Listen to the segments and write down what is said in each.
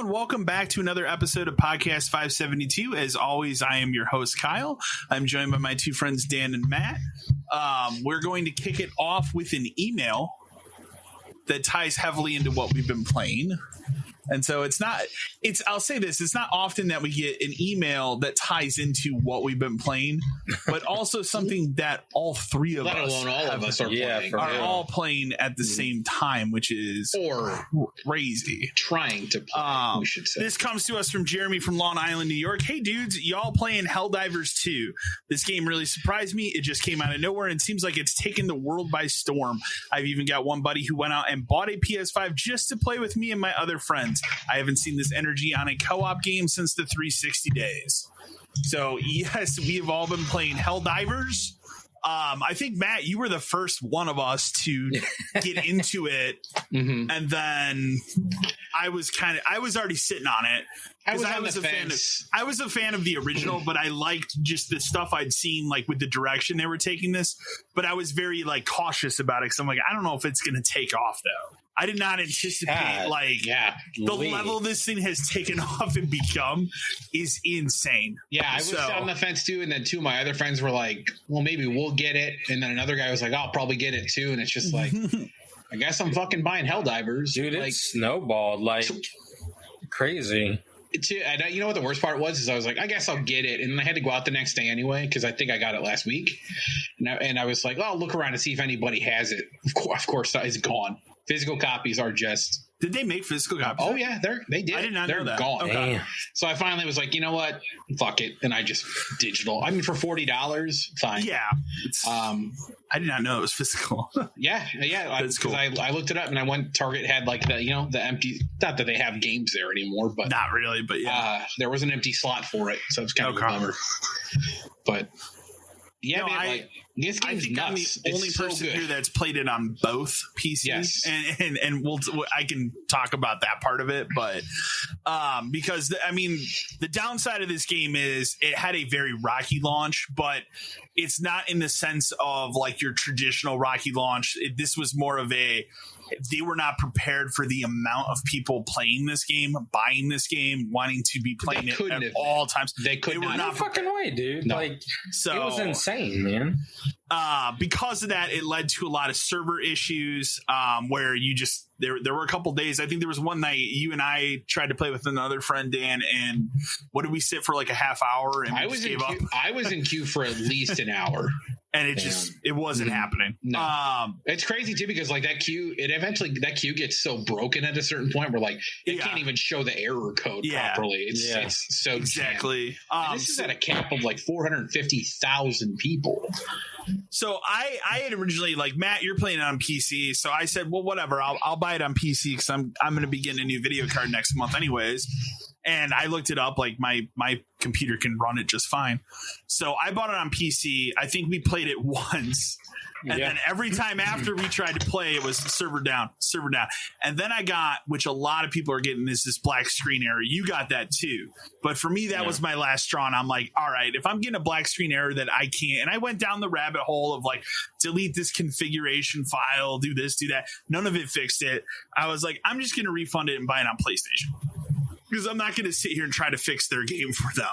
Welcome back to another episode of Podcast 572. As always, I am your host, Kyle. I'm joined by my two friends, Dan and Matt. We're going to kick it off with an email that ties heavily into what we've been playing. And so I'll say this, it's not often that we get an email that ties into what we've been playing, but also something that all three of us are all playing at the same time, which is crazy. Trying to play, we should say. This comes to us from Jeremy from Long Island, New York. Hey dudes, y'all playing Helldivers 2. This game really surprised me. It just came out of nowhere and seems like it's taken the world by storm. I've even got one buddy who went out and bought a PS5 just to play with me and my other friends. I haven't seen this energy on a co-op game since the 360 days. So yes, we have all been playing Helldivers. I think, Matt, you were the first one of us to get into it. Mm-hmm. And then I was already sitting on it. I was a fan of the original, but I liked just the stuff I'd seen, like with the direction they were taking this. But I was very cautious about it because I'm like, I don't know if it's going to take off though. I did not anticipate the level this thing has taken off and become is insane. Yeah, I was on the fence too, and then two of my other friends were like, well, maybe we'll get it. And then another guy was like, I'll probably get it too. And it's just like, I guess I'm fucking buying Helldivers. Dude, it snowballed like crazy. You know what the worst part was is I was like, I guess I'll get it. And I had to go out the next day anyway, because I think I got it last week. And I was like, I'll look around and see if anybody has it. Of course, it's gone. Physical copies are just... Did they make physical copies? Oh, yeah, they did. I did not know that. They're gone. Okay. So I finally was like, you know what? Fuck it. And I just digital. I mean, for $40, fine. Yeah. I did not know it was physical. Yeah. That's cool. I looked it up and I went, Target had like the empty... Not that they have games there anymore, but... Not really, but yeah. There was an empty slot for it, so it was kind of a bummer. But... Yeah, man, this game's nuts. I'm the only person here that's played it on both PCs. Yes. And I can talk about that part of it, but because the downside of this game is it had a very rocky launch, but it's not in the sense of like your traditional rocky launch. This was more of they were not prepared for the amount of people playing this game, buying this game, wanting to be playing it at all times. They were not. No fucking way, dude. No. It was insane, man. Because of that, it led to a lot of server issues where there were a couple days. I think there was one night you and I tried to play with another friend, Dan, and what did we sit for like a half hour? And I was in queue for at least an hour. And it wasn't happening. No. It's crazy too, because like that queue gets so broken at a certain point where like it can't even show the error code properly. It's so exactly. This is at a cap of like 450,000 people. So I had originally, like, Matt, you're playing it on PC, so I said, well, whatever, I'll buy it on PC because I'm going to be getting a new video card next month anyways. And I looked it up, like my computer can run it just fine. So I bought it on PC. I think we played it once. And then every time after we tried to play, it was server down. And then I got, which a lot of people are getting, is this black screen error. You got that too. But for me, that was my last straw. And I'm like, all right, if I'm getting a black screen error that I can't, and I went down the rabbit hole of like, delete this configuration file, do this, do that. None of it fixed it. I was like, I'm just going to refund it and buy it on PlayStation. Because I'm not going to sit here and try to fix their game for them.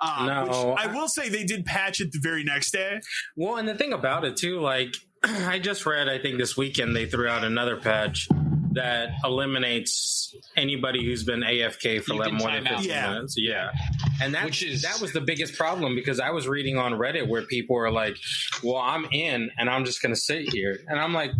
Which I will say they did patch it the very next day. Well, and the thing about it too, like I just read, I think this weekend they threw out another patch that eliminates anybody who's been AFK for like more than 15 minutes. Yeah. And that was the biggest problem, because I was reading on Reddit where people are like, well, I'm in and I'm just going to sit here. And I'm like,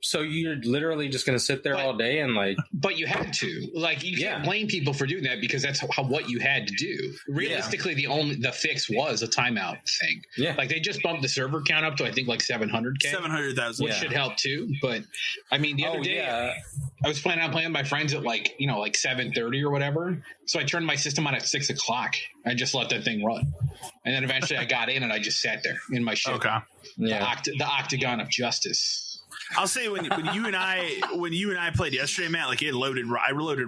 So you're literally just going to sit there all day and like... But you had to. Like, you can't blame people for doing that because that's what you had to do. Realistically, the fix was a timeout thing. Yeah. Like, they just bumped the server count up to, I think, like 700K. 700,000. Which should help, too. But, I mean, the other day, I was planning on playing with my friends at, like, 7:30 or whatever. So I turned my system on at 6 o'clock. I just let that thing run. And then eventually I got in and I just sat there in my ship. Okay. The octagon of justice. I'll say when you and I played yesterday, Matt, like I loaded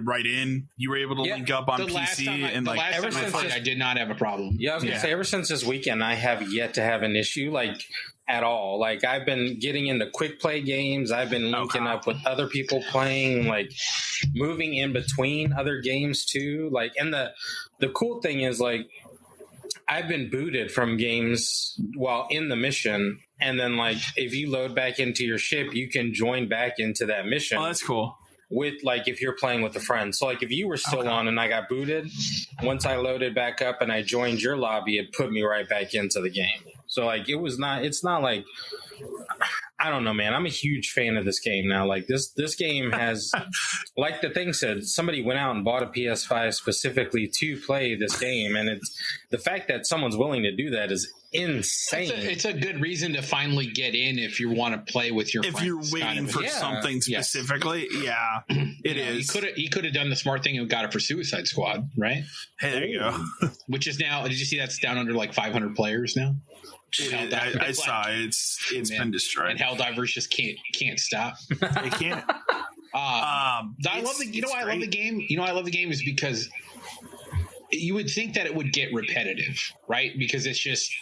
right in. You were able to link up on PC ever since I did not have a problem. Yeah, I was gonna say ever since this weekend, I have yet to have an issue like at all. Like I've been getting into quick play games. I've been linking up with other people playing, like moving in between other games too. Like, and the cool thing is like I've been booted from games while in the mission. And then, like, if you load back into your ship, you can join back into that mission. Oh, that's cool. With, like, if you're playing with a friend. So, like, if you were still on and I got booted, once I loaded back up and I joined your lobby, it put me right back into the game. So, like, it's not like... I don't know, man. I'm a huge fan of this game now. Like this game has, like the thing said, somebody went out and bought a PS5 specifically to play this game, and it's the fact that someone's willing to do that is insane. It's a good reason to finally get in if you want to play with your friends. If you're waiting for something specifically, it is. He could have done the smart thing and got it for Suicide Squad, right? Hey, there you go. Which is now, did you see that's down under like 500 players now? I saw it's been destroyed, and Helldivers just can't stop. They can't. I love the game. You know, I love the game is because you would think that it would get repetitive, right? Because it's just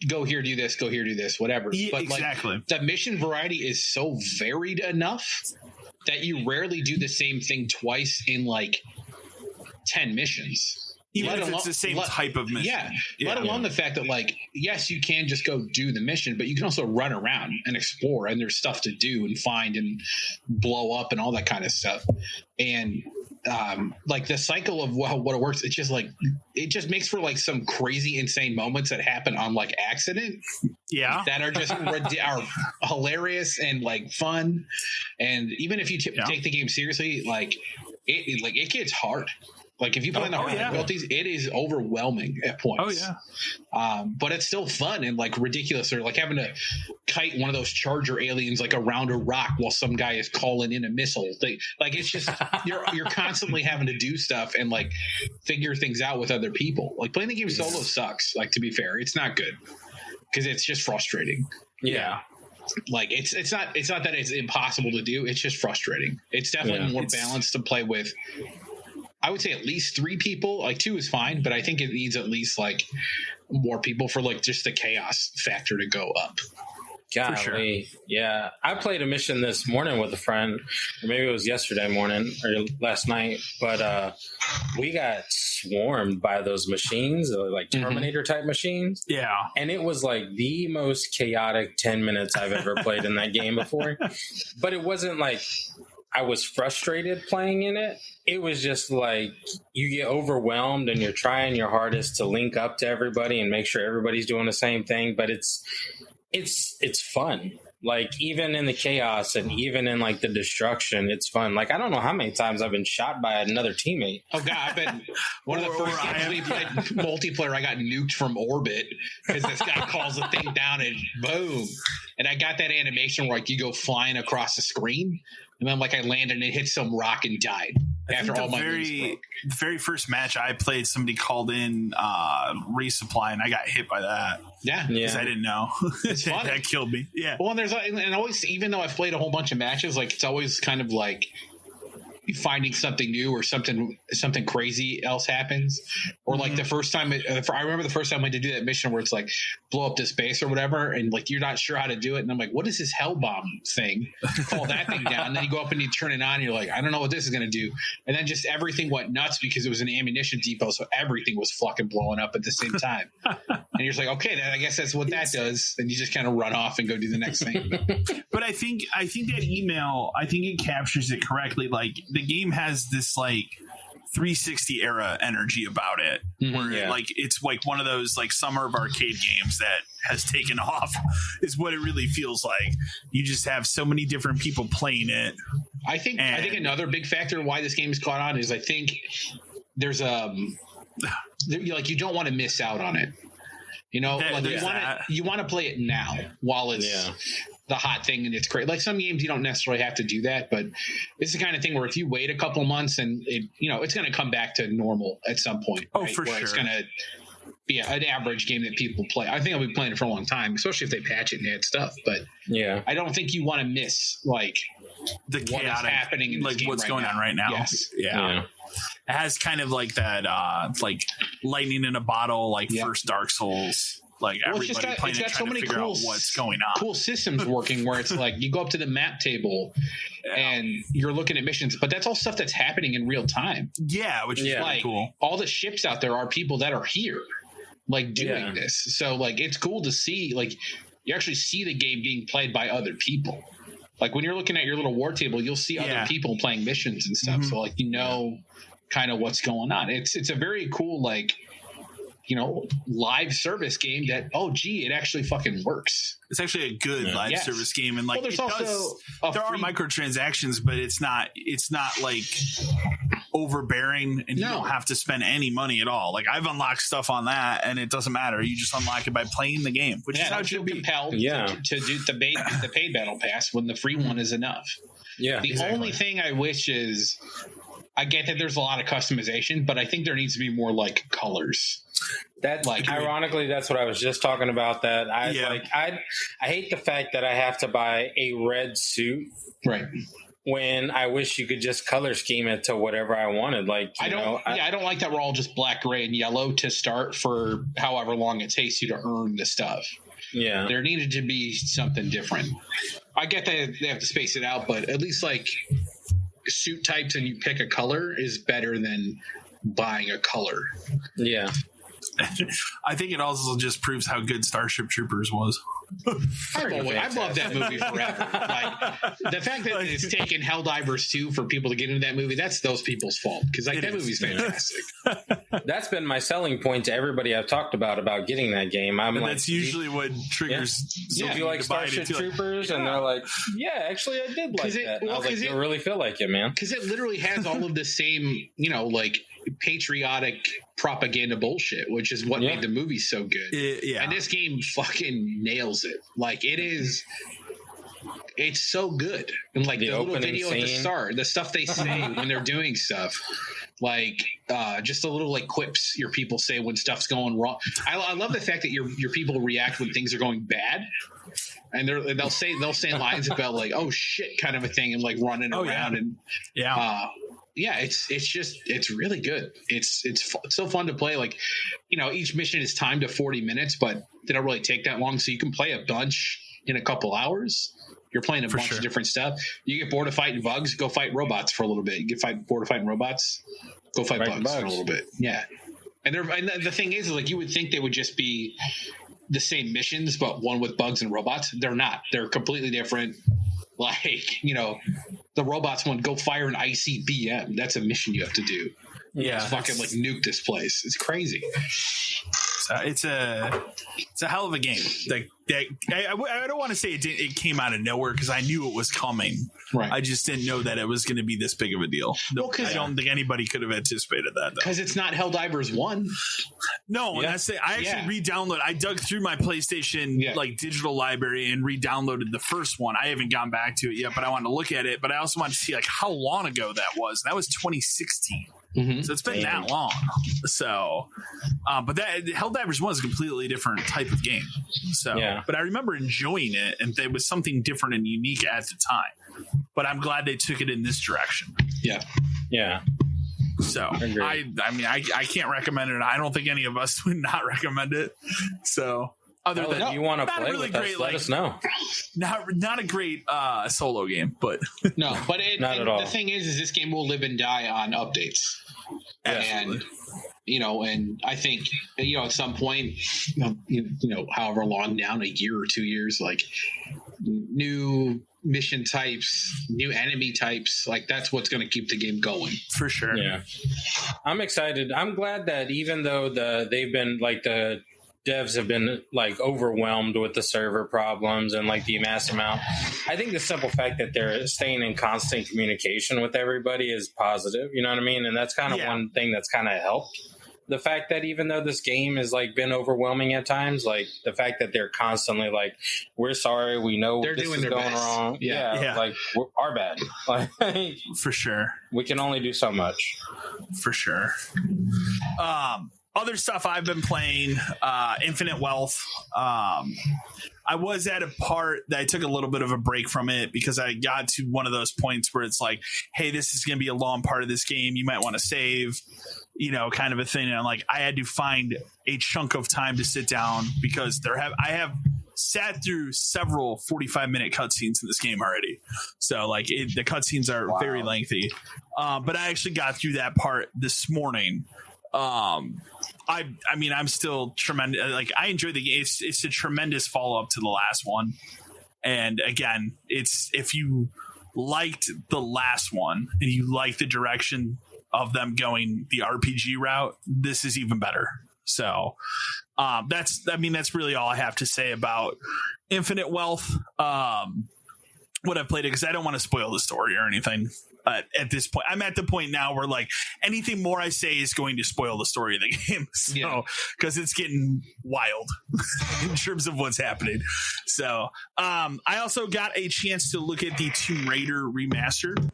go here, do this, go here, do this, whatever. Yeah, but exactly. Like, the mission variety is so varied enough that you rarely do the same thing twice in like 10 missions. Even if it's the same type of mission. Let alone the fact that, like, yes, you can just go do the mission, but you can also run around and explore, and there's stuff to do and find and blow up and all that kind of stuff. And like the cycle of what it works, it's just like it just makes for like some crazy, insane moments that happen on like accident. Yeah, that are just are hilarious and like fun. And even if you take the game seriously, like it gets hard. Like if you play in the hard difficulties, it is overwhelming at points. But it's still fun and like ridiculous. Or like having to kite one of those charger aliens like around a rock while some guy is calling in a missile. Like it's just you're constantly having to do stuff and like figure things out with other people. Like playing the game solo sucks. Like to be fair, it's not good because it's just frustrating. Yeah. Like it's not that it's impossible to do. It's just frustrating. It's definitely more balanced to play with. I would say at least 3 people. Like 2 is fine, but I think it needs at least like more people for like just the chaos factor to go up. Golly. For sure. Yeah. I played a mission this morning with a friend, or maybe it was yesterday morning or last night, but we got swarmed by those machines, like Terminator type machines. Yeah. And it was like the most chaotic 10 minutes I've ever played in that game before. But it wasn't like I was frustrated playing in it. It was just like you get overwhelmed and you're trying your hardest to link up to everybody and make sure everybody's doing the same thing. But it's fun. Like even in the chaos and even in like the destruction, it's fun. Like I don't know how many times I've been shot by another teammate. Oh God, I've been one of the first times we played multiplayer. I got nuked from orbit because this guy calls the thing down and boom. And I got that animation where like you go flying across the screen. And then, like, I landed and it hit some rock and died after all my wings broke. The very first match I played, somebody called in resupply, and I got hit by that. Yeah, because I didn't know. It's funny. That killed me. Yeah. Well, and always, even though I've played a whole bunch of matches, like it's always kind of like finding something new or something crazy else happens, or like the first time I remember the first time I had to do that mission where it's like blow up this base or whatever, and like you're not sure how to do it, and I'm like, what is this hell bomb thing? Call that thing down, and then you go up and you turn it on, and you're like, I don't know what this is going to do, and then just everything went nuts because it was an ammunition depot, so everything was fucking blowing up at the same time, and you're just like, okay, then I guess that's what that does, and you just kind of run off and go do the next thing. But I think that email, I think it captures it correctly. Like the game has this like 360 era energy about it, where like it's like one of those like summer of arcade games that has taken off, is what it really feels like. You just have so many different people playing it. I think another big factor why this game has caught on is I think there's like you don't want to miss out on it. You know, you want to play it now while it's the hot thing and it's great. Like some games you don't necessarily have to do that, but it's the kind of thing where if you wait a couple months and it's going to come back to normal at some point. Oh, right? For where sure. It's going to be an average game that people play. I think I'll be playing it for a long time, especially if they patch it and add stuff. But I don't think you want to miss like the what is happening in this game what's right going now. on right now. Yes. Yeah. It has kind of like that, like lightning in a bottle, like first Dark Souls. Like everybody playing it, trying to figure out what's going on. Cool systems working where it's like you go up to the map table and you're looking at missions, but that's all stuff that's happening in real time. Yeah, which is like cool. All the ships out there are people that are here, like doing this. So like it's cool to see, like you actually see the game being played by other people. Like when you're looking at your little war table, you'll see other people playing missions and stuff. So like kind of what's going on. It's a very cool like live service game that it actually fucking works. It's actually a good live service game, and like there are microtransactions, but it's not like overbearing, and you don't have to spend any money at all. Like I've unlocked stuff on that, and it doesn't matter. You just unlock it by playing the game, which is how it should be. Compelled to do the paid battle pass when the free one is enough. Yeah, the only thing I wish is I get that there's a lot of customization, but I think there needs to be more like colors. That's like ironically, that's what I was just talking about. That I hate the fact that I have to buy a red suit, right? When I wish you could just color scheme it to whatever I wanted. Like I don't like that we're all just black, gray, and yellow to start for however long it takes you to earn the stuff. Yeah, there needed to be something different. I get that they have to space it out, but at least like suit types and you pick a color is better than buying a color. Yeah. I think it also just proves how good Starship Troopers was. I've loved that movie forever. Like the fact that it's taken Helldivers 2 for people to get into that movie, that's those people's fault because like that movie's fantastic. That's been my selling point to everybody I've talked about getting that game. That's usually what triggers. Yeah. Do you like Starship Troopers? And they're like, yeah, actually, I did like that. I was like, you really feel like it, man, because it literally has all of the same, like patriotic propaganda bullshit, which is what made the movie so good. And this game fucking nails it. Like it's so good. And like the little video at the start, the stuff they say when they're doing stuff, like just the little like quips your people say when stuff's going wrong. I love the fact that your people react when things are going bad. And they'll say lines about like, oh shit, kind of a thing, and like running around and it's really good. It's so fun to play. Like, each mission is timed to 40 minutes, but they don't really take that long. So you can play a bunch in a couple hours. You're playing a bunch of different stuff. You get bored of fighting bugs, go fight robots for a little bit. You get bored of fighting robots, go fight bugs for a little bit. Yeah. And the thing is like, you would think they would just be the same missions, but one with bugs and robots. They're not. They're completely different. Like, the robots want to go fire an ICBM. That's a mission you have to do. Yeah, it's fucking like nuke this place. It's crazy. It's a hell of a game. Like I don't want to say it came out of nowhere because I knew it was coming. Right. I just didn't know that it was going to be this big of a deal. I don't think anybody could have anticipated that. Because it's not Helldivers 1. No, that's it. I actually re-downloaded. I dug through my PlayStation like digital library and re-downloaded the first one. I haven't gone back to it yet, but I wanted to look at it. But I also wanted to see like how long ago that was. That was 2016. Mm-hmm. So it's been that long. So, but that Helldivers 1 is a completely different type of game. So, but I remember enjoying it, and there was something different and unique at the time. But I'm glad they took it in this direction. Yeah. Yeah. So I mean, I can't recommend it. I don't think any of us would not recommend it. So. Other than you want to play really with us, let us know. Not a great solo game, but no. But not at all. The thing is this game will live and die on updates, and and I think at some point, however long down, a year or 2 years, like new mission types, new enemy types. Like, that's what's going to keep the game going. For sure. Yeah. I'm excited. I'm glad that even though they've been like the devs have been like overwhelmed with the server problems and like the mass amount, I think the simple fact that they're staying in constant communication with everybody is positive. You know what I mean? And that's kind of one thing that's kind of helped. The fact that even though this game has like been overwhelming at times, like the fact that they're constantly like, we're sorry, we know they're this doing is going best. wrong. Yeah. Like our bad. Like, for sure. We can only do so much. For sure. Other stuff I've been playing, Infinite Wealth. I was at a part that I took a little bit of a break from it because I got to one of those points where it's like, hey, this is going to be a long part of this game. You might want to save, kind of a thing. And I'm like, I had to find a chunk of time to sit down because I have sat through several 45-minute cutscenes in this game already. So like the cutscenes are very lengthy. But I actually got through that part this morning. I mean, I'm still tremendous. Like, I enjoy the game. It's a tremendous follow up to the last one. And again, if you liked the last one and you like the direction of them going the RPG route, this is even better. So, that's really all I have to say about Infinite Wealth. What I've played it, because I don't want to spoil the story or anything. At this point, I'm at the point now where like anything more I say is going to spoil the story of the game. So, because it's getting wild in terms of what's happening. So, I also got a chance to look at the Tomb Raider remastered,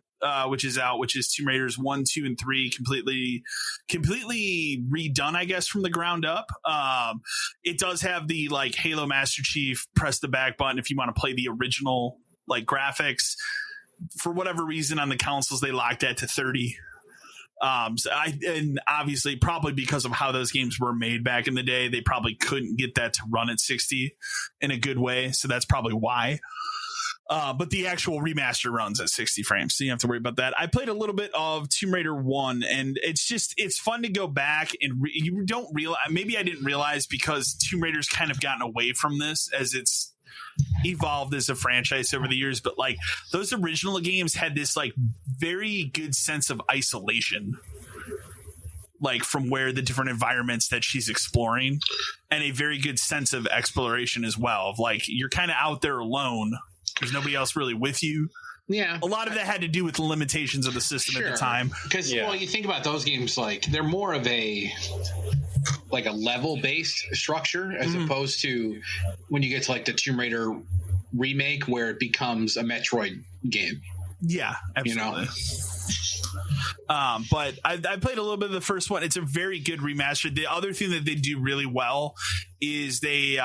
which is out, which is Tomb Raiders 1, 2, and 3 completely redone, I guess, from the ground up. It does have the like Halo Master Chief, press the back button if you want to play the original like graphics. For whatever reason on the consoles, they locked that to 30. And obviously probably because of how those games were made back in the day, they probably couldn't get that to run at 60 in a good way. So that's probably why. But the actual remaster runs at 60 frames, so you don't have to worry about that. I played a little bit of Tomb Raider 1, and it's fun to go back and you don't realize, maybe I didn't realize because Tomb Raider's kind of gotten away from this as it's evolved as a franchise over the years, but like those original games had this like very good sense of isolation, like from where the different environments that she's exploring, and a very good sense of exploration as well, of like you're kind of out there alone, there's nobody else really with you. Yeah, a lot of that had to do with the limitations of the system at the time, because well, you think about those games, like they're more of a level based structure as opposed to when you get to like the Tomb Raider remake where it becomes a Metroid game. Yeah, absolutely. But I played a little bit of the first one. It's a very good remaster. The other thing that they do really well is they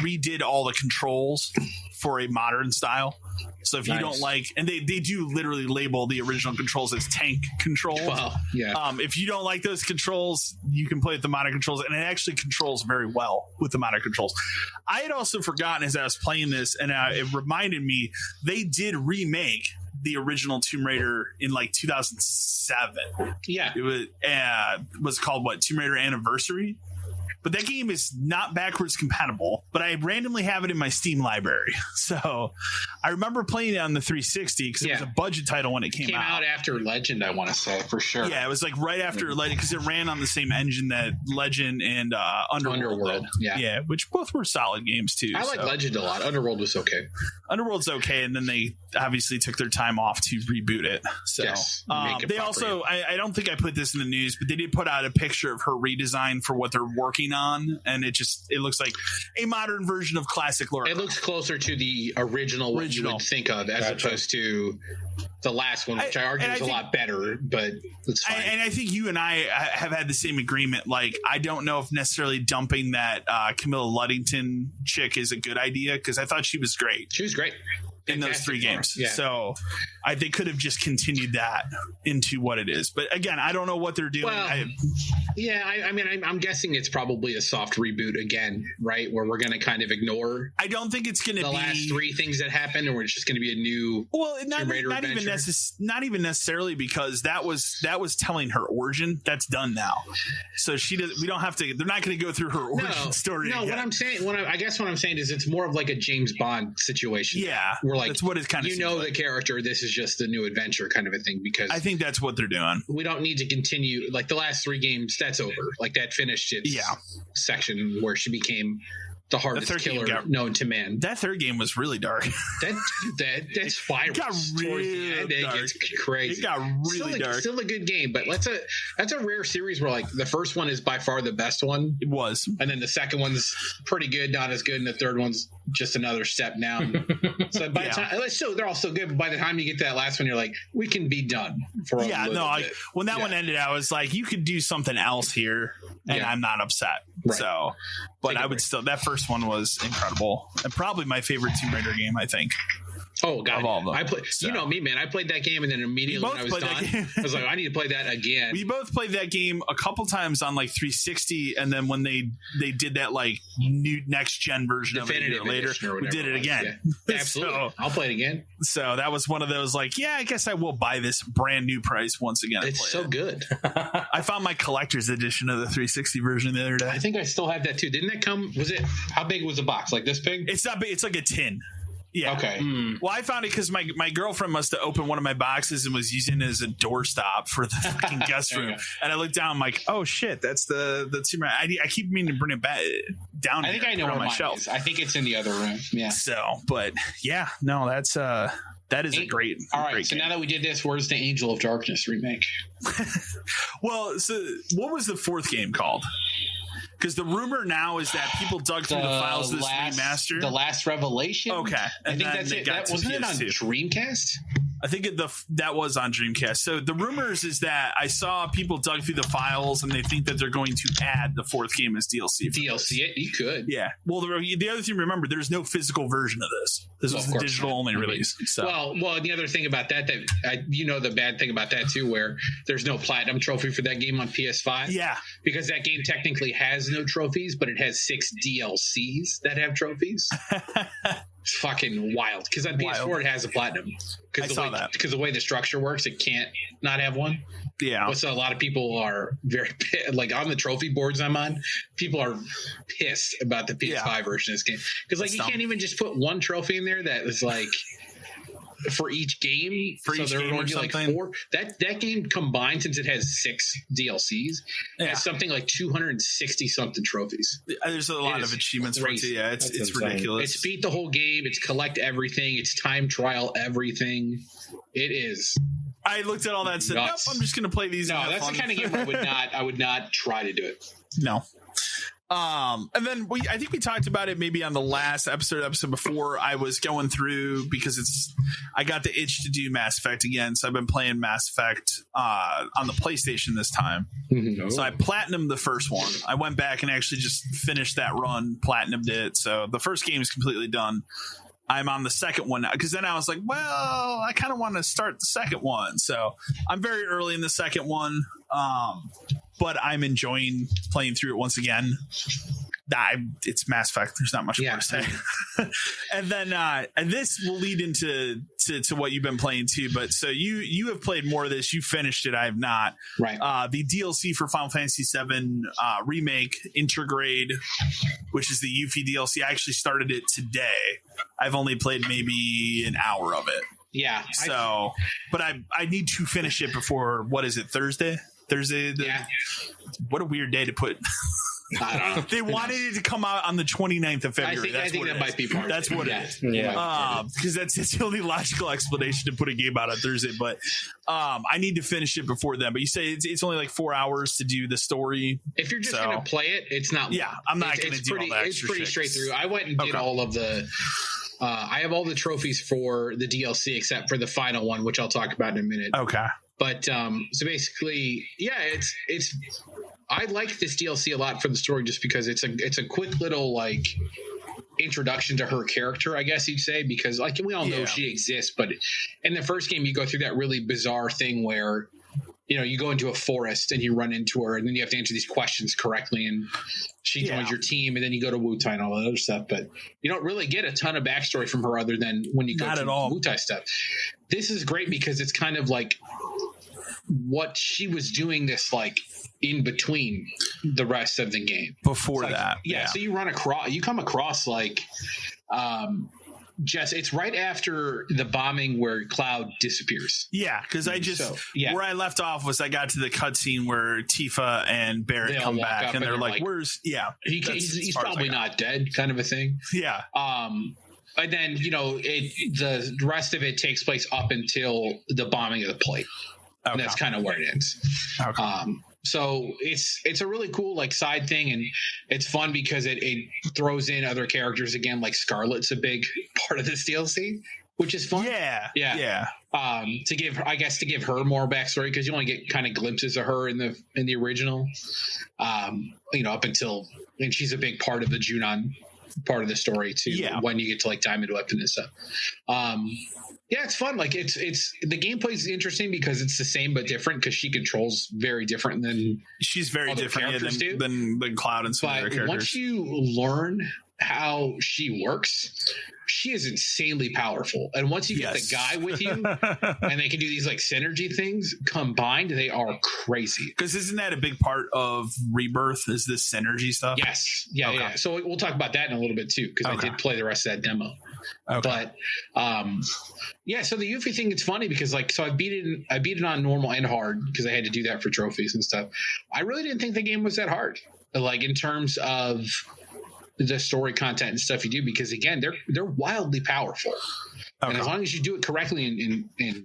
redid all the controls for a modern style. So if you don't like, and they do literally label the original controls as tank controls. Well, yeah. If you don't like those controls, you can play with the modern controls, and it actually controls very well with the modern controls. I had also forgotten as I was playing this, and it reminded me they did remake the original Tomb Raider in like 2007. Yeah, it was called what, Tomb Raider Anniversary. But that game is not backwards compatible, but I randomly have it in my Steam library. So I remember playing it on the 360 because it was a budget title when it came out. Came out after Legend, I want to say, for sure. Yeah, it was like right after Legend because it ran on the same engine that Legend and Underworld. Yeah, which both were solid games too. I like Legend a lot. Underworld was okay. Underworld's okay, and then they obviously took their time off to reboot it. So they also, I don't think I put this in the news, but they did put out a picture of her redesign for what they're working on, and it looks like a modern version of classic Lara. It looks closer to the original what you would think of as opposed to the last one, which I argue is a lot better, but it's fine. And I think you and I have had the same agreement. Like, I don't know if necessarily dumping that Camilla Luddington chick is a good idea, because I thought she was great. She was great in those three games. Yeah. So they could have just continued that into what it is. But again, I don't know what they're doing. Well, I mean, I'm guessing it's probably a soft reboot again, right? Where we're going to kind of ignore. I don't think it's going to be the last three things that happened, or it's just going to be a new. Well, not even necessarily, because that was telling her origin. That's done now. So we don't have to. They're not going to go through her origin story. No, again. what I'm saying, what I'm saying is, it's more of like a James Bond situation. Yeah, where like, that's what it's kind of, the character. This is just the new adventure kind of a thing, because I think that's what they're doing. We don't need to continue like the last 3 games. That's over. Like that finished its section where she became the hardest killer known to man. That third game was really dark. That spirals got towards the end. dark. It gets crazy. It got really dark. Still a good game, but that's a rare series where like the first one is by far the best one. It was, and then the second one's pretty good, not as good, and the third one's just another step down. So by the time, so they're all so good, but by the time you get to that last one, you're like, we can be done for a little bit. When that one ended, I was like, you could do something else here, and I'm not upset. Right. So, but I would still, that first one was incredible, and probably my favorite Tomb Raider game, I think. Oh God! Of all of them. I play. So. You know me, man. I played that game, and then immediately when I was done, I was like, I need to play that again. We both played that game a couple times on like 360, and then when they did that like new next gen version Definitive of it later, we did it again. Yeah. Absolutely, so, I'll play it again. So that was one of those like, yeah, I guess I will buy this brand new price once again. It's so good. I found my collector's edition of the 360 version the other day. I think I still have that too. Didn't that come? Was it? How big was the box? Like this big? It's not big. It's like a tin. Yeah. Okay. Well, I found it because my girlfriend must have opened one of my boxes and was using it as a doorstop for the fucking guest room. And I looked down, I'm like, oh shit, that's the Tomb Raider. I keep meaning to bring it back down. I think I know where my shelf is. I think it's in the other room. Yeah. So, but yeah, no, that is a great. All right. Great so game. now that we did this, where's the Angel of Darkness remake? Well, so what was the fourth game called? Because the rumor now is that people dug through the files of this remaster. The Last Revelation? Okay. I think that's it. Wasn't it on Dreamcast? I think that was on Dreamcast. So the rumors is that I saw people dug through the files and they think that they're going to add the fourth game as DLC. You could. Yeah. Well, the other thing, remember, there's no physical version of this. This was a digital only release. So. Well, the other thing about that the bad thing about that too, where there's no platinum trophy for that game on PS5. Yeah. Because that game technically has no trophies, but it has 6 DLCs that have trophies. It's fucking wild. Because on PS4 it has a platinum. Because the way the structure works, it can't not have one. Yeah. So a lot of people are very like on the trophy boards I'm on. People are pissed about the PS5 version of this game because like you can't even just put one trophy in there that is like for each game. There would be like 4. That game combined, since it has 6 DLCs, has something like 260 something trophies. There's a lot of achievements for it. Yeah, it's ridiculous. It's beat the whole game. It's collect everything. It's time trial everything. It is. I looked at all that and said, nope, I'm just going to play these. No, that's the kind of game I would not try to do it. No. And then I think we talked about it maybe on the last episode before. I was going through because I got the itch to do Mass Effect again. So I've been playing Mass Effect on the PlayStation this time. Mm-hmm. So I platinumed the first one. I went back and actually just finished that run, platinumed it. So the first game is completely done. I'm on the second one now because then I was like, well, I kind of want to start the second one. So I'm very early in the second one, but I'm enjoying playing through it once again. It's Mass Effect. There's not much more to say. And then and this will lead into to what you've been playing too. But so you have played more of this. You finished it. I have not. Right. The DLC for Final Fantasy VII Remake Intergrade, which is the Yuffie DLC. I actually started it today. I've only played maybe an hour of it. Yeah. So, but I need to finish it before, what is it, Thursday? What a weird day to put. I don't know. They wanted it to come out on the 29th of February. I think that might be part of it. That's what it is. Yeah. Because that's the only logical explanation to put a game out on Thursday. But I need to finish it before then. But you say it's only like 4 hours to do the story. If you're just going to play it, it's not. Yeah, I'm not going to do all that. It's pretty straight through. I went and did all of the. I have all the trophies for the DLC except for the final one, which I'll talk about in a minute. Okay. But so basically, it's. I like this DLC a lot for the story just because it's a quick little like introduction to her character, I guess you'd say, because like we all know she exists, but in the first game you go through that really bizarre thing where you go into a forest and you run into her and then you have to answer these questions correctly and she joins your team and then you go to Wutai and all that other stuff, but you don't really get a ton of backstory from her other than when you go to Wutai stuff. This is great because it's kind of like what she was doing this like in between the rest of the game before that. So you come across like it's right after the bombing where Cloud disappears. Yeah, because where I left off was I got to the cutscene where Tifa and Barrett come back and they're like, "Where's?" Yeah, he's probably not dead, kind of a thing. Yeah. And then the rest of it takes place up until the bombing of the plate, and that's kind of where it ends. Okay. So it's a really cool like side thing, and it's fun because it throws in other characters again. Like Scarlet's a big part of this DLC, which is fun. Yeah. To give her more backstory, because you only get kind of glimpses of her in the original. Up until, and she's a big part of the Junon part of the story too. Yeah. When you get to like Diamond Weapon and stuff. Yeah, it's fun. Like it's the gameplay is interesting because it's the same but different, because she controls very different than she's very different than Cloud and some other characters. Once you learn how she works, she is insanely powerful. And once you get the guy with you and they can do these like synergy things combined, they are crazy. Because isn't that a big part of Rebirth, is this synergy stuff? Yes. Yeah. Yeah. So we'll talk about that in a little bit too, because I did play the rest of that demo. Okay. But so the Yuffie thing, it's funny because I beat it on normal and hard because I had to do that for trophies and stuff. I really didn't think the game was that hard, like in terms of the story content and stuff you do, because again, they're wildly powerful. And as long as you do it correctly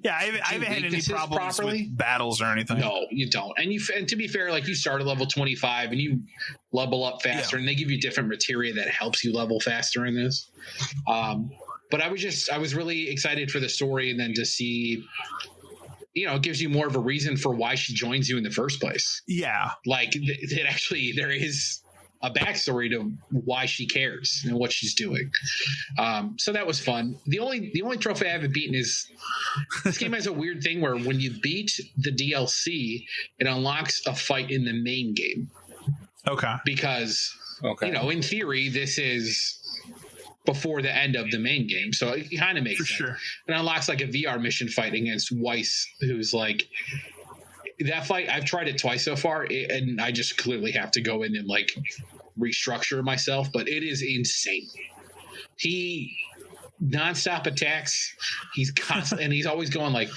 I haven't had any problems with battles or anything. No, you don't. And to be fair, like you start at level 25 and you level up faster, and they give you different materia that helps you level faster in this. But I was really excited for the story, and then to see, it gives you more of a reason for why she joins you in the first place. Yeah. Like there is a backstory to why she cares and what she's doing. So that was fun. The only trophy I haven't beaten is, this game has a weird thing where when you beat the DLC, it unlocks a fight in the main game. Okay. Because, in theory, this is before the end of the main game. So it kind of makes sense. Sure. It unlocks like a VR mission fight against Weiss, who's like, that fight, I've tried it twice so far, and I just clearly have to go in and like restructure myself, but it is insane. He nonstop attacks. He's constant, and he's always going like,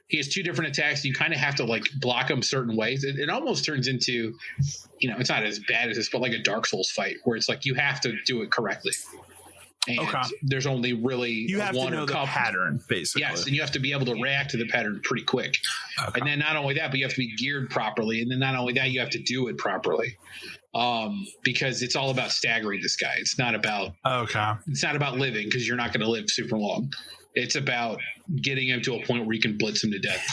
he has two different attacks. You kind of have to like block them certain ways. It almost turns into, it's not as bad as this, but like a Dark Souls fight where it's like you have to do it correctly. And there's only really you have to know the pattern, basically. Yes, and you have to be able to react to the pattern pretty quick. And then not only that, but you have to be geared properly. And then not only that, you have to do it properly. Because it's all about staggering this guy. It's not about it's not about living, because you're not going to live super long. It's about getting him to a point where you can blitz him to death.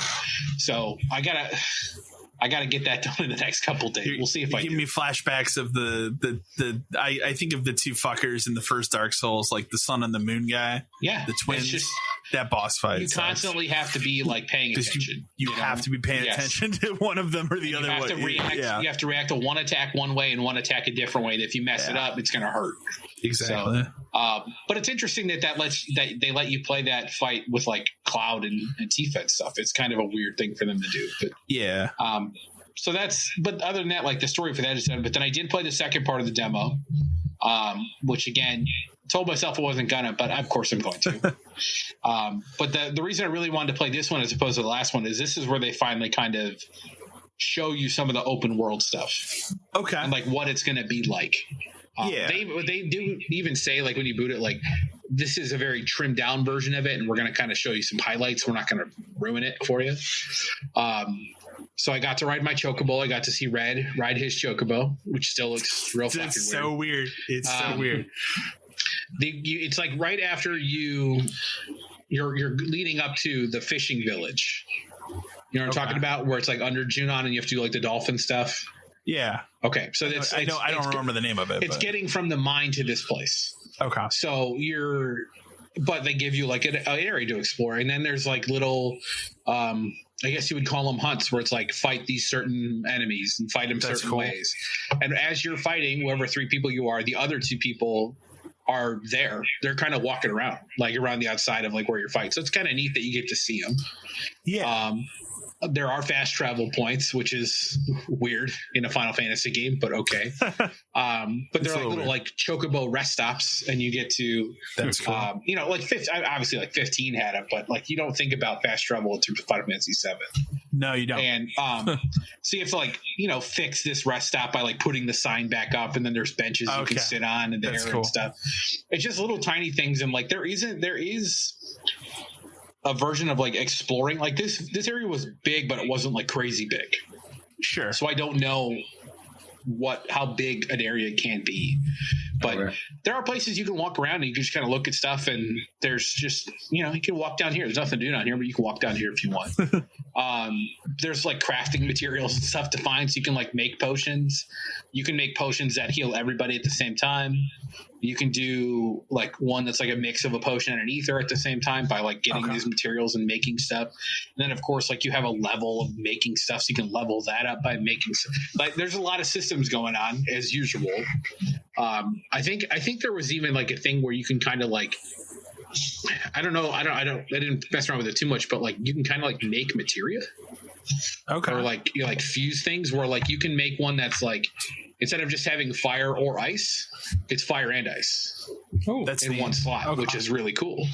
So I gotta get that done in the next couple days. We'll see if I give me flashbacks of I think of the two fuckers in the first Dark Souls, like the sun and the moon guy. Yeah, the twins. That boss fight. You constantly have to be like paying attention. You have to be paying attention to one of them or the other way. You have to react to one attack one way and one attack a different way. If you mess it up, it's going to hurt. Exactly. So, but it's interesting that they let you play that fight with like Cloud and Tifa and stuff. It's kind of a weird thing for them to do. But yeah. So but other than that, like the story for that is done. But then I did play the second part of the demo, which again, told myself I wasn't gonna, but of course I'm going to. But the reason I really wanted to play this one as opposed to the last one is this is where they finally kind of show you some of the open world stuff. Okay. And like what it's going to be like. They do even say, like when you boot it, like this is a very trimmed down version of it, and we're going to kind of show you some highlights. We're not going to ruin it for you. So I got to ride my chocobo. I got to see Red ride his chocobo, which still looks real fucking weird. It's so weird. It's so weird. It's like right after you're leading up to the fishing village. You know what I'm talking about? Where it's like under Junon and you have to do like the dolphin stuff. Yeah. Okay. So I don't remember the name of it. It's getting from the mine to this place. Okay. So but they give you like an area to explore, and then there's like little, I guess you would call them hunts, where it's like fight these certain enemies and fight them certain ways. And as you're fighting, whoever three people you are, the other two people are there. They're kind of walking around, like around the outside of like where you're fighting. So it's kind of neat that you get to see them. Yeah. There are fast travel points, which is weird in a Final Fantasy game, but okay. But they're like little like chocobo rest stops, and you get to, that's cool. Like obviously like 15 had it, but like you don't think about fast travel in terms of Final Fantasy 7. No, you don't. And so you have to like fix this rest stop by like putting the sign back up, and then there's benches you can sit on and there and stuff. It's just little tiny things, and like there is a version of like exploring. Like this area was big, but it wasn't like crazy big. Sure. So I don't know how big an area can be, but there are places you can walk around and you can just kind of look at stuff, and there's just you can walk down here. There's nothing to do down here, but you can walk down here if you want. There's like crafting materials and stuff to find, so you can like make potions. You can make potions that heal everybody at the same time. You can do like one that's like a mix of a potion and an ether at the same time by like getting these materials and making stuff. And then of course, like you have a level of making stuff, so you can level that up by making stuff. Like there's a lot of systems going on as usual. I think there was even like a thing where you can kind of like, I don't know. I didn't mess around with it too much, but like you can kind of like make materia. Okay. Or like you like fuse things where like you can make one that's like, instead of just having fire or ice, it's fire and ice. Oh, that's in one slot, which is really cool.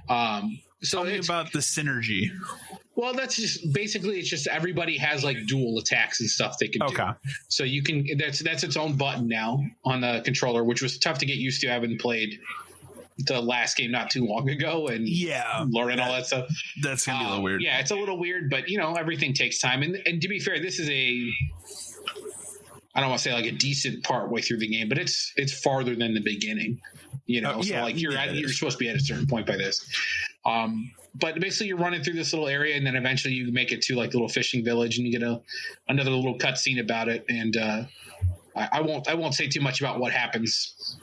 So tell me about the synergy. Well, that's just basically it's just everybody has like dual attacks and stuff they can do. So you can that's its own button now on the controller, which was tough to get used to having played the last game not too long ago and learning all that stuff. That's gonna be a little weird. Yeah, it's a little weird, but everything takes time. And to be fair, this is I don't want to say like a decent part way through the game, but it's farther than the beginning. So like you're supposed to be at a certain point by this. But basically you're running through this little area, and then eventually you make it to like the little fishing village, and you get another little cutscene about it. And I won't say too much about what happens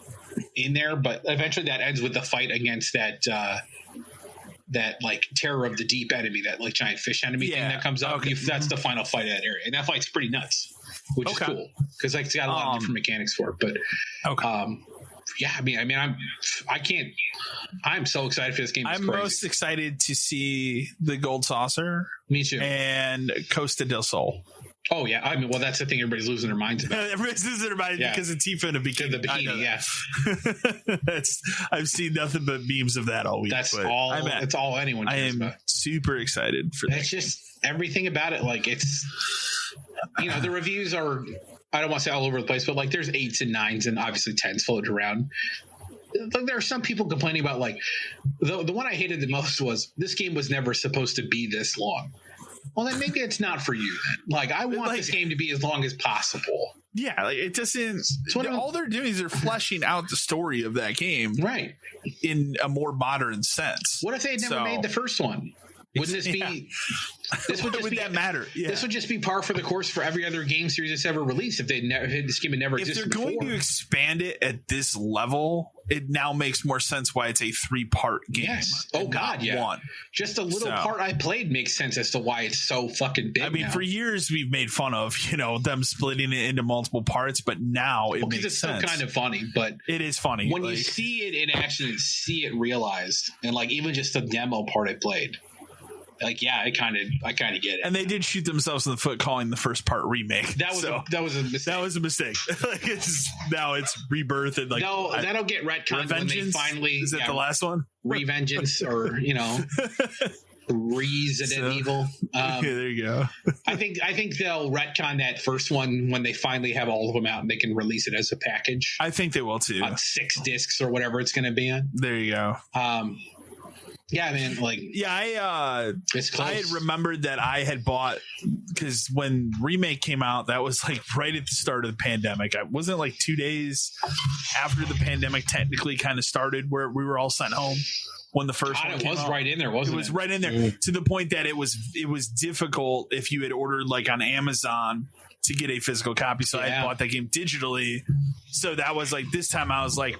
in there, but eventually that ends with the fight against that like terror of the deep enemy, that like giant fish enemy thing that comes up. That's the final fight of that area, and that fight's pretty nuts, which is cool because like it's got a lot of different mechanics for it. But I'm so excited for this game. I'm most excited to see the Gold Saucer. Me too. And Costa del Sol. Oh yeah, I mean, well, that's the thing everybody's losing their minds about. Everybody's losing their minds because of Tifa in a bikini. The bikini, I've seen nothing but memes of that all week. That's all anyone cares about. I am super excited for that. It's just everything about it. Like it's, the reviews are, I don't want to say all over the place, but like there's 8s and 9s and obviously 10s floating around. Like there are some people complaining about like the one I hated the most was this game was never supposed to be this long. Well, then maybe it's not for you then. Like, I want this game to be as long as possible. Yeah, like it doesn't. All they're doing is they're fleshing out the story of that game, right, in a more modern sense. What if they had never made the first one? Wouldn't this be? This would just would that matter? Yeah. This would just be par for the course for every other game series that's ever released. If this game had never existed before. If they're going to expand it at this level, it now makes more sense why it's a 3-part game. Yes. Oh God, yeah. One. Just a little part I played makes sense as to why it's so fucking big. I mean, for years we've made fun of them splitting it into multiple parts, but now it makes it's sense. Still kind of funny, but it is funny when you see it in action and see it realized, and like even just the demo part I played. Like, yeah, I kind of get it. And they did shoot themselves in the foot calling the first part remake. That was a mistake. That was a mistake. Now it's Rebirth and like no, that'll get retconned when they finally. Is that the last one? Revengeance or Resident Evil. There you go. I think they'll retcon that first one when they finally have all of them out and they can release it as a package. I think they will too. On 6 discs or whatever it's going to be on. There you go. Yeah, man. Like, it's close. I had remembered that I had bought because when Remake came out, that was like right at the start of the pandemic. I wasn't like 2 days after the pandemic technically kind of started, where we were all sent home. When the first one came out. Right in there, wasn't it? It was right in there to the point that it was difficult if you had ordered like on Amazon to get a physical copy. So I bought that game digitally. So that was like, this time I was like,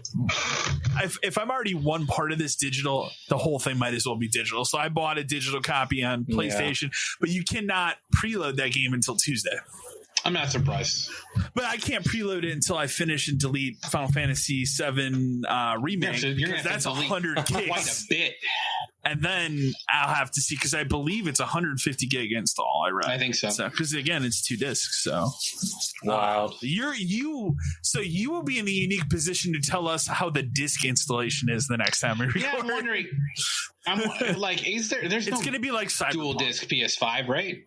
if I'm already one part of this digital, the whole thing might as well be digital. So I bought a digital copy on PlayStation, but you cannot preload that game until Tuesday. I'm not surprised. But I can't preload it until I finish and delete Final Fantasy VII Remake. Because that's 100 gigs. Quite a bit. And then I'll have to see, because I believe it's 150 gig install. I think so. Because again, it's 2 discs. So wild. You will be in a unique position to tell us how the disc installation is the next time we record. Yeah, I'm wondering. I'm like, is there? There's it's no going to be like Cyberpunk. Dual disc PS5, right?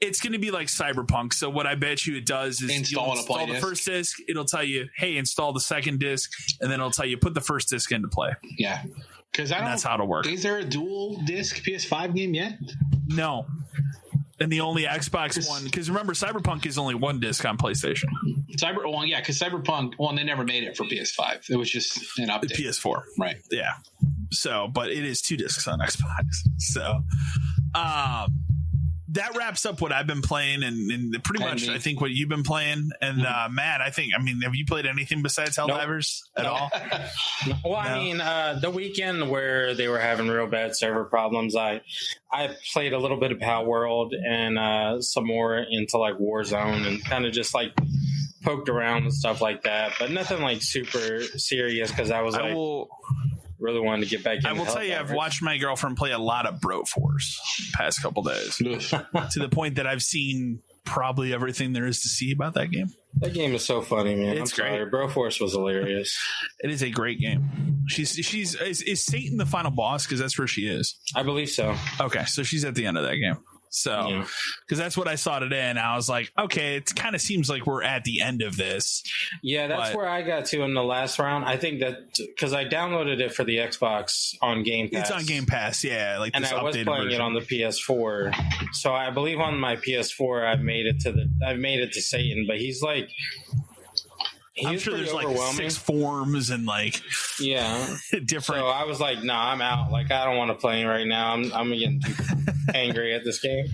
It's going to be like Cyberpunk. So what I bet you it does is install the first disc. It'll tell you, hey, install the second disc, and then it'll tell you put the first disc into play. Yeah, because that's how it'll work. Is there a dual disc PS5 game yet? No. And the only Xbox one, because remember, Cyberpunk is only 1 disc on PlayStation. Because Cyberpunk, they never made it for PS5. It was just an update. The PS4, right? Yeah. So, but it is 2 discs on Xbox. So, that wraps up what I've been playing, and pretty much I think what you've been playing. And Matt, have you played anything besides Helldivers at all? Well, I mean, the weekend where they were having real bad server problems, I played a little bit of Power World and some more into like Warzone, and kind of just like poked around and stuff like that, but nothing like super serious, because I was really wanted to get back in. I will tell you, I've watched my girlfriend play a lot of Bro Force the past couple days to the point that I've seen probably everything there is to see about that game. That game is so funny, man. It's great. Sorry. Bro Force was hilarious. It is a great game. Is Satan the final boss? Because that's where she is. I believe so. Okay, so she's at the end of that game. So, because that's what I saw today, and I was like, okay, it kind of seems like we're at the end of this. Yeah, that's where I got to in the last round. I think that because I downloaded it for the Xbox on Game Pass. It's on Game Pass, yeah. And I was playing it on the PS4. So I believe on my PS4, I've made it to Satan, but he's like. I'm sure there's like 6 forms and like different. So I was like, nah, I'm out. Like, I don't want to play right now. I'm getting too angry at this game.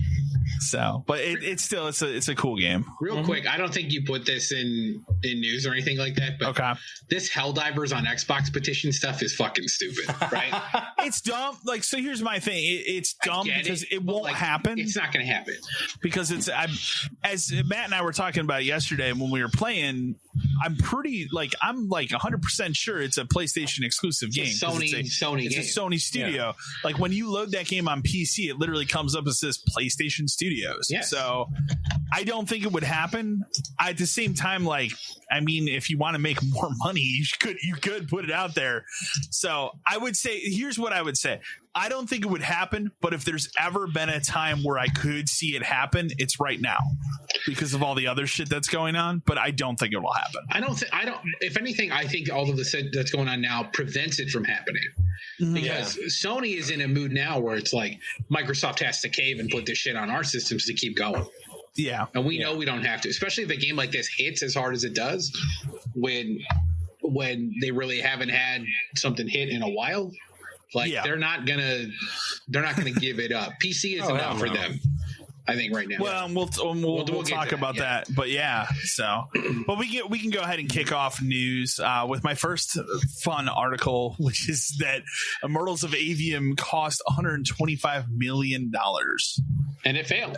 So, but it's still it's a cool game. Real quick, I don't think you put this in news or anything like that, but this Helldivers on Xbox petition stuff is fucking stupid, right? It's dumb. Like, so here's my thing. It's dumb because it won't happen. It's not going to happen because as Matt and I were talking about yesterday when we were playing. I'm 100% sure it's a PlayStation exclusive game. It's a Sony studio. Yeah. Like when you load that game on PC, it literally comes up and says PlayStation Studios. Yes. So I don't think it would happen. At the same time, if you want to make more money, you could put it out there. So I would say, here's what I would say. I don't think it would happen, but if there's ever been a time where I could see it happen, it's right now because of all the other shit that's going on, but I don't think it will happen. If anything, I think all of the shit that's going on now prevents it from happening because Sony is in a mood now where it's like Microsoft has to cave and put this shit on our systems to keep going. Yeah. And we know we don't have to, especially if a game like this hits as hard as it does when they really haven't had something hit in a while. They're not gonna give it up. PC is enough for them, I think, right now. Well, we'll talk about that. But but we can go ahead and kick off news with my first fun article, which is that Immortals of Avium cost $125 million. And it failed.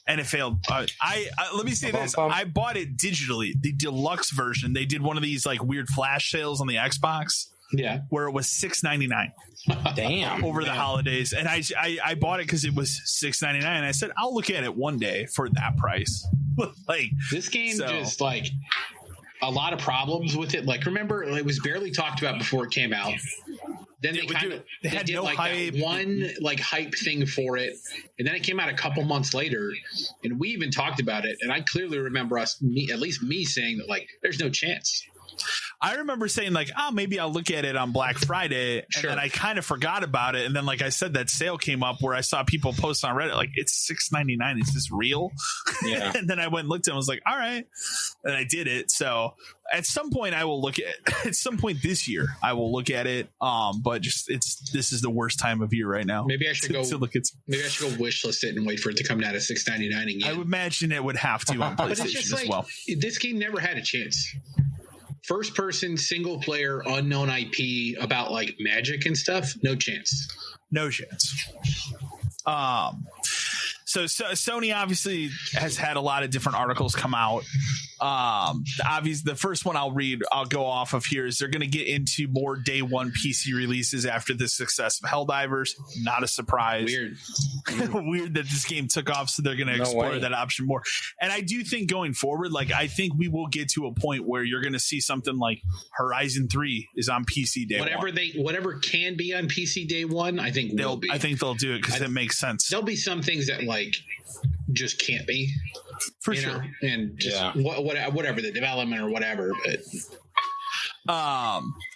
Let me say this. I bought it digitally, the deluxe version. They did one of these like weird flash sales on the Xbox. Yeah, where it was $6.99. Damn, over the holidays, and I bought it because it was $6.99. And I said I'll look at it one day for that price. This game just like a lot of problems with it. Like, remember, it was barely talked about before it came out. Then they had no hype. That one hype thing for it, and then it came out a couple months later, and we even talked about it. And I clearly remember at least me saying that there's no chance. I remember saying maybe I'll look at it on Black Friday, and then I kind of forgot about it. And then, like I said, that sale came up where I saw people post on Reddit it's $6.99. Is this real? Yeah. And then I went and looked at it and was like, all right, and I did it. So at some point I will look at some point this year I will look at it. But this is the worst time of year right now. Maybe I should go wishlist it and wait for it to come down at $6.99 again. I would imagine it would have to on PlayStation as well. This game never had a chance. First person, single player, unknown IP about magic and stuff. No chance. So Sony obviously has had a lot of different articles come out Obviously, the first one I'll go off of here is they're going to get into more day one PC releases after the success of Helldivers. Not a surprise. Weird that this game took off, so they're going to explore that option more. And I do think going forward, like I think we will get to a point where you're going to see something like Horizon 3 is on PC day one. Whatever can be on PC day one, I think will be. I think they'll do it because it makes sense. There'll be some things that like just can't be. For sure. Know? And just whatever the development or whatever, but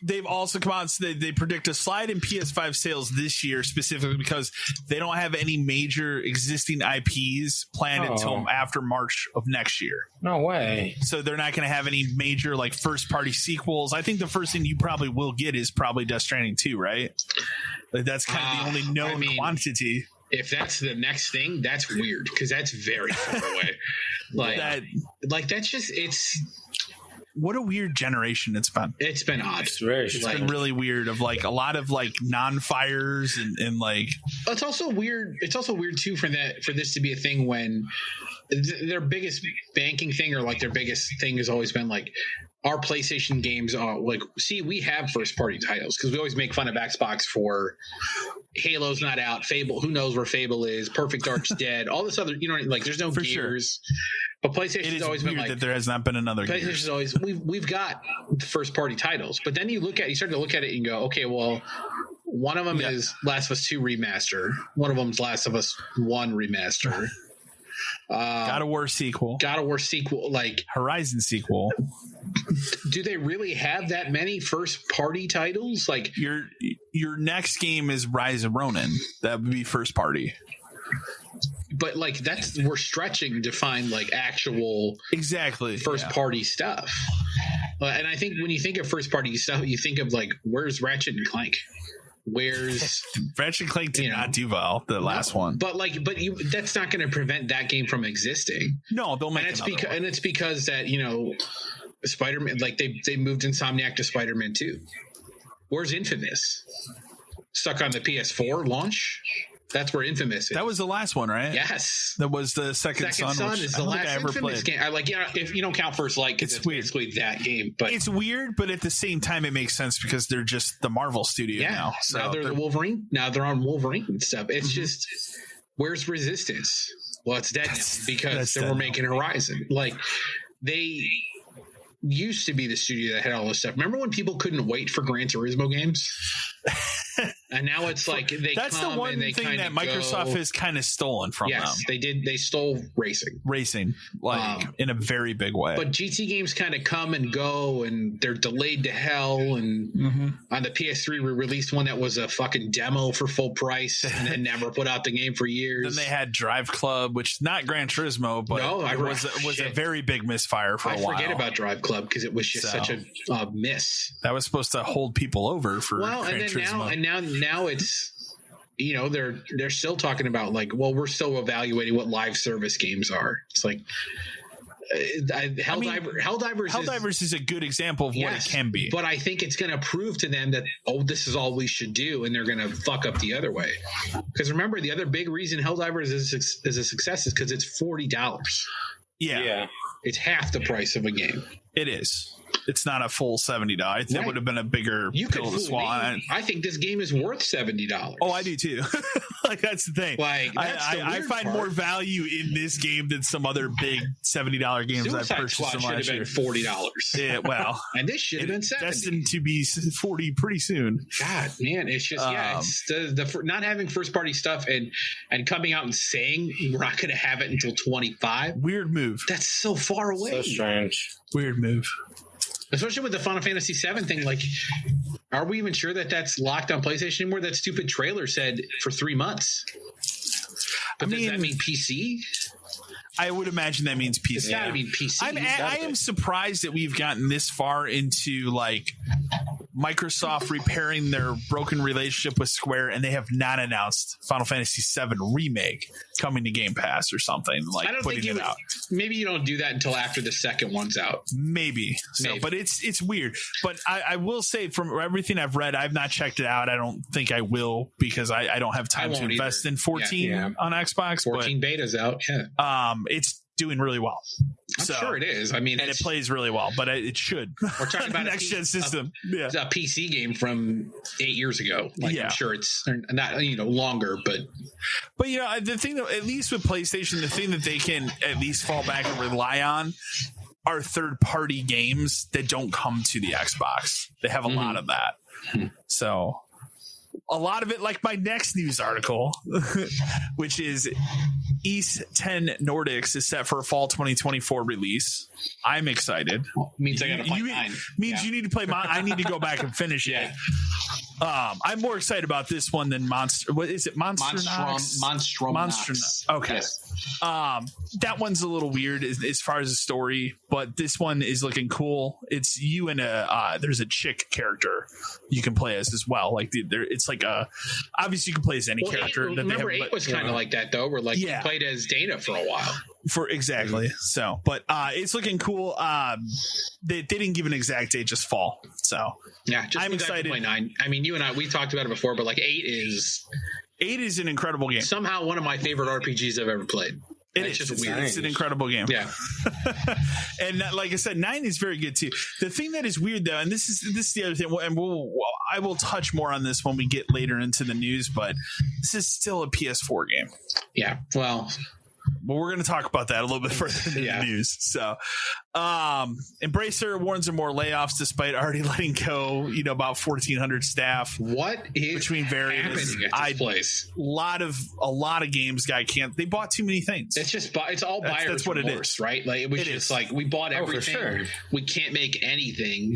they've also come out and said they predict a slide in PS5 sales this year, specifically because they don't have any major existing IPs planned until after March of next year. No way. So they're not going to have any major like first party sequels. I think the first thing you probably will get is probably Death Stranding 2, right? Like that's kind of the only known quantity. If that's the next thing, that's weird because that's very far away. That's just what a weird generation it's been. It's been odd. It's been really weird of like a lot of like non-fires and like it's also weird. It's also weird too for this to be a thing when their biggest banking thing or like their biggest thing has always been like our PlayStation games are like, see, we have first party titles because we always make fun of Xbox for Halo's not out, Fable, who knows where Fable is, Perfect Dark's dead, all this other, like there's no Gears. Sure. But PlayStation's always been like that there has not been another PlayStation's Gears. Always we've got first party titles. But then you start to look at it and go, okay, well, one of them is Last of Us 2 remaster, one of them's Last of Us 1 remaster. God of War sequel, like Horizon sequel. Do they really have that many first party titles? Like your next game is Rise of Ronin. That would be first party. But like we're stretching to find like actual first party stuff. And I think when you think of first party stuff, you think of like where's Ratchet and Clank? Where's Ratchet and Clank did not do well, the last one. But that's not going to prevent that game from existing. No, they'll make it. And it's because that, Spider-Man, like they moved Insomniac to Spider-Man 2. Where's Infamous? Stuck on the PS4 launch? That's where Infamous is. That was the last one, right? Yes. That was the Second Son, which is the last Infamous game. If you don't count First Light, because it's basically that game. But it's weird, but at the same time, it makes sense because they're just the Marvel studio now. So now they're the Wolverine. Now they're on Wolverine and stuff. It's just, where's Resistance? Well, it's dead now because they were making Horizon. Like, they used to be the studio that had all this stuff. Remember when people couldn't wait for Gran Turismo games? And now it's like that's the one thing that Microsoft has kind of stolen from them. They did. They stole racing, like in a very big way. But GT games kind of come and go, and they're delayed to hell. And on the PS3, we released one that was a fucking demo for full price, and then never put out the game for years. Then they had Drive Club, which is not Gran Turismo, but it was a very big misfire for a while. I forget about Drive Club because it was just such a miss. That was supposed to hold people over for Gran Turismo. Now it's they're still talking about like, well, we're still evaluating what live service games are. It's like Helldivers is a good example of what it can be. But I think it's going to prove to them that this is all we should do, and they're going to fuck up the other way. Because remember, the other big reason Helldivers is a success is because it's $40. Yeah, it's half the price of a game. It is. It's not a full $70. That would have been a bigger pill to swallow. I think this game is worth $70. Oh, I do too. Like that's the thing. Like I find more value in this game than some other big $70 games I've purchased in last year. $40. Yeah, well, and this should have been $70. Destined to be 40 pretty soon. God, man, it's just it's the not having first party stuff and coming out and saying we're not going to have it until 25. Weird move. That's so far away. So strange. Weird move. Especially with the Final Fantasy VII thing, like, are we even sure that that's locked on PlayStation anymore? That stupid trailer said for 3 months. But does that mean PC? I would imagine that means PC. It's got to mean PC. I am surprised that we've gotten this far into like Microsoft repairing their broken relationship with Square, and they have not announced Final Fantasy VII Remake coming to Game Pass or something. Like putting it out. Maybe you don't do that until after the second one's out. Maybe. But it's weird. But I will say, from everything I've read, I've not checked it out. I don't think I will because I don't have time to invest in 14 on Xbox. 14 beta's out. Yeah. doing really well. I'm sure it is. I mean, and it plays really well, but it should. We're talking about next gen system. A PC game from 8 years ago. Like, I'm sure it's not longer, but the thing that, at least with PlayStation, the thing that they can at least fall back and rely on are third party games that don't come to the Xbox. They have a lot of that. So a lot of it, like my next news article, which is East 10 Nordics is set for a fall 2024 release. I'm excited. Means I got to play 9. Means you need to play I need to go back and finish it. I'm more excited about this one than Monster. What is it? Monstrum. Okay. Yes. That one's a little weird as far as the story, but this one is looking cool. It's you and there's a chick character you can play as well. Like it's like obviously you can play as any character. Remember 8 was kind of like that though, where you played as Dana for a while. So, but it's looking cool. They didn't give an exact date, just fall. So yeah, I'm excited to play 9. I mean, you and I, we talked about it before, but 8 is an incredible game. Somehow one of my favorite RPGs I've ever played. It's just weird. It's an incredible game. Yeah. And like I said, 9 is very good too. The thing that is weird though, and this is the other thing, and I will touch more on this when we get later into the news, but this is still a PS4 game. Yeah. Well, we're going to talk about that a little bit further in the news. So, Embracer warns of more layoffs despite already letting go, about 1,400 staff. What is between various happening at this place? A lot of games they bought too many things. It's all buyer's that's what remorse, it is, right? Like it was just we bought everything. For sure. We can't make anything.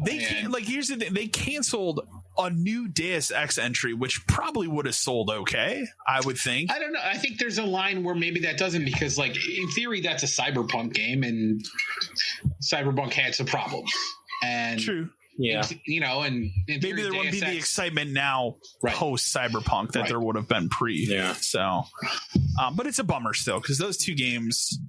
Here's the thing. They canceled a new Deus Ex entry, which probably would have sold okay, I would think. I don't know. I think there's a line where maybe that doesn't, because in theory that's a Cyberpunk game, and Cyberpunk had some problems. And true. Yeah. And maybe there wouldn't be the excitement now post Cyberpunk that there would have been pre. Yeah. So, but it's a bummer still, because those two games.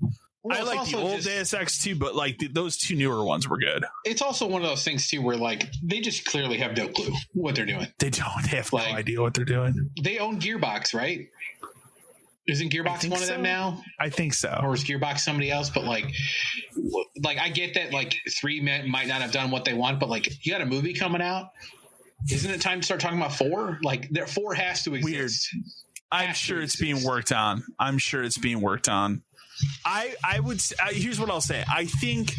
Well, I like the old Deus Ex too, but those two newer ones were good. It's also one of those things too where they just clearly have no clue what they're doing. They don't. They have no idea what they're doing. They own Gearbox, right? Isn't Gearbox one of them now? I think so. Or is Gearbox somebody else? But I get that 3 men might not have done what they want, but you got a movie coming out. Isn't it time to start talking about 4? 4 has to exist. Weird. I'm sure it's being worked on. I would here's what I'll say. I think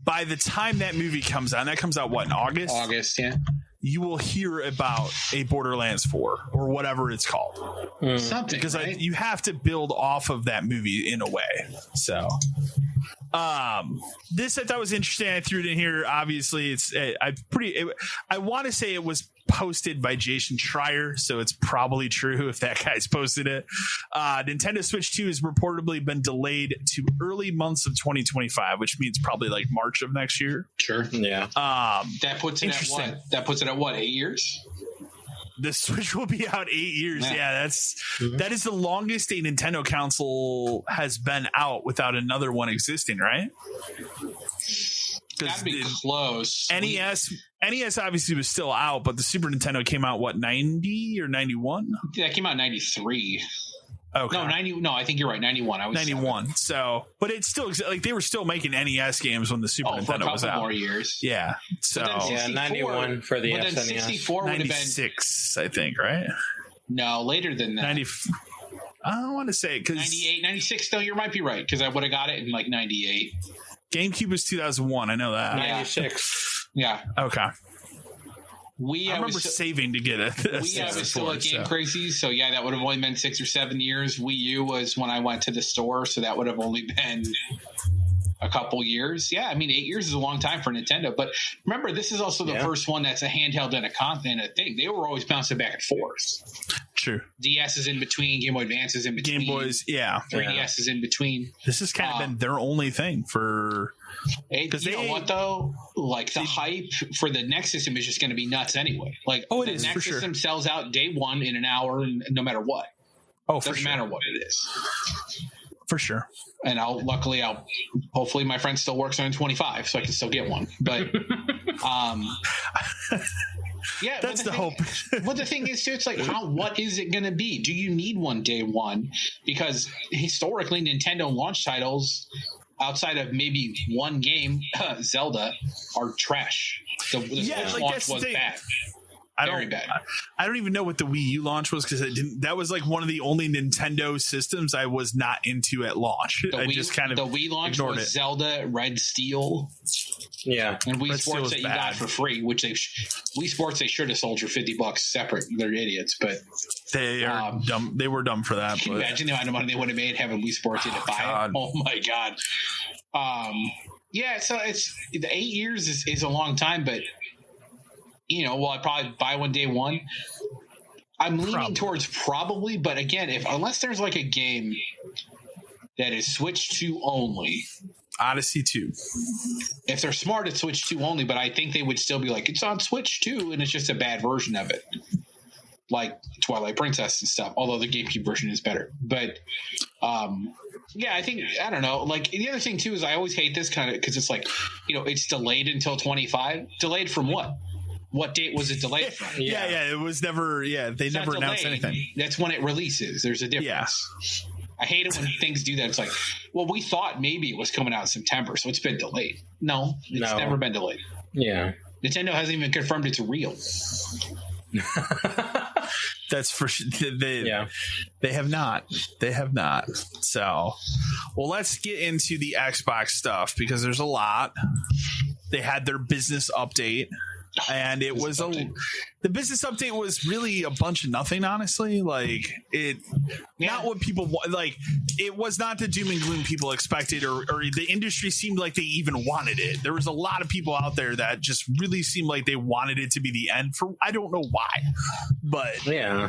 by the time that movie comes out, and that comes out in August, yeah, you will hear about a Borderlands 4 or whatever it's called. Something, because right? you have to build off of that movie in a way. So this I thought was interesting. I threw it in here. Obviously I want to say it was posted by Jason Schreier, so it's probably true if that guy's posted it. Nintendo Switch 2 has reportedly been delayed to early months of 2025, which means probably March of next year. Sure. Yeah. That puts it at what? That puts it at what? 8 years? The Switch will be out 8 years. Yeah, that is the longest a Nintendo console has been out without another one existing, right? That'd be close. NES obviously was still out, but the Super Nintendo came out 90 or 91? That came out in 93. Okay. No, 90. No, I think you're right. 91. I was 91. 7. So, but it's still they were still making NES games when the Super Nintendo was out. For a couple more years. Yeah. So 91 for the SNES. Then 64 would have been 96, I think, right? No, later than that. 90. I don't want to say because 98, 96. Though you might be right, because I would have got it in 98. GameCube was 2001. I know that. 96. Yeah. Okay. I remember saving to get it. Wii, I was still at Game Crazy, so that would have only been 6 or 7 years. Wii U was when I went to the store, so that would have only been a couple years. Yeah, I mean, 8 years is a long time for Nintendo. But remember, this is also the first one that's a handheld and a thing. They were always bouncing back and forth. True. DS is in between. Game Boy Advance is in between. Game Boys, 3DS is in between. This has kind of been their only thing for... You know what, though? The hype for the next system is just going to be nuts anyway. The next system sells out day one in an hour, no matter what. Oh, for sure. Doesn't matter what it is. For sure. And hopefully my friend still works on 25, so I can still get one. But Yeah, that's the hope. But the thing is, too, it's like, what is it going to be? Do you need one day one? Because historically, Nintendo launch titles, outside of maybe one game, Zelda, are trash. The Switch launch was bad. Very bad. I don't even know what the Wii U launch was because that was like one of the only Nintendo systems I was not into at launch. The Wii launch was Zelda, Red Steel. Yeah. And Wii Sports that you got for free, which Wii Sports they should have sold for $50 separate. They're idiots, but they are dumb. They were dumb for that. Can you imagine the amount of money they would have made having Wii Sports to buy it? Oh my god. Yeah, so it's the 8 years is a long time, but will I probably buy one day one? I'm leaning towards probably, but again, unless there's like a game that is Switch 2 only. Odyssey 2. If they're smart, it's Switch 2 only, but I think they would still be like, it's on Switch 2, and it's just a bad version of it. Like Twilight Princess and stuff, although the GameCube version is better. But yeah, I don't know. Like the other thing too is I always hate this kind of because it's like, it's delayed until 25. Delayed from what? What date was it delayed from? Yeah. It was never. Yeah, they never announced anything. That's when it releases. There's a difference. Yeah. I hate it when things do that. It's like, well, we thought maybe it was coming out in September, so it's been delayed. No, it's never been delayed. Yeah. Nintendo hasn't even confirmed it's real. That's for sure. They have not. They have not. So, well, let's get into the Xbox stuff because there's a lot. They had their business update. And it was the business update was really a bunch of nothing, honestly. Like not what people want. Like it was not the doom and gloom people expected, or the industry seemed like they even wanted it. There was a lot of people out there that just really seemed like they wanted it to be the end. For I don't know why, but yeah,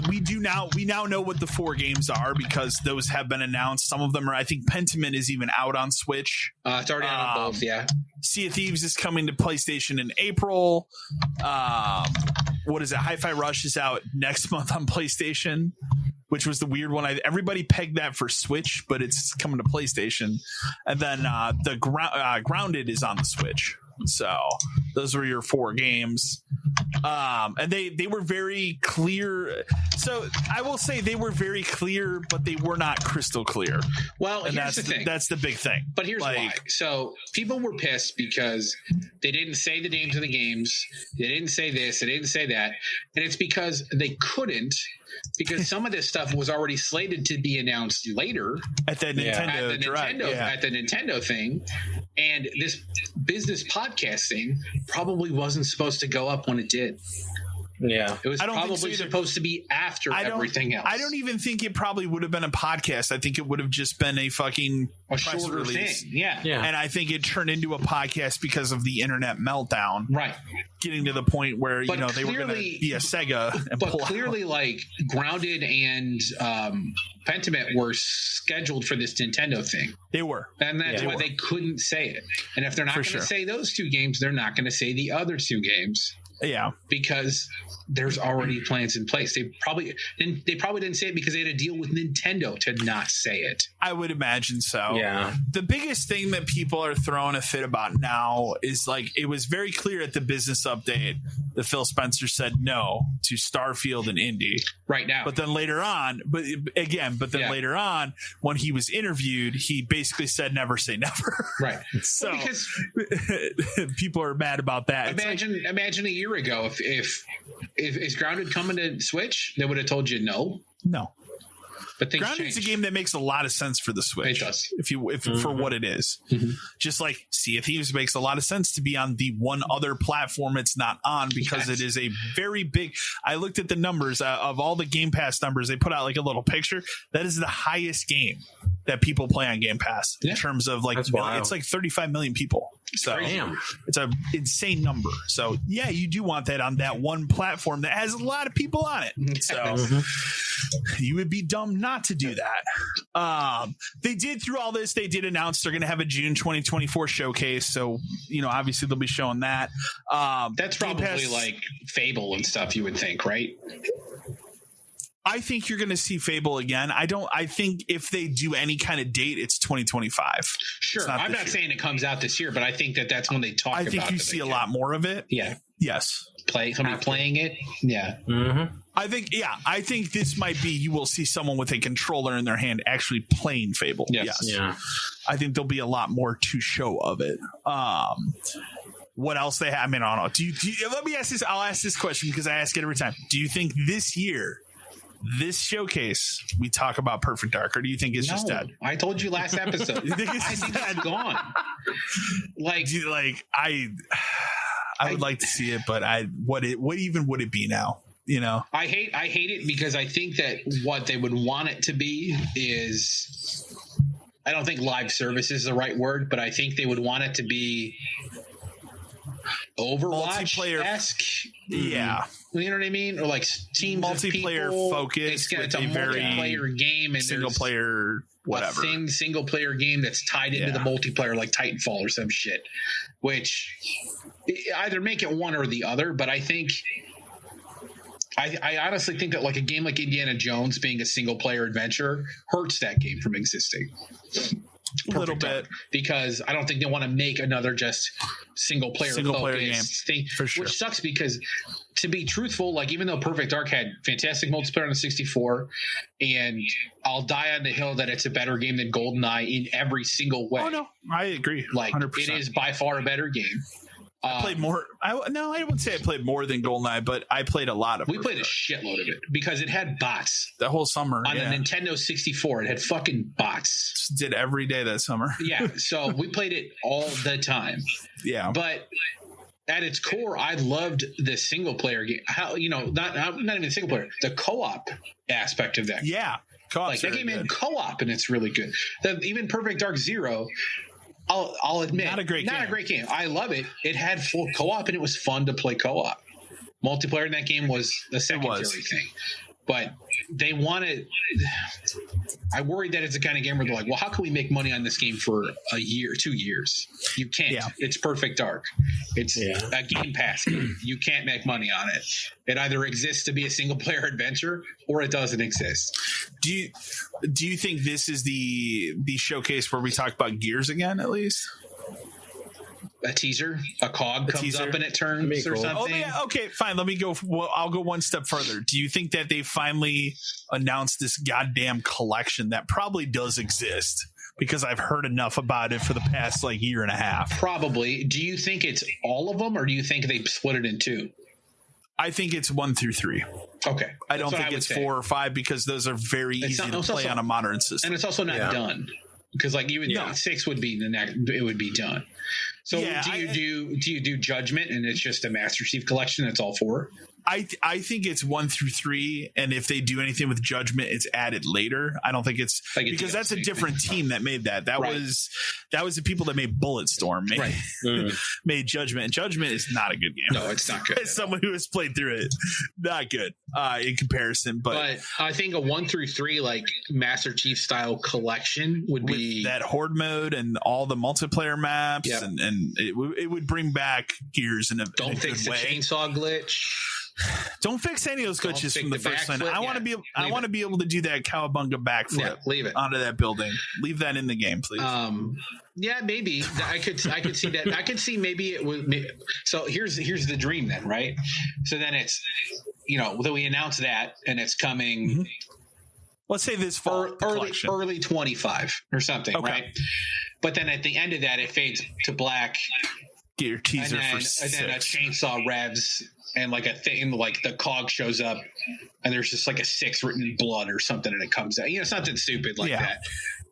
we now know what the 4 games are because those have been announced. Some of them are. I think Pentiment is even out on Switch. It's already out on both. Yeah. Sea of Thieves is coming to PlayStation in April. What is it? Hi-Fi Rush is out next month on PlayStation, which was the weird one. Everybody pegged that for Switch, but it's coming to PlayStation. And then the Grounded is on the Switch. So those were your 4 games. And they were very clear. So I will say they were very clear, but they were not crystal clear. Well, and here's the thing. That's the big thing. But here's why. So people were pissed because they didn't say the names of the games. They didn't say this. They didn't say that. And it's because they couldn't. Because some of this stuff was already slated to be announced later at the Nintendo thing, and this business podcast thing probably wasn't supposed to go up when it did. Yeah, it was probably supposed to be after everything else. I don't even think it probably would have been a podcast. I think it would have just been a shorter release. Thing. Yeah. And I think it turned into a podcast because of the internet meltdown. Right. Getting to the point where they were going to be a Sega. But clearly, like Grounded and Pentiment were scheduled for this Nintendo thing. They were, and that's why they couldn't say it. And if they're not going to say those 2 games, they're not going to say the other 2 games. Yeah, because there's already plans in place. They probably didn't say it because they had to deal with Nintendo to not say it. I would imagine so. Yeah. The biggest thing that people are throwing a fit about now is like it was very clear at the business update that Phil Spencer said no to Starfield and Indie right now. But then later on, later on, when he was interviewed, he basically said never say never. Right. So because people are mad about that. Imagine a year ago if is Grounded coming to Switch, they would have told you no. But Grounded's a game that makes a lot of sense for the Switch. It does. If for what it is. Mm-hmm. Just like Sea of Thieves makes a lot of sense to be on the one other platform it's not on because it is a very big. I looked at the numbers of all the Game Pass numbers. They put out like a little picture. That is the highest game that people play on Game Pass in terms of like it's like 35 million people. So it's an insane number. So yeah, you do want that on that one platform that has a lot of people on it. So you would be dumb not to do that. They did through all this. They did announce they're going to have a June 2024 showcase. So obviously they'll be showing that. That's probably like Fable and stuff. You would think, right? I think you're going to see Fable again. I think if they do any kind of date, it's 2025. Sure. I'm not saying it comes out this year, but I think that's when they talk about it. I think you see a lot more of it. Yeah. Yes. Somebody playing it. Yeah. Mm-hmm. I think this might be, you will see someone with a controller in their hand actually playing Fable. Yes. Yeah. I think there'll be a lot more to show of it. What else they have? I mean, I don't know. Do you, let me ask this. I'll ask this question because I ask it every time. Do you think this year, this showcase, we talk about Perfect Dark, or do you think it's just dead? I told you last episode. You think it's gone. I would like to see it, but what even would it be now? You know, I hate it because I think that what they would want it to be is, I don't think live service is the right word, but I think they would want it to be Overwatch-esque. Yeah. You know what I mean? Or like teams multiplayer of people. focused. It's a multiplayer game and single player whatever. Single player game that's tied into the multiplayer, like Titanfall or some shit. Which either make it one or the other, but I think I honestly think that like a game like Indiana Jones being a single player adventure hurts that game from existing. A little bit, because I don't think they want to make another just single player game thing, for sure. Which sucks because, to be truthful, like even though Perfect Dark had fantastic multiplayer on the 64, and I'll die on the hill that it's a better game than GoldenEye in every single way. Oh no, I agree. Like 100%. It is by far a better game. I played more. I wouldn't say I played more than GoldenEye, but I played a lot of. We played a shitload of it because it had bots. The whole summer on the Nintendo 64, it had fucking bots. Just did every day that summer. Yeah, so we played it all the time. Yeah, but at its core, I loved the single player game. How not even the single player, the co-op aspect of that. Yeah, like that game in co-op, and it's really good. Even Perfect Dark Zero. I'll admit, not a great game. I love it. It had full co-op and it was fun to play co-op. Multiplayer in that game was the secondary thing. But they wanted. I worried that it's the kind of game where they're like, well, how can we make money on this game for a year, 2 years? You can't. Yeah. It's Perfect Dark. It's a Game Pass game. You can't make money on it. It either exists to be a single player adventure or it doesn't exist. Do you think this is the showcase where we talk about Gears again, at least? A teaser, a cog comes up and it turns or something. Oh, yeah, okay, fine. Let me go. Well, I'll go one step further. Do you think that they finally announced this goddamn collection that probably does exist? Because I've heard enough about it for the past year and a half. Probably. Do you think it's all of them, or do you think they split it in two? I think it's 1 through 3. Okay. I don't think it's 4 or 5 because those are very easy to play on a modern system. And it's also not done. Because even 6 would be it would be done. So do you do Judgment and it's just a Master Chief collection that's all 4? I think it's 1 through 3, and if they do anything with Judgment, it's added later. I don't think it's because that's a different team that made that. That was the people that made Bulletstorm made Judgment, and Judgment is not a good game. No, it's not good. As someone who has played through it, not good in comparison. But I think a 1 through 3 Master Chief style collection would be that Horde mode and all the multiplayer maps, and it would bring back Gears in a don't fix the chainsaw glitch. Don't fix any of those glitches from the first one. I want to be able to do that cowabunga backflip. Leave it onto that building. Leave that in the game, please. Yeah, maybe I could see that. I could see maybe it would. So here's the dream then, right? So then it's that we announce that and it's coming. Mm-hmm. Let's say this fall, early 25 or something, right? But then at the end of that, it fades to black. Get your teaser for 6. And then a chainsaw revs. And a thing the cog shows up and there's just a 6 written in blood or something and it comes out. Something stupid that.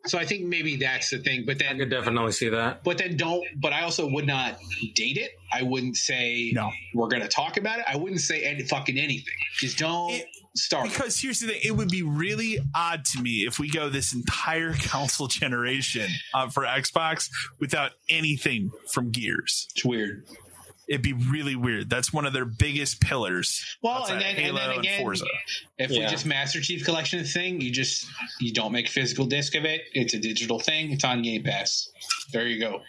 So I think maybe that's the thing. But then I could definitely see that. But then but I also would not date it. I wouldn't say we're going to talk about it. I wouldn't say anything. Just don't start. Because here's the thing. It would be really odd to me if we go this entire console generation for Xbox without anything from Gears. It's weird. It'd be really weird. That's one of their biggest pillars. Well, and then again, Forza. If we just Master Chief Collection thing, you don't make a physical disc of it. It's a digital thing. It's on Game Pass. There you go.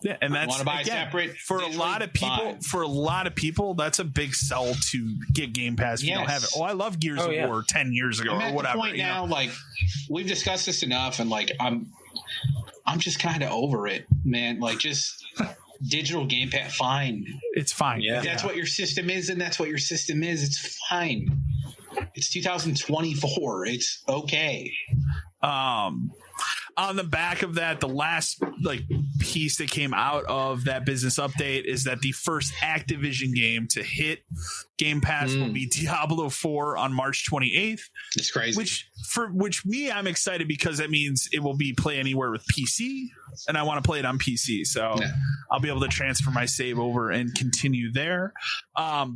Yeah, and that's want to buy again, separate for a lot of people. fine. For a lot of people, that's a big sell to get Game Pass if you don't have it. Oh, I love Gears of War 10 years ago I'm or at whatever. the point now, like we've discussed this enough, and like I'm just kind of over it, man. Like just digital Game Pass, fine. It's fine. If that's what your system is, and that's what your system is. It's fine. It's 2024. It's okay. On the back of that, the last piece that came out of that business update is that the first Activision game to hit Game Pass will be Diablo 4 on March 28th. It's crazy. Which I'm excited because that means it will be play anywhere with PC, and I want to play it on PC. So I'll be able to transfer my save over and continue there.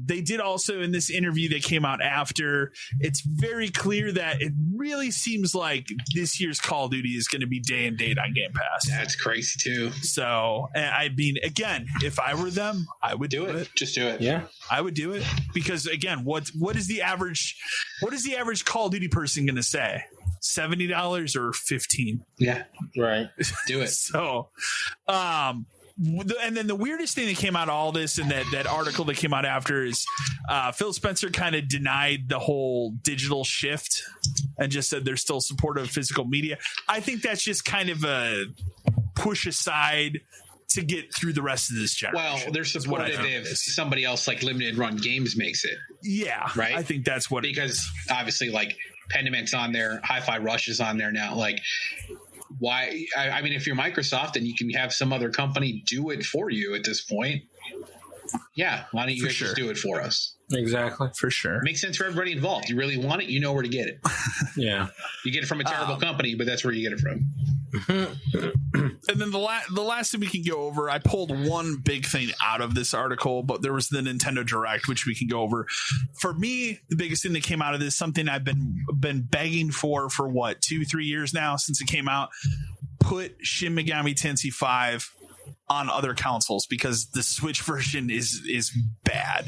They did also, in this interview that came out after, it's very clear that it really seems like this year's Call of Duty is going to be day and date on Game Pass. That's crazy too. So, I mean, again, if I were them, I would do it. Just do it. Yeah, I would do it because, again, what is the average Call of Duty person going to say? $70 or $15? Yeah, right. Do it. So, and then the weirdest thing that came out of all this, and that article that came out after, is Phil Spencer kind of denied the whole digital shift and just said they're still supportive of physical media. I think that's just kind of a push aside to get through the rest of this generation. Well, they're supportive if somebody else like Limited Run Games makes it. Yeah, right. I think that's what because obviously like Pendiment's on there, Hi-Fi Rush is on there now. Like, why? I mean, if you're Microsoft and you can have some other company do it for you at this point, yeah, why don't you guys just do it for us? Exactly. For sure. It makes sense for everybody involved. You really want it, you know where to get it. Yeah. You get it from a terrible company, but that's where you get it from. And then the last thing we can go over, I pulled one big thing out of this article, but there was the Nintendo Direct, which we can go over. For me, the biggest thing that came out of this, something I've been begging for what, 2-3 years now since it came out, put Shin Megami Tensei 5 on other consoles, because the Switch version is bad.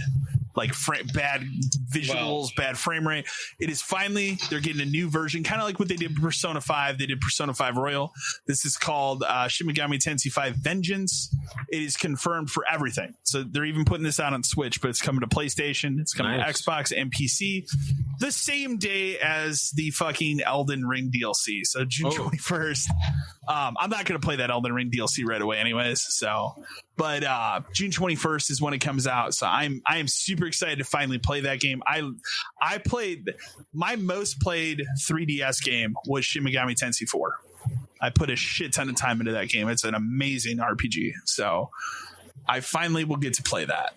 Like bad visuals, bad frame rate. It is finally, they're getting a new version, kind of like what they did with Persona 5. They did Persona 5 Royal. This is called Shin Megami Tensei 5 Vengeance. It is confirmed for everything. So they're even putting this out on Switch, but it's coming to PlayStation, it's coming to Xbox and PC the same day as the fucking Elden Ring DLC. So June 21st. I'm not going to play that Elden Ring DLC right away anyways. So, but June 21st is when it comes out. So I am super excited to finally play that game. I played my most played 3DS game was Shin Megami Tensei 4. I put a shit ton of time into that game. It's an amazing RPG. So I finally will get to play that.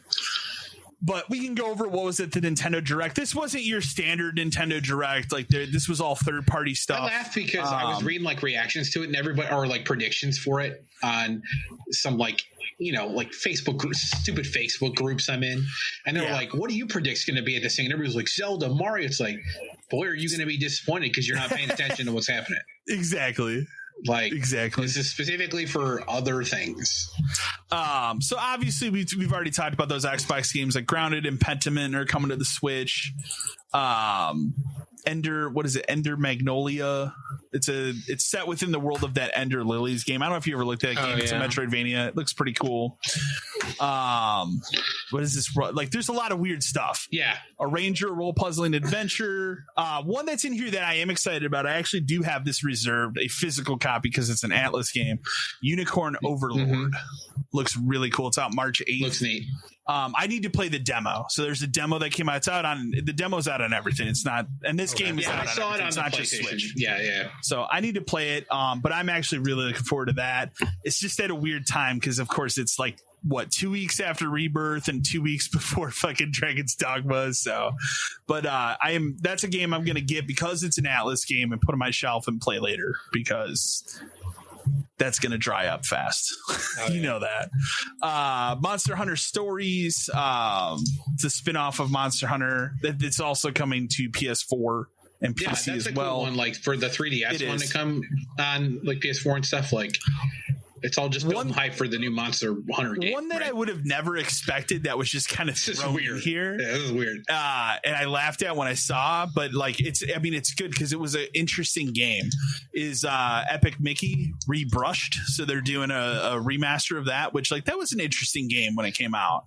But we can go over what was at the Nintendo Direct. This wasn't your standard Nintendo Direct. Like this was all third-party stuff. I laughed because I was reading like reactions to it, and everybody, or like predictions for it on some like, you know, like stupid Facebook groups I'm in, and they're like, "What do you predict's going to be at this thing?" And everybody's like, "Zelda, Mario." It's like, boy, are you going to be disappointed because you're not paying attention to what's happening. Exactly. Like, exactly. This is specifically for other things. So obviously we've already talked about those Xbox games like Grounded and Pentiment are coming to the Switch. Ender Magnolia. It's set within the world of that Ender Lilies game. I don't know if you ever looked at that game. It's a Metroidvania. It looks pretty cool. What is this? Like, there's a lot of weird stuff. Yeah. A Ranger role puzzling adventure. One that's in here that I am excited about. I actually do have this reserved, a physical copy because it's an Atlas game. Unicorn Overlord. Looks really cool. It's out March 8th. Looks neat. I need to play the demo. So there's a demo that came out. It's out on the demo's out on everything. It's not, and this game is out on everything. I saw it on it's the not PlayStation. just Switch. Yeah. So I need to play it. But I'm actually really looking forward to that. It's just at a weird time because, of course, it's like 2 weeks after Rebirth and 2 weeks before fucking Dragon's Dogma. So, but that's a game I'm gonna get because it's an Atlas game and put on my shelf and play later because that's going to dry up fast. You know that. Monster Hunter Stories, the spinoff of Monster Hunter, it's also coming to PS4 and PC that's as a well. cool one, like for the 3DS one to come on like PS4 and stuff. Like, It's all just building hype for the new Monster Hunter game. One that I would have never expected that was just kind of thrown in here. Yeah, this is weird. And I laughed at when I saw, but like it's good because it was an interesting game. Is Epic Mickey rebrushed? So they're doing a remaster of that, which like that was an interesting game when it came out.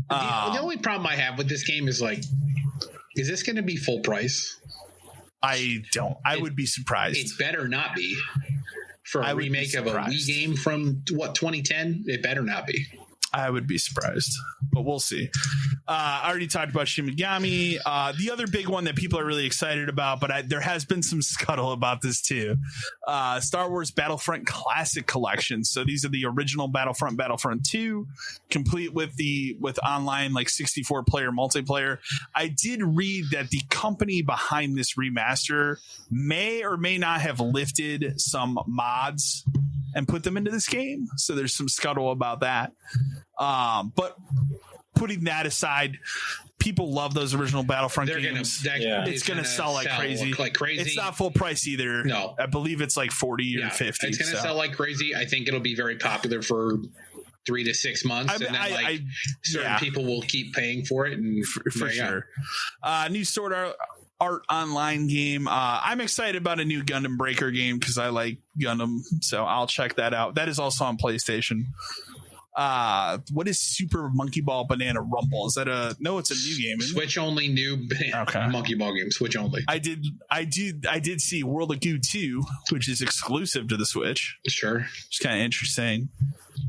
The only problem I have with this game is like, is this going to be full price? I would be surprised. It better not be. For a remake of a Wii game from 2010, it better not be. I would be surprised, but we'll see. I already talked about Shin Megami. The other big one that people are really excited about, but there has been some scuttle about this too. Star Wars Battlefront Classic Collection. So these are the original Battlefront 2, complete with online like 64 player multiplayer. I did read that the company behind this remaster may or may not have lifted some mods and put them into this game. So there's some scuttle about that. But putting that aside, people love those original Battlefront games. It's going to sell like crazy. It's not full price either. No. I believe it's like 40 or 50. It's going to sell like crazy. I think it'll be very popular for 3 to 6 months. And then certain people will keep paying for it. And for sure. New Sword Art Online game. I'm excited about a new Gundam Breaker game because I like Gundam, so I'll check that out. That is also on PlayStation. What is Super Monkey Ball Banana Rumble? Is that it's a new game, isn't Switch only new Monkey Ball game, Switch only. I did see World of Goo 2, which is exclusive to the Switch. Sure. It's kind of interesting.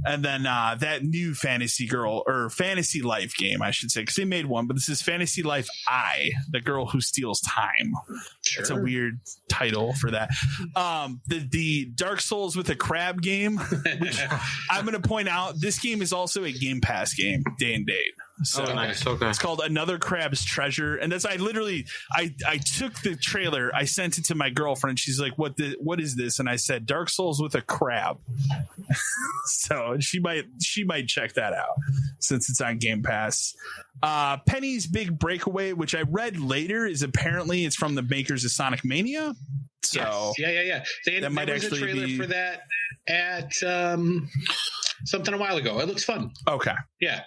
And then that new Fantasy Life game, I should say, because they made one, but this is Fantasy Life I, the girl who steals time. Sure. It's a weird title for that. The Dark Souls with a crab game, which I'm going to point out, this game is also a Game Pass game, day and date. So nice. Okay. It's called Another Crab's Treasure, and that's I took the trailer, I sent it to my girlfriend. She's like, "What is this?" And I said, "Dark Souls with a crab." So she might check that out since it's on Game Pass. Penny's Big Breakaway, which I read later, is apparently it's from the makers of Sonic Mania. So yeah. There was a trailer for that at something a while ago. It looks fun. Okay. Yeah.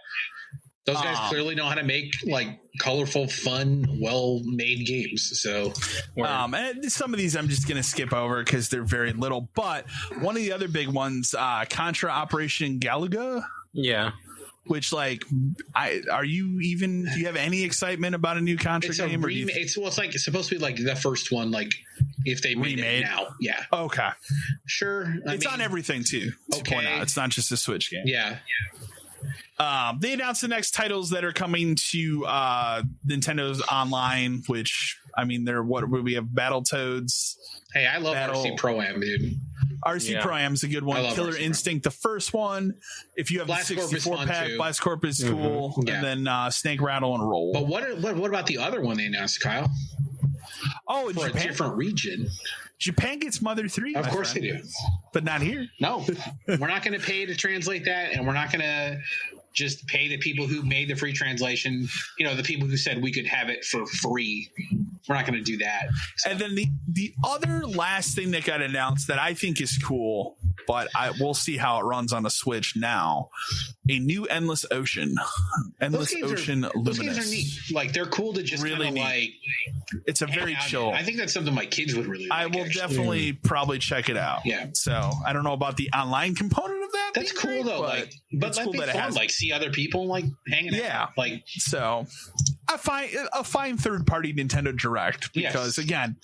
Those guys clearly know how to make like colorful, fun, well-made games. So, and some of these I'm just going to skip over because they're very little. But one of the other big ones, Contra Operation Galaga. Yeah. Which, like, do you have any excitement about a new Contra game? It's like it's supposed to be like the first one, like if they made it now. Yeah. Okay. Sure. It's on everything too. To point out, it's not just a Switch game. Yeah. They announced the next titles that are coming to Nintendo's online, which, I mean, we have Battletoads. Hey, I love RC Pro-Am, dude. RC Pro-Am is a good one. Killer Instinct, the first one. If you have Blast the 64 pack, Blast Corp is cool. Yeah. And then Snake Rattle and Roll. But what about the other one they announced, Kyle? Oh, in Japan? A different region. Japan gets Mother 3. Of course they do. But not here. No. We're not going to pay to translate that, and we're not going to just pay the people who made the free translation, the people who said we could have it for free. We're not going to do that. So. And then the other last thing that got announced that I think is cool, but we'll see how it runs on the Switch now. A new Endless Ocean. Endless Ocean Luminous. Those games are neat. Like, they're cool to just really like. It's a very chill. I think that's something my kids would really like. I will definitely probably check it out. Yeah. So I don't know about the online component of that. That's cool though. But it's cool that it has like see other people like hanging out. Yeah. Like so. A fine third party Nintendo Direct because again,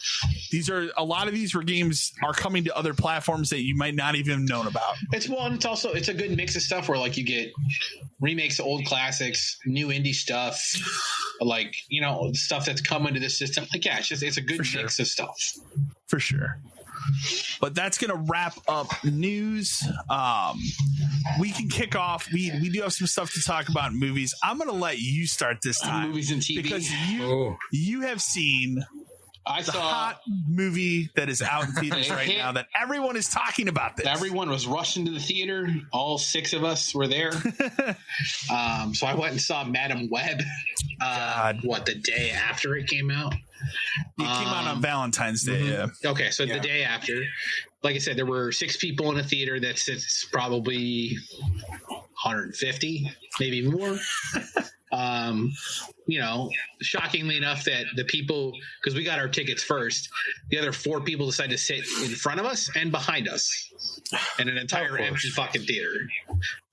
a lot of these games are coming to other platforms that you might not even have known about. It's a good mix of stuff where like you get remakes of old classics, new indie stuff, like stuff that's come into the system. Like it's a good mix of stuff for sure. But that's going to wrap up news. We can kick off. We do have some stuff to talk about in movies. I'm going to let you start this time. Movies and TV. Because you have seen the hot movie that is out in theaters right now that everyone is talking about this. Everyone was rushing to the theater. All 6 of us were there. So I went and saw Madam Web. The day after it came out? It came out on Valentine's Day. Yeah. Okay, so the day after. like I said, there were 6 people in a theater that sits probably 150, maybe more. You know, shockingly enough, that the people, because we got our tickets first, the other 4 people decided to sit in front of us and behind us in an entire empty fucking theater.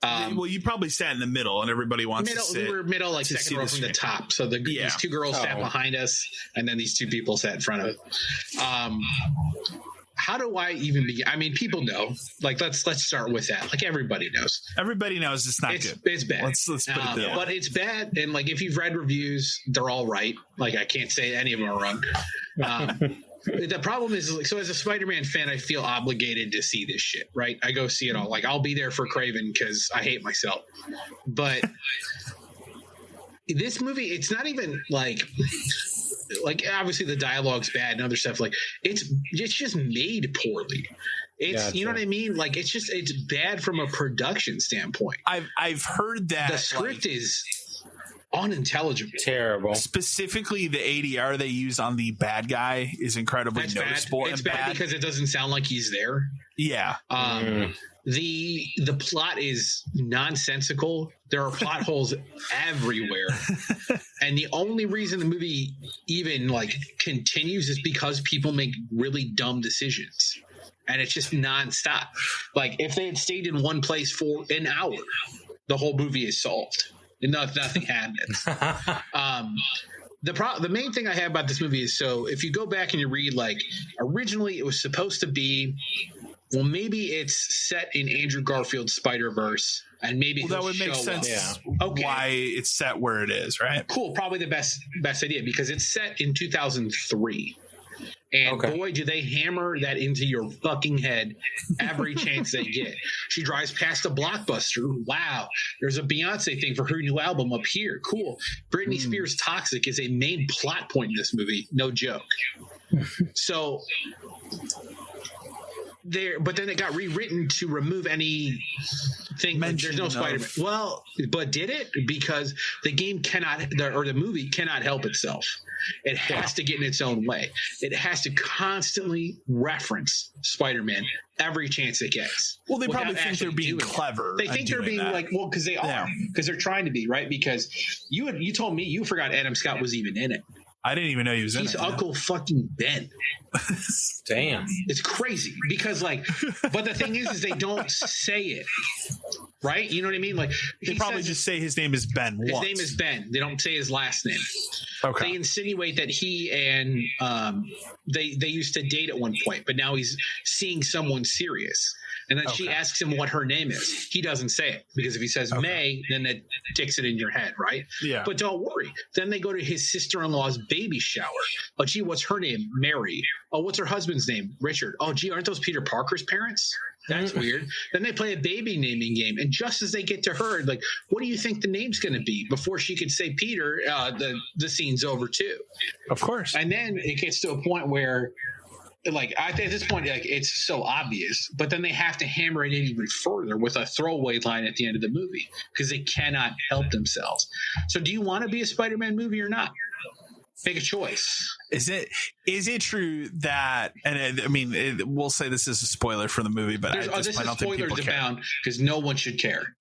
Well, you probably sat in the middle, and everybody wants to sit. We were middle, like second row from the top. So these 2 girls sat behind us, and then these 2 people sat in front of us. How do I even begin? I mean, people know. Like, let's start with that. Like, everybody knows. Everybody knows it's not good. It's bad. Let's put it there. But it's bad, and like, if you've read reviews, they're all right. Like, I can't say any of them are wrong. The problem is, like, so as a Spider-Man fan, I feel obligated to see this shit, right? I go see it all. Like, I'll be there for Kraven because I hate myself. But this movie, it's not even like obviously the dialogue's bad and other stuff. Like, it's just made poorly. It's you know what I mean? Like, it's bad from a production standpoint. I've heard that the script is unintelligible, terrible. Specifically, the ADR they use on the bad guy is incredibly noticeable. It's bad because it doesn't sound like he's there. Yeah. The plot is nonsensical. There are plot holes everywhere. And the only reason the movie even like continues is because people make really dumb decisions. And it's just nonstop. Like, if they had stayed in one place for an hour, the whole movie is solved. And nothing happens. The main thing I have about this movie is, so if you go back and you read, like, originally it was supposed to be, well, maybe it's set in Andrew Garfield's Spider-Verse, and maybe that would make sense. Why it's set where it is, right? Cool, probably the best idea, because it's set in 2003. And boy, do they hammer that into your fucking head every chance they get. She drives past a Blockbuster. Wow. There's a Beyonce thing for her new album up here. Cool. Britney Spears' Toxic is a main plot point in this movie. No joke. So but then it got rewritten to remove anything. Like, there's no Spider-Man. Well, but did it? Because the game the movie cannot help itself. It has to get in its own way. It has to constantly reference Spider-Man every chance it gets. Well, they probably think they're being clever. They think they're being like, well, because they are. Because they're trying to be, right? Because you told me you forgot Adam Scott was even in it. I didn't even know he was in it. He's Uncle fucking Ben. Damn. It's crazy because, like, but the thing is they don't say it, right? You know what I mean? Like, they probably just say his name is Ben once. His name is Ben. They don't say his last name. Okay. They insinuate that he and they used to date at one point, but now he's seeing someone serious. And then she asks him what her name is. He doesn't say it, because if he says May, then that ticks it in your head, right? Yeah. But don't worry. Then they go to his sister-in-law's baby shower. Oh, gee, what's her name? Mary. Oh, what's her husband's name? Richard. Oh, gee, aren't those Peter Parker's parents? That's weird. Then they play a baby naming game. And just as they get to her, like, what do you think the name's going to be? Before she could say Peter, the scene's over too. Of course. And then it gets to a point where, like, at this point, like, it's so obvious, but then they have to hammer it in even further with a throwaway line at the end of the movie because they cannot help themselves. So do you want to be a Spider-Man movie or not? Make a choice. Is it true that, and I mean, we'll say this is a spoiler for the movie, but at this point, I don't think people care. Abound because no one should care.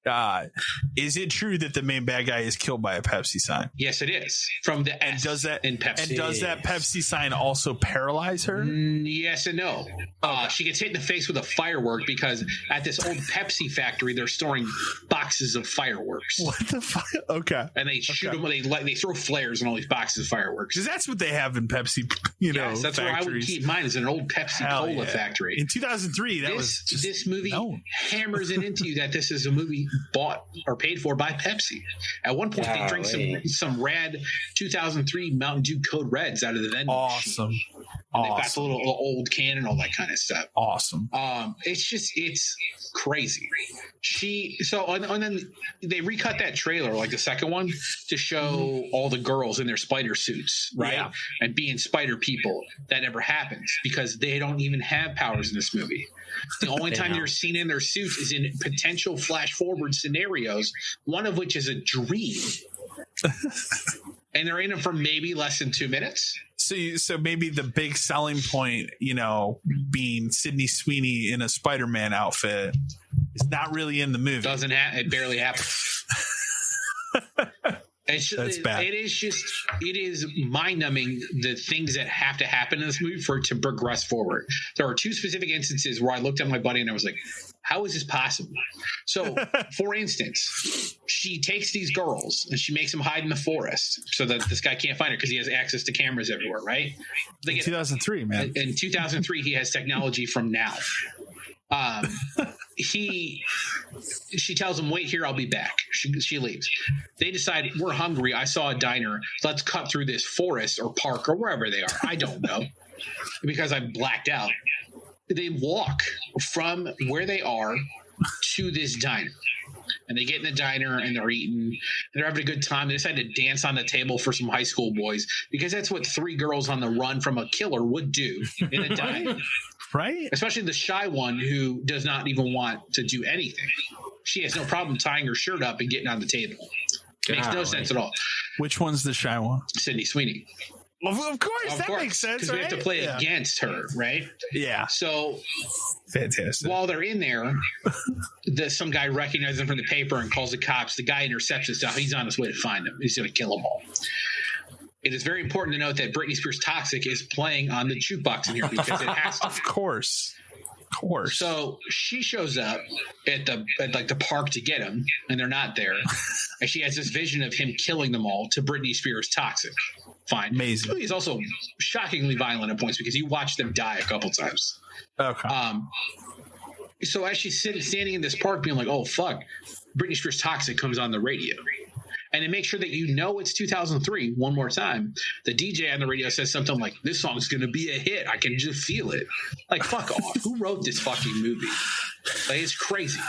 Is it true that the main bad guy is killed by a Pepsi sign? Yes, it is. From the S in Pepsi. And does that Pepsi sign also paralyze her? Yes and no. She gets hit in the face with a firework because at this old Pepsi factory, they're storing boxes of fireworks. What the fuck? Okay. And they shoot them. They throw flares in all these boxes of fireworks. Because that's what they have in Pepsi, yes, that's factories. Where I would keep mine, is an old Pepsi Cola factory. In 2003, this movie hammers it into you that this is a movie bought or paid for by Pepsi. At one point, they drink some rad 2003 Mountain Dew Code Reds out of the vending machine. And they've got the little old can and all that kind of stuff. Awesome. It's crazy. And then they recut that trailer, like the second one, to show all the girls in their spider suits, right? Yeah. And being spider people. That never happens because they don't even have powers in this movie. The only time they're seen in their suits is in potential flash forward scenarios, one of which is a dream. and they're in them for maybe less than 2 minutes. So maybe the big selling point, being Sydney Sweeney in a Spider-Man outfit, is not really in the movie. It barely happens. That's bad. It is mind-numbing the things that have to happen in this movie for it to progress forward. There are 2 specific instances where I looked at my buddy and I was like, how is this possible? So, for instance, she takes these girls and she makes them hide in the forest so that this guy can't find her because he has access to cameras everywhere, right? In 2003, man. In 2003, he has technology from now. She tells him, wait here, I'll be back. She leaves. They decide, we're hungry. I saw a diner. Let's cut through this forest or park or wherever they are. I don't know because I blacked out. They walk from where they are to this diner. And they get in the diner and they're eating and they're having a good time. They decide to dance on the table for some high school boys because that's what 3 girls on the run from a killer would do in a diner. Right? Especially the shy one who does not even want to do anything. She has no problem tying her shirt up and getting on the table. Makes no sense at all. Which one's the shy one? Sydney Sweeney. Well, of course, that makes sense. Because we have to play against her, right? Yeah. So, fantastic. While they're in there, some guy recognizes them from the paper and calls the cops. The guy intercepts his stuff. He's on his way to find them. He's going to kill them all. It is very important to note that Britney Spears' Toxic is playing on the jukebox in here because it has to. Of course. So she shows up at the park to get him, and they're not there. And she has this vision of him killing them all to Britney Spears' Toxic. Fine. Amazing. The movie is also shockingly violent at points because you watch them die a couple times. Okay. So as she's standing in this park being like, oh, fuck, Britney Spears' Toxic comes on the radio. And to make sure that it's 2003 one more time, the DJ on the radio says something like, this song's going to be a hit. I can just feel it. Like, fuck off. Who wrote this fucking movie? Like, it's crazy.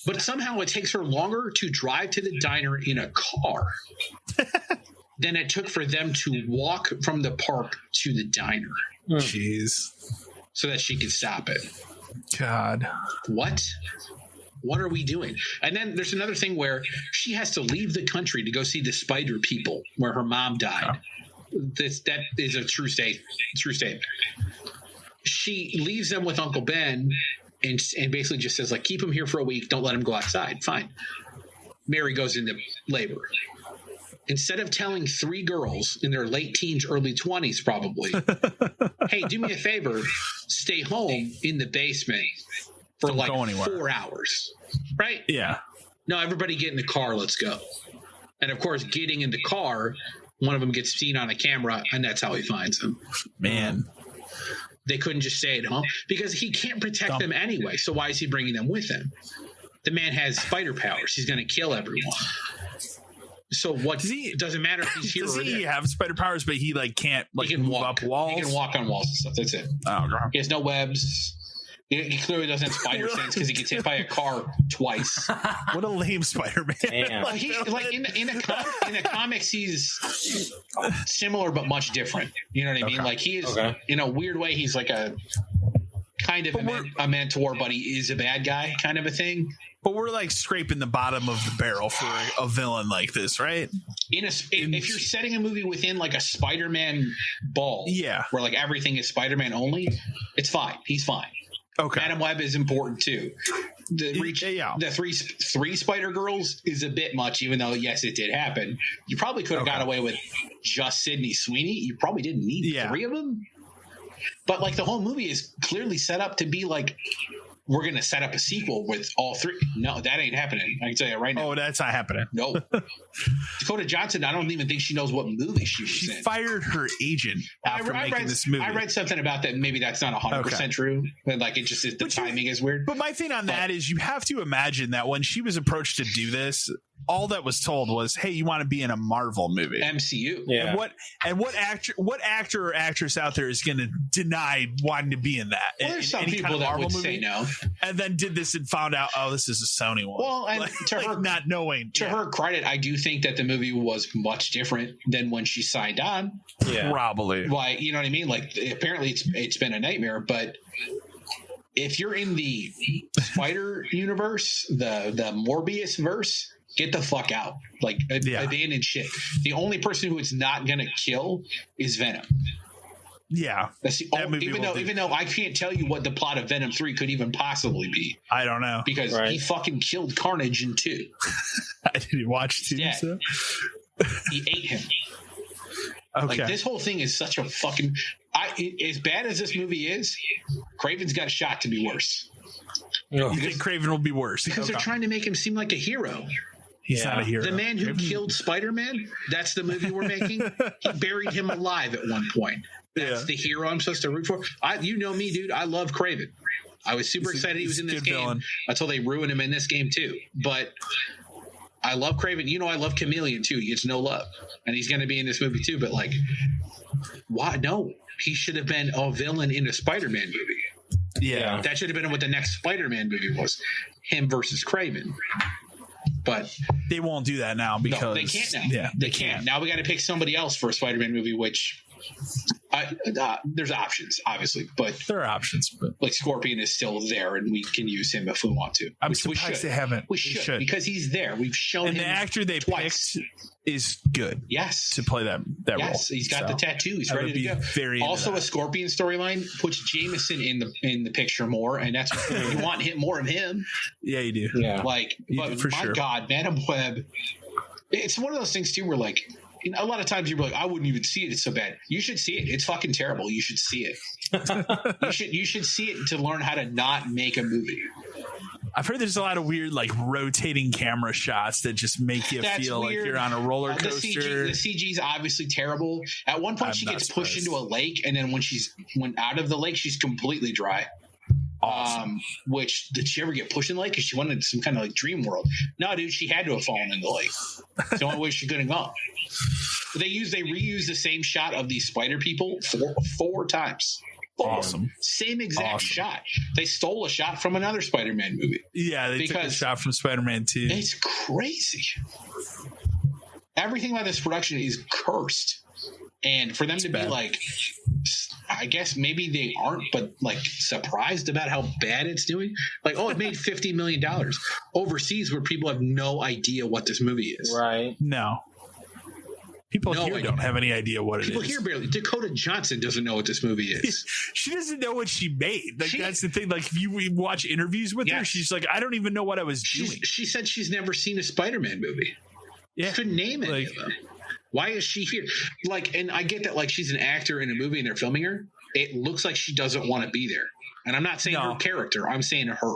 But somehow it takes her longer to drive to the diner in a car than it took for them to walk from the park to the diner. Jeez. So that she could stop it. God. What are we doing? And then there's another thing where she has to leave the country to go see the spider people where her mom died. That is a true statement. She leaves them with Uncle Ben and basically just says, like, keep him here for a week. Don't let him go outside. Fine. Mary goes into labor. Instead of telling 3 girls in their late teens, early 20s probably, hey, do me a favor, stay home in the basement for Don't like go anywhere. 4 hours, right? Yeah. No, everybody get in the car. Let's go. And of course, getting in the car, one of them gets seen on a camera, and that's how he finds them. Man. They couldn't just stay at home because he can't protect them anyway. So why is he bringing them with him? The man has spider powers. He's going to kill everyone. So what? It doesn't matter if he's here does or he there. have spider powers, but he can't move up walls? He can walk on walls and stuff. That's it. Oh, God. He has no webs. He clearly doesn't have spider sense because he gets hit by a car twice. What a lame Spider-Man. Well, he in the comics he's similar but much different. You know what I mean? Like he is in a weird way. He's like a kind of a mentor, but he is a bad guy, kind of a thing. But we're like scraping the bottom of the barrel for a villain like this, right? If you're setting a movie within like a Spider-Man ball, where like everything is Spider-Man only, it's fine. He's fine. Okay. Madam Web is important too. The three Spider Girls is a bit much, even though yes, it did happen. You probably could have got away with just Sydney Sweeney. You probably didn't need 3 of them. But like the whole movie is clearly set up to be like, we're going to set up a sequel with all 3. No, that ain't happening. I can tell you right now. Oh, that's not happening. No. Dakota Johnson, I don't even think she knows what movie she was in. She fired her agent after making this movie. I read something about that. Maybe that's not 100% true. But like it just is, the timing is weird. But my thing on that is you have to imagine that when she was approached to do this, all that was told was, "Hey, you want to be in a Marvel movie, MCU?" Yeah. And what actor or actress out there is going to deny wanting to be in that? Well, there's some people that would say no, and then did this and found out, oh, this is a Sony one. Well, and to her not knowing, to her credit, I do think that the movie was much different than when she signed on. Yeah, probably. Like, you know what I mean? Like, apparently it's been a nightmare, but if you're in the Spider universe, the Morbius verse, Get the fuck out. Like, abandon shit. The only person who it's not going to kill is Venom. Yeah. That's the only, even though I can't tell you what the plot of Venom 3 could even possibly be. I don't know. Because he fucking killed Carnage in 2. I didn't watch 2. So. He ate him. Okay. Like, this whole thing is such a fucking... as bad as this movie is, Kraven's got a shot to be worse. You think Kraven will be worse? Because they're trying to make him seem like a hero. He's not a hero. The man who killed Spider-Man, that's the movie we're making. He buried him alive at one point. That's the hero I'm supposed to root for. You know me, dude. I love Kraven. I was super excited he was in this game until they ruined him in this game, too. But I love Kraven. You know, I love Chameleon, too. He gets no love. And he's going to be in this movie, too. But, like, why? No. He should have been a villain in a Spider-Man movie. Yeah. That should have been what the next Spider-Man movie was. Him versus Kraven. But they won't do that now because they can't now. Yeah, they can't. Now we got to pick somebody else for a Spider-Man movie, which there's options, obviously, but there are options. But like Scorpion is still there, and we can use him if we want to. I'm surprised they haven't. We should because he's there. We've shown and him. And the actor they twice. picked is good. Yes, to play that role. Yes, he's got the tattoo. He's ready to go. Also, a Scorpion storyline puts Jameson in the picture more, and that's you want more of him. Yeah, you do. Yeah, like, but my God, Madam Web. It's one of those things too, where like. A lot of times you're like, I wouldn't even see it. It's so bad. You should see it. It's fucking terrible. You should see it. you should see it to learn how to not make a movie. I've heard there's a lot of weird, like like camera shots that just make you feel weird. Like you're on a roller coaster. The CG's obviously terrible. At one point, she gets pushed into a lake, and then when out of the lake, she's completely dry. Awesome. Which did she ever get pushed in the lake? Because she wanted some kind of like dream world. No, dude, she had to have fallen in the lake. It's the only way she could have gone. They reused the same shot of these spider people four times. Awesome. Same exact shot. They stole a shot from another Spider-Man movie. Yeah, they took a shot from Spider-Man 2. It's crazy. Everything about this production is cursed. And for them to be like, I guess maybe they aren't, but like surprised about how bad it's doing. Like, it made $50 million overseas where people have no idea what this movie is. Right. No. People here don't have any idea what it is. People here barely. Dakota Johnson doesn't know what this movie is. She doesn't know what she made. Like that's the thing. Like if you watch interviews with her, she's like, I don't even know what I was doing. She said she's never seen a Spider-Man movie. Yeah. She couldn't name any of them. Why is she here? Like, and I get that, like, she's an actor in a movie and they're filming her. It looks like she doesn't want to be there. And I'm not saying her character. I'm saying her.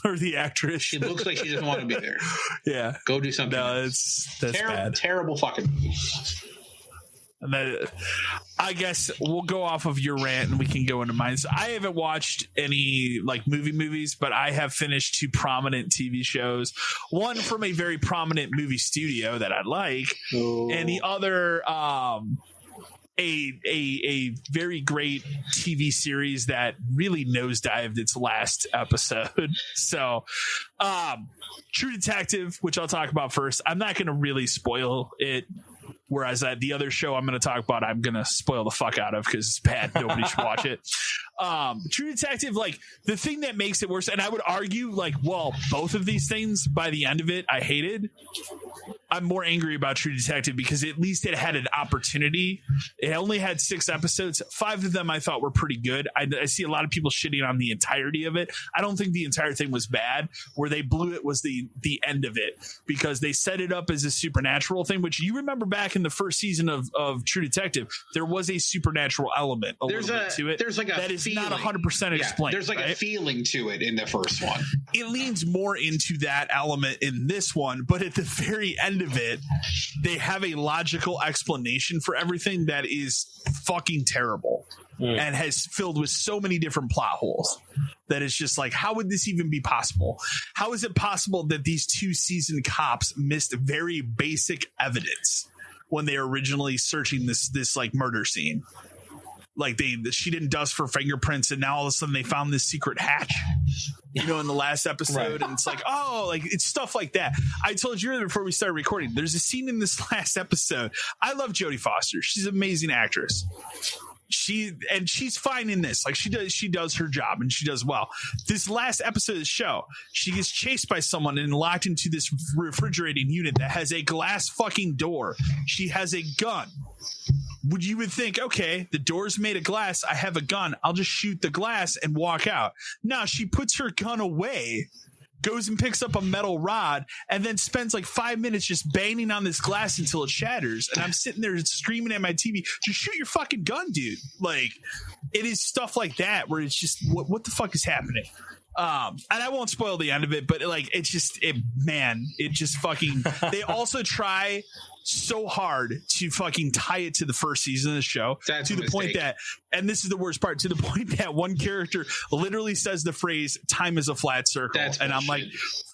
Or the actress. She looks like she doesn't want to be there. Yeah. Go do something. No, that's bad. Terrible fucking movie. And that, I guess we'll go off of your rant and we can go into mine. So I haven't watched any like movies, but I have finished 2 prominent TV shows. One from a very prominent movie studio that I like, and the other a very great TV series that really nosedived its last episode. So True Detective, which I'll talk about first. I'm not going to really spoil it. Whereas the other show I'm going to talk about, I'm going to spoil the fuck out of because it's bad. Nobody should watch it. True Detective, like the thing that makes it worse, and I would argue like, well, both of these things by the end of it, I hated. I'm more angry about True Detective because at least it had an opportunity. It only had 6 episodes. 5 of them I thought were pretty good. I see a lot of people shitting on the entirety of it. I don't think the entire thing was bad. Where they blew it was the end of it because they set it up as a supernatural thing, which you remember back in the first season of True Detective, there was a supernatural element little bit to it. There's like that is not 100% explained. There's like a feeling to it in the first one. It leans more into that element in this one, but at the very end of it, they have a logical explanation for everything that is fucking terrible and has filled with so many different plot holes that it's just like, how would this even be possible? How is it possible that these 2 seasoned cops missed very basic evidence when they were originally searching this like murder scene? Like she didn't dust for fingerprints, and now all of a sudden they found this secret hatch, in the last episode. And it's like, like it's stuff like that. I told you before we started recording, there's a scene in this last episode. I love Jodie Foster. She's an amazing actress. she's fine in this. Like she does her job and she does well. This last episode of the show, she gets chased by someone and locked into this refrigerating unit that has a glass fucking door. She has a gun. You would think, okay, the door's made of glass. I have a gun. I'll just shoot the glass and walk out. No, she puts her gun away, goes and picks up a metal rod, and then spends like 5 minutes just banging on this glass until it shatters. And I'm sitting there screaming at my TV, just shoot your fucking gun, dude. Like, it is stuff like that where it's just, what the fuck is happening? And I won't spoil the end of it, but like, it just fucking, they also try so hard to fucking tie it to the first season of the show. That's to the point that, and this is the worst part, to the point that one character literally says the phrase "time is a flat circle," and bullshit. I'm like,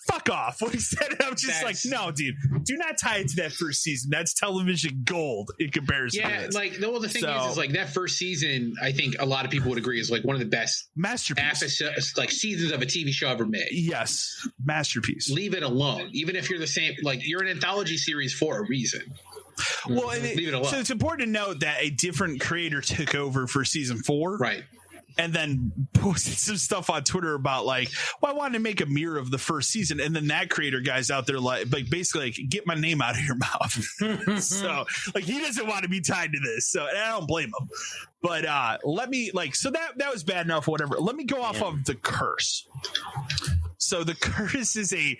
"Fuck off!" When he said it, I'm just like, "No, dude, do not tie it to that first season. That's television gold in comparison." Yeah, to this. like the thing is like that first season, I think a lot of people would agree is like one of the best masterpiece episodes, like seasons of a TV show ever made. Yes, masterpiece. Leave it alone, even if you're the same. Like you're an anthology series for a reason. Well, leave it alone. So it's important to note that a different creator took over for season 4, right? And then posted some stuff on Twitter about like, well, I wanted to make a mirror of the first season, and then that creator guy's out there like basically like, get my name out of your mouth. So like he doesn't want to be tied to this, so and I don't blame him. But let me like, so that was bad enough. Whatever. Let me go off of The Curse. So The Curse is a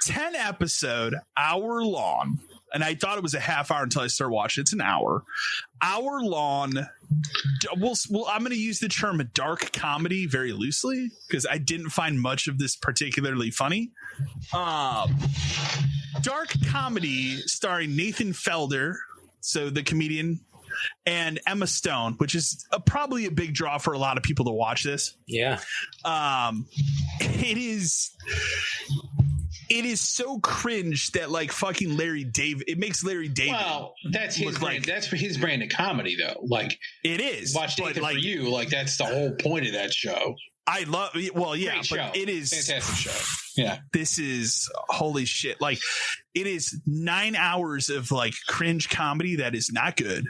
10 episode, hour long. And I thought it was a half hour until I started watching. It's an hour long. I'm going to use the term dark comedy very loosely because I didn't find much of this particularly funny. Dark comedy starring Nathan Fielder, so the comedian, and Emma Stone, which is probably a big draw for a lot of people to watch this. Yeah. It is so cringe that like fucking Larry David, it makes Larry David. Well, that's his brand. Like, that's his brand of comedy, though. Like it is. Watch Nathan for You. Like that's the whole point of that show. I love. Well, yeah, Great show. but it is Fantastic show. Yeah, this is holy shit. Like it is 9 hours of like cringe comedy that is not good.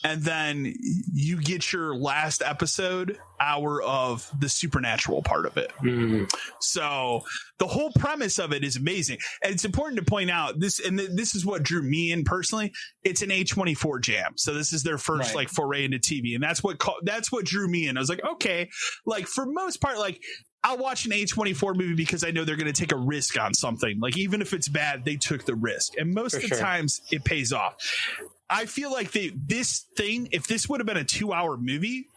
And then you get your last episode hour of the supernatural part of it. Mm. So the whole premise of it is amazing. And it's important to point out this, and this is what drew me in personally. It's an A24 jam. So this is their first like foray into TV. And that's what drew me in. I was like, okay, like for most part, like I'll watch an A24 movie because I know they're going to take a risk on something. Like even if it's bad, they took the risk. And most of the times it pays off. I feel like this thing, if this would have been a 2-hour movie,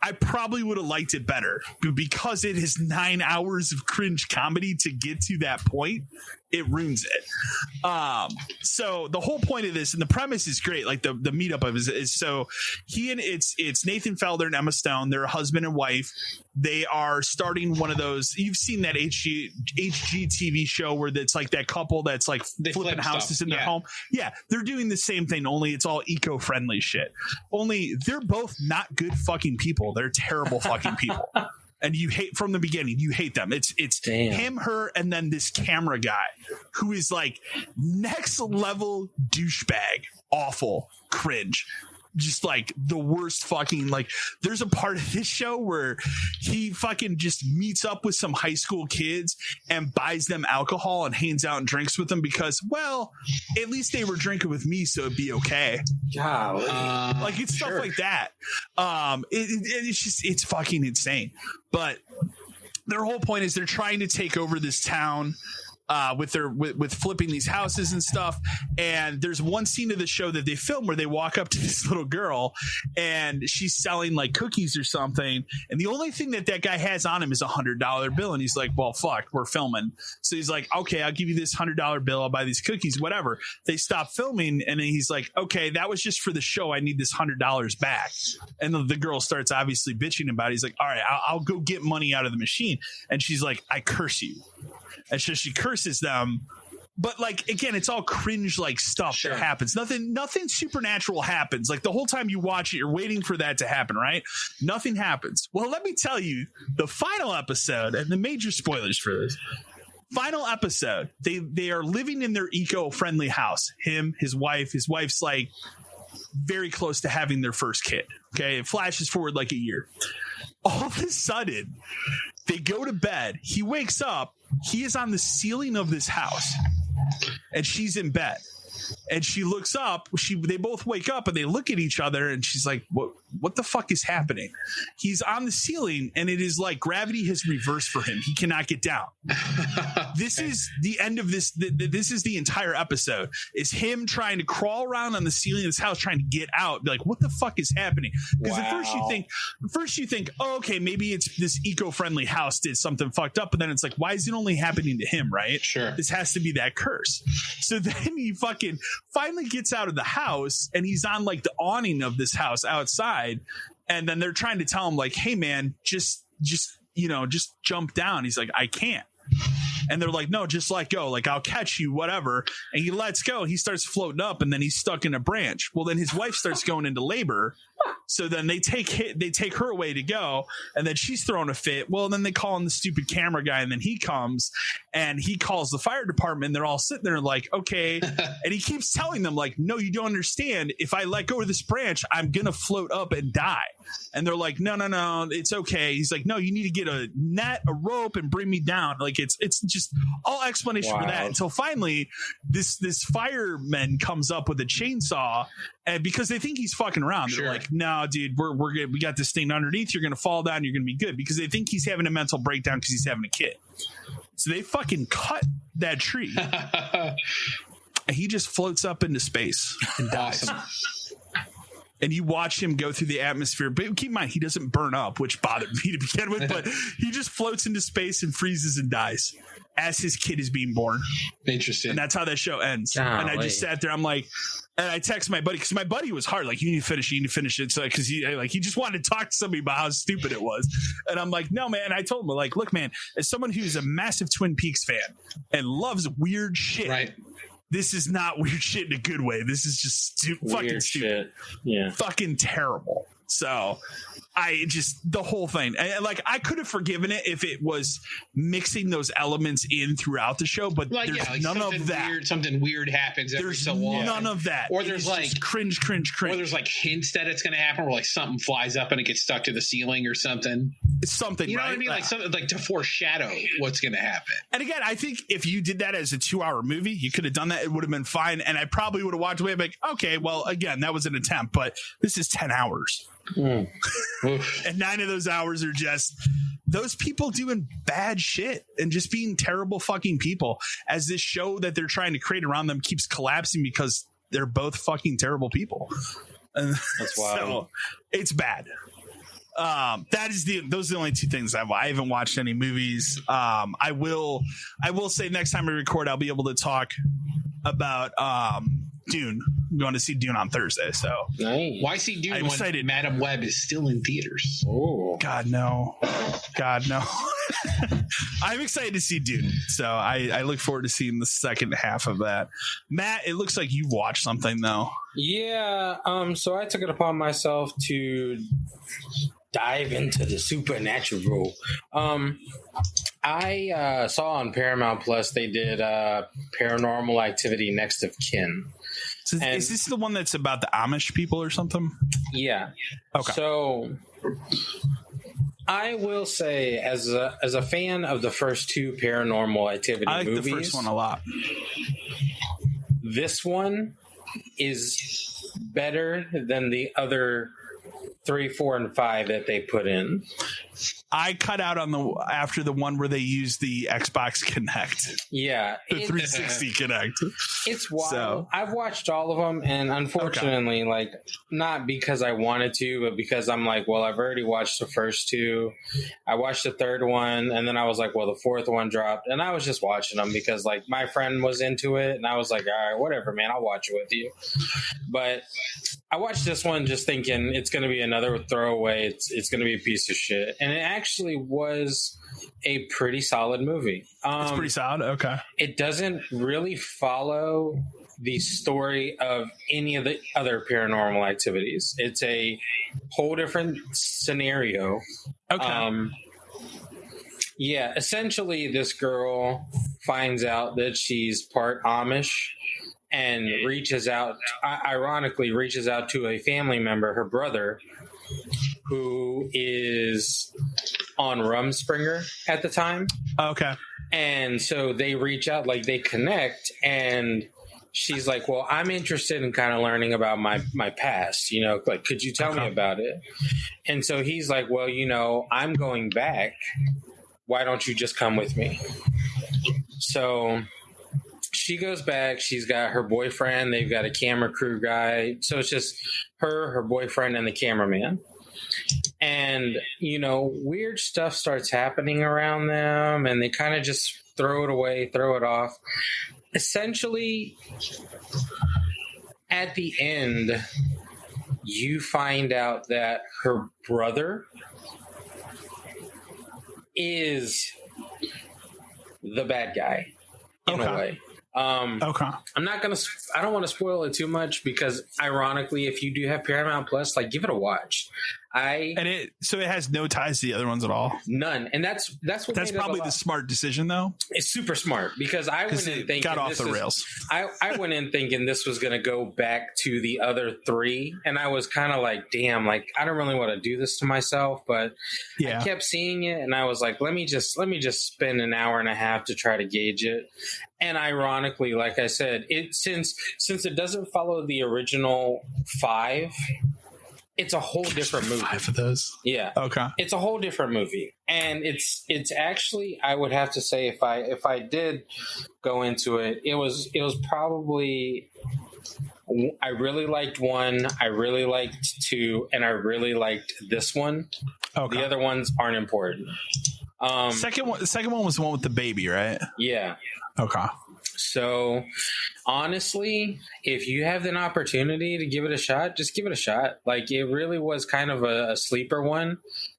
I probably would have liked it better. But because it is 9 hours of cringe comedy to get to that point, it ruins it. So the whole point of this, and the premise is great. Like the meetup of it is so it's Nathan Fielder and Emma Stone. They're a husband and wife. They are starting one of those. You've seen that HGTV show where it's like that couple that's like flipping houses in their home. Yeah, they're doing the same thing. Only it's all eco-friendly shit. Only they're both not good fucking people. They're terrible fucking people. And you hate from the beginning. You hate them. It's him, her, and then this camera guy who is like next level douchebag, awful, cringe. Just like the worst fucking, like there's a part of this show where he fucking just meets up with some high school kids and buys them alcohol and hangs out and drinks with them because, well, at least they were drinking with me, so it'd be okay. Golly. Like it's stuff like that. It's just, it's fucking insane. But their whole point is they're trying to take over this town with flipping these houses and stuff. And there's one scene of the show that they film where they walk up to this little girl and she's selling like cookies or something. And the only thing that guy has on him is $100 bill. And he's like, well, fuck, we're filming. So he's like, okay, I'll give you this $100 bill. I'll buy these cookies, whatever. They stop filming. And then he's like, okay, that was just for the show. I need this $100 back. And the girl starts obviously bitching about it. He's like, all right, I'll go get money out of the machine. And she's like, I curse you. And so she curses them. But like, again, it's all cringe like stuff that happens. Nothing supernatural happens. Like the whole time you watch it, you're waiting for that to happen, right? Nothing happens. Well, let me tell you, the final episode, and the major spoilers for this final episode, they are living in their eco-friendly house. Him, his wife. His wife's like very close to having their first kid. Okay, it flashes forward like a year. All of a sudden, they go to bed. He wakes up. He is on the ceiling of this house, and she's in bed. And she looks up. They both wake up and they look at each other, and she's like, "What the fuck is happening?" He's on the ceiling, and it is like gravity has reversed for him. He cannot get down. This is the end of this. This is the entire episode. Is him trying to crawl around on the ceiling of this house, trying to get out. Like, what the fuck is happening? Because at first you think, oh, okay, maybe it's this eco-friendly house did something fucked up, but then it's like, why is it only happening to him? Right? Sure. This has to be that curse. So then he fucking finally gets out of the house, and he's on like the awning of this house outside, and then they're trying to tell him like, hey man, just jump down. He's like, I can't. And they're like, no, just let go, like I'll catch you, whatever. And he lets go. He starts floating up, and then he's stuck in a branch. Well, then his wife starts going into labor. So then they take her away to go, and then she's throwing a fit. Well, then they call in the stupid camera guy, and then he comes and he calls the fire department. And they're all sitting there like, okay. And he keeps telling them like, no, you don't understand. If I let go of this branch, I'm gonna float up and die. And they're like, no, it's okay. He's like, no, you need to get a net, a rope, and bring me down. Like it's just all explanation for that, until finally this fireman comes up with a chainsaw, and because they think he's fucking around, they're like, no, dude, we got this thing underneath. You're gonna fall down. You're gonna be good, because they think he's having a mental breakdown because he's having a kid. So they fucking cut that tree, and he just floats up into space and dies. Awesome. And you watch him go through the atmosphere. But keep in mind, he doesn't burn up, which bothered me to begin with. But he just floats into space and freezes and dies as his kid is being born. Interesting. And that's how that show ends. And I just sat there. I'm like, and I text my buddy, because my buddy was hard. Like, you need to finish it. So, because he just wanted to talk to somebody about how stupid it was. And I'm like, no, man. And I told him, like, look, man, as someone who's a massive Twin Peaks fan and loves weird shit. Right. This is not weird shit in a good way. This is just fucking stupid. Yeah. Fucking terrible. So the whole thing, I could have forgiven it if it was mixing those elements in throughout the show, but there's none of that. Something weird happens every so often. None of that. Or there's like cringe. Or there's like hints that it's going to happen, or like something flies up and it gets stuck to the ceiling or something. It's something, you know right? what I mean? Like something like to foreshadow what's going to happen. And again, I think if you did that as a 2-hour movie, you could have done that. It would have been fine. And I probably would have walked away like, okay, well, again, that was an attempt, but this is 10 hours. And 9 of those hours are just those people doing bad shit and just being terrible fucking people, as this show that they're trying to create around them keeps collapsing because they're both fucking terrible people. And that's wild. So it's bad. Those are the only 2 things I haven't watched any movies. I will say next time we record, I'll be able to talk about Dune. I'm going to see Dune on Thursday. So nice. Why see Dune when excited. Madam Web is still in theaters? Oh God, no. I'm excited to see Dune. So I look forward to seeing the second half of that. Matt, it looks like you watched something though. Yeah. So I took it upon myself to dive into the supernatural. I saw on Paramount Plus they did Paranormal Activity Next of Kin. So is this the one that's about the Amish people or something? Yeah. Okay. So I will say, as a fan of the first 2 Paranormal Activity movies, I like the first one a lot. This one is better than the other 3, 4, and 5 that they put in. I cut out after the one where they used the Xbox Kinect. Yeah. The 360 Kinect. It's wild. So. I've watched all of them, and unfortunately, not because I wanted to, but because I'm like, well, I've already watched the first 2. I watched the third one, and then I was like, well, the fourth one dropped, and I was just watching them because, my friend was into it, and I was like, all right, whatever, man, I'll watch it with you. But I watched this one just thinking it's going to be another throwaway. It's going to be a piece of shit. And it actually was a pretty solid movie. It's pretty solid? Okay. It doesn't really follow the story of any of the other Paranormal Activities. It's a whole different scenario. Okay. Yeah, essentially this girl finds out that she's part Amish, and ironically reaches out to a family member, her brother, who is on Rumspringa at the time. Okay. And so they reach out, like they connect, and she's like, well, I'm interested in kind of learning about my past, you know, like, could you tell me about it? And so he's like, well, you know, I'm going back. Why don't you just come with me? So she goes back. She's got her boyfriend. They've got a camera crew guy. So it's just her boyfriend, and the cameraman. And, you know, weird stuff starts happening around them, and they kind of just throw it away, throw it off. Essentially, at the end, you find out that her brother is the bad guy in a way. I'm not gonna. I don't want to spoil it too much because, ironically, if you do have Paramount Plus, like, give it a watch. So it has no ties to the other ones at all. None, and that's probably the smart decision, though. It's super smart because I went in thinking got off the rails. I went in thinking this was going to go back to the other three, and I was kind of like, damn, like, I don't really want to do this to myself, but I kept seeing it, and I was like, let me just spend an hour and a half to try to gauge it. And ironically, like I said, since it doesn't follow the original 5. It's a whole different movie. 5 of those. Yeah. Okay. It's a whole different movie. And it's actually, I would have to say, if I did go into it, it was probably, I really liked 1, I really liked 2, and I really liked this one. Okay. The other ones aren't important. The second one was the one with the baby, right? Yeah. Okay. So, honestly, if you have an opportunity to give it a shot, just give it a shot. Like, it really was kind of a sleeper one.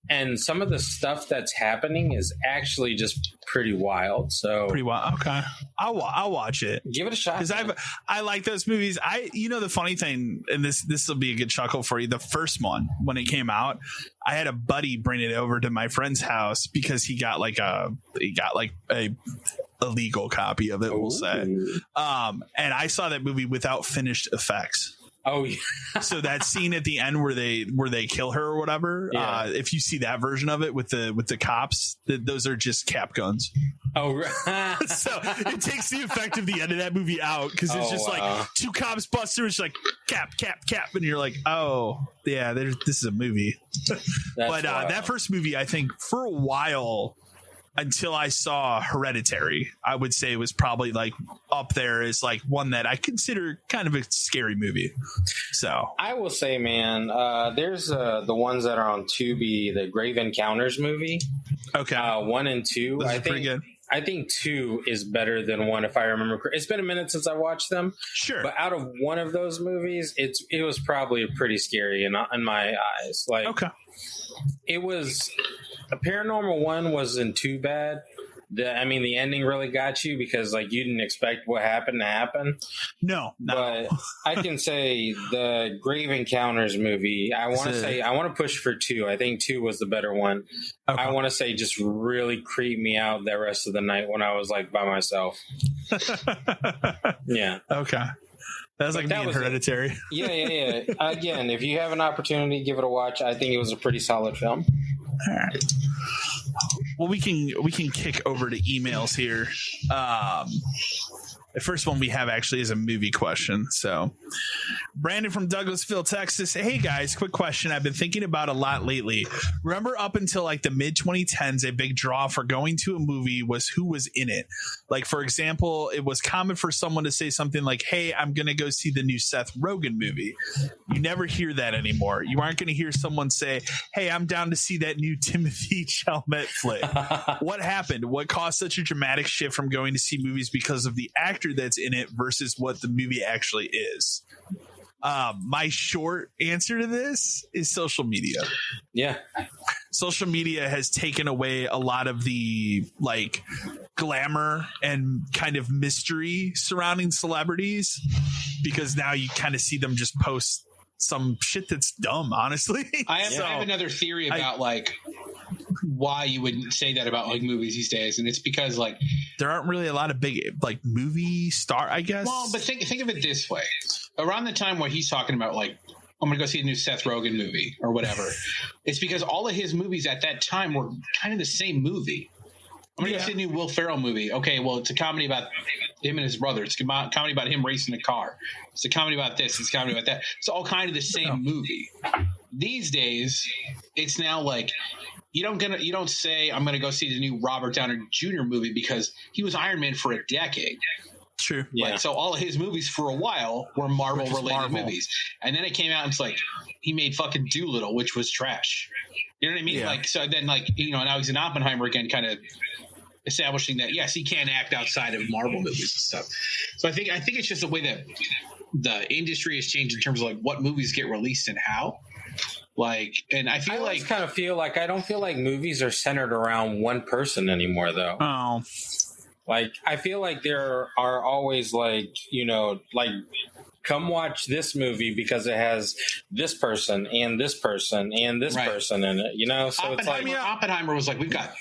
And some of the stuff that's happening is actually just pretty wild. So pretty wild. Okay, I'll watch it. Give it a shot because I like those movies. The funny thing, and this will be a good chuckle for you. The first one, when it came out, I had a buddy bring it over to my friend's house because he got a illegal copy of it. We'll say, and I saw that movie without finished effects. Oh yeah. So that scene at the end where they kill her or whatever, if you see that version of it with the cops, those are just cap guns. Oh, right. So it takes the effect of the end of that movie out because it's just like 2 cops bust through. It's like cap, and you're like, oh yeah, this is a movie. But that first movie, I think for a while, until I saw Hereditary, I would say it was probably like up there as like one that I consider kind of a scary movie. So I will say, man, there's the ones that are on Tubi, the Grave Encounters movie. Okay. 1 and 2. Those are pretty good. I think 2 is better than 1, if I remember correctly. It's been a minute since I watched them. Sure. But out of one of those movies, it was probably pretty scary in my eyes. Like, okay. It was... A Paranormal 1 wasn't too bad. The ending really got you because, like, you didn't expect what happened to happen. No. But I can say the Grave Encounters movie, I want to push for 2. I think 2 was the better one. Okay. I want to say just really creeped me out that rest of the night when I was, like, by myself. Yeah. Okay. That was like me in Hereditary. Yeah. Again, if you have an opportunity, give it a watch. I think it was a pretty solid film. All right. Well, we can kick over to emails here. The first one we have actually is a movie question. So, Brandon from Douglasville, Texas. Hey guys, quick question I've been thinking about a lot lately. Remember up until like the mid 2010s, a big draw for going to a movie was who was in it. Like, for example, it was common for someone to say something like, hey, I'm going to go see the new Seth Rogen movie. You never hear that anymore. You aren't going to hear someone say, hey, I'm down to see that new Timothy Chalamet flick. What happened? What caused such a dramatic shift from going to see movies because of the actor that's in it versus what the movie actually is? My short answer to this is social media. Yeah. Social media has taken away a lot of the like glamour and kind of mystery surrounding celebrities because now you kind of see them just post some shit that's dumb, honestly. I have another theory about why you would say that about like movies these days, and it's because like there aren't really a lot of big like movie star, I guess. Well, but think of it this way: around the time where he's talking about like, I'm going to go see a new Seth Rogen movie or whatever, it's because all of his movies at that time were kind of the same movie. I'm going to go see a new Will Ferrell movie. Okay, well, it's a comedy about him and his brother. It's a comedy about him racing a car. It's a comedy about this. It's a comedy about that. It's all kind of the same movie. These days, it's now like you don't say I'm going to go see the new Robert Downey Jr. movie because he was Iron Man for a decade. True. Yeah. Like, so all of his movies for a while were Marvel-related movies, and then it came out and it's like he made fucking Doolittle, which was trash. You know what I mean? Yeah. Like, so then like now he's in Oppenheimer again, kind of establishing that yes, he can act outside of Marvel movies and stuff. So I think it's just the way that the industry has changed in terms of like what movies get released and how. Like, and I feel like kind of feel like I don't feel like movies are centered around one person anymore, though. Oh. Like, I feel like there are always like, like come watch this movie because it has this person and this person and this person in it, So it's like Oppenheimer was like, we've got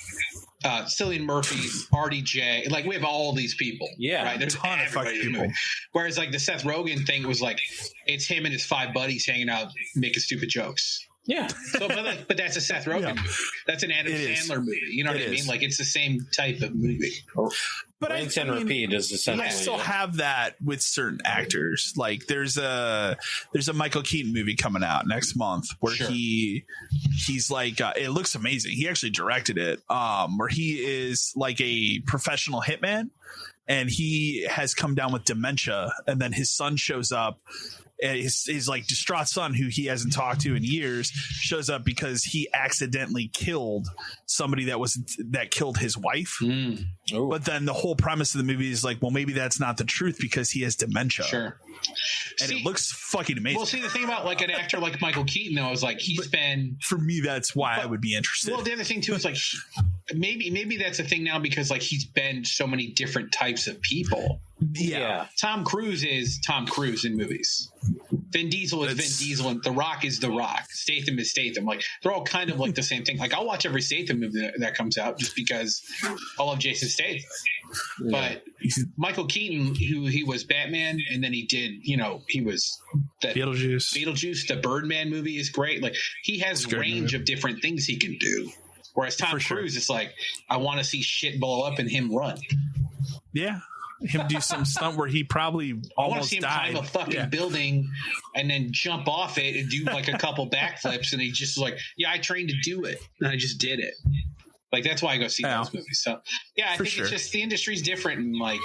Cillian Murphy, RDJ, like we have all these people. Yeah. Right. There's a ton of fucking people. Whereas like the Seth Rogen thing was like, it's him and his 5 buddies hanging out, making stupid jokes. Yeah. So, but that's a Seth Rogen movie. That's an Adam Sandler movie. You know what I mean? Like it's the same type of movie. But rinse and repeat is essentially. I still have that with certain actors. Like there's a Michael Keaton movie coming out next month where he's like it looks amazing. He actually directed it. Where he is like a professional hitman, and he has come down with dementia, and then his son shows up. His like distraught son, who he hasn't talked to in years, shows up because he accidentally killed somebody that killed his wife. But then the whole premise of the movie is like, well, maybe that's not the truth because he has dementia. Sure. And it looks fucking amazing. Well, see, the thing about like an actor like Michael Keaton, though, is like for me, that's why I would be interested. Well, the other thing too is like maybe that's a thing now because like he's been so many different types of people. Yeah. Tom Cruise is Tom Cruise in movies. Vin Diesel is Vin Diesel, and The Rock is The Rock. Statham is Statham. Like they're all kind of like the same thing. Like I'll watch every Statham movie that comes out just because I love Jason Statham. Yeah. But Michael Keaton, who he was Batman, and then he did, he was that Beetlejuice. The Birdman movie is great. Like he has range of different things he can do. Whereas Tom Cruise, it's like I want to see shit blow up and him run. Yeah. Him do some stunt where he probably almost died. I want to see him climb a fucking building and then jump off it and do like a couple backflips, and he just like, I trained to do it, and I just did it. Like that's why I go see those movies. So I think it's just the industry's different, and like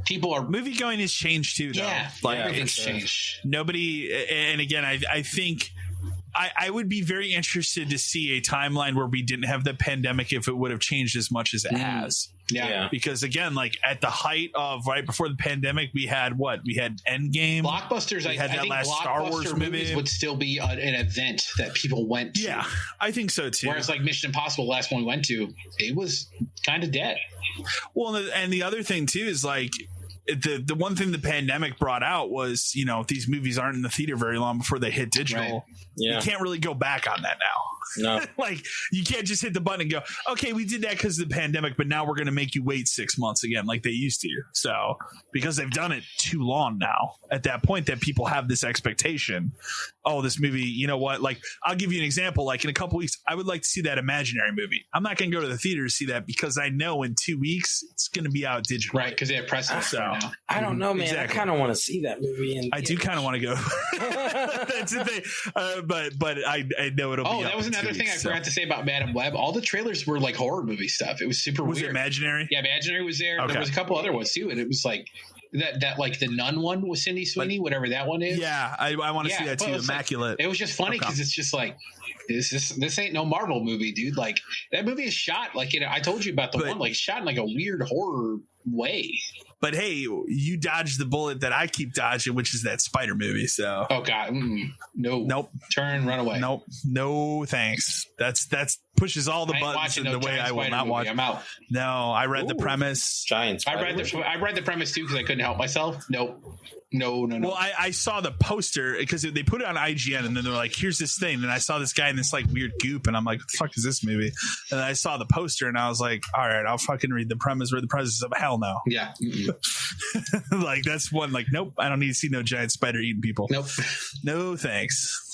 people are movie going has changed too. Though. Yeah, like everything's changed. Nobody, and again, I think. I would be very interested to see a timeline where we didn't have the pandemic if it would have changed as much as it has. Yeah. Because again, like at the height of right before the pandemic, we had Endgame. Blockbusters. I think last Star Wars movies would still be an event that people went to. Yeah, I think so too. Whereas like Mission Impossible, the last one we went to, it was kind of dead. Well, and the other thing too is like, the one thing the pandemic brought out was, these movies aren't in the theater very long before they hit digital. Right. Yeah. You can't really go back on that now. No. Like you can't just hit the button and go, okay, we did that because of the pandemic, but now we're going to make you wait 6 months again like they used to. So because they've done it too long now at that point that people have this expectation. Oh, this movie, you know what? Like I'll give you an example. Like in a couple weeks, I would like to see that Imaginary movie. I'm not going to go to the theater to see that because I know in 2 weeks it's going to be out digital. Right. Because they have precedent. So now. I don't know, man. Exactly. I kind of want to see that movie. I do kind of want to go. That's the thing. But I know it'll be. Oh, that was another thing I forgot to say about Madam Web. All the trailers were like horror movie stuff. It was super weird. Was it Imaginary? Yeah, Imaginary was there. Okay. There was a couple other ones too, and it was like that like the Nun one with Cindy Sweeney, whatever that one is. Yeah, I want to see that too. Immaculate. Like, it was just funny because it's just like this ain't no Marvel movie, dude. Like that movie is shot like I told you about the one like shot in like a weird horror way. But hey, you dodged the bullet that I keep dodging, which is that Spider movie. So, oh god, no, nope, turn, run away. Nope, no thanks. That's pushes all the buttons in the way I will not watch. I'm out. No, I read the premise. Giant I read the premise too because I couldn't help myself. Nope. No. Well, I saw the poster because they put it on IGN and then they're like, here's this thing. And I saw this guy in this like weird goop and I'm like, what the fuck is this movie? And I saw the poster and I was like, all right, I'll fucking read the premise. Read the premise of hell no. Yeah. Like that's one like, nope, I don't need to see no giant spider eating people. Nope. No thanks.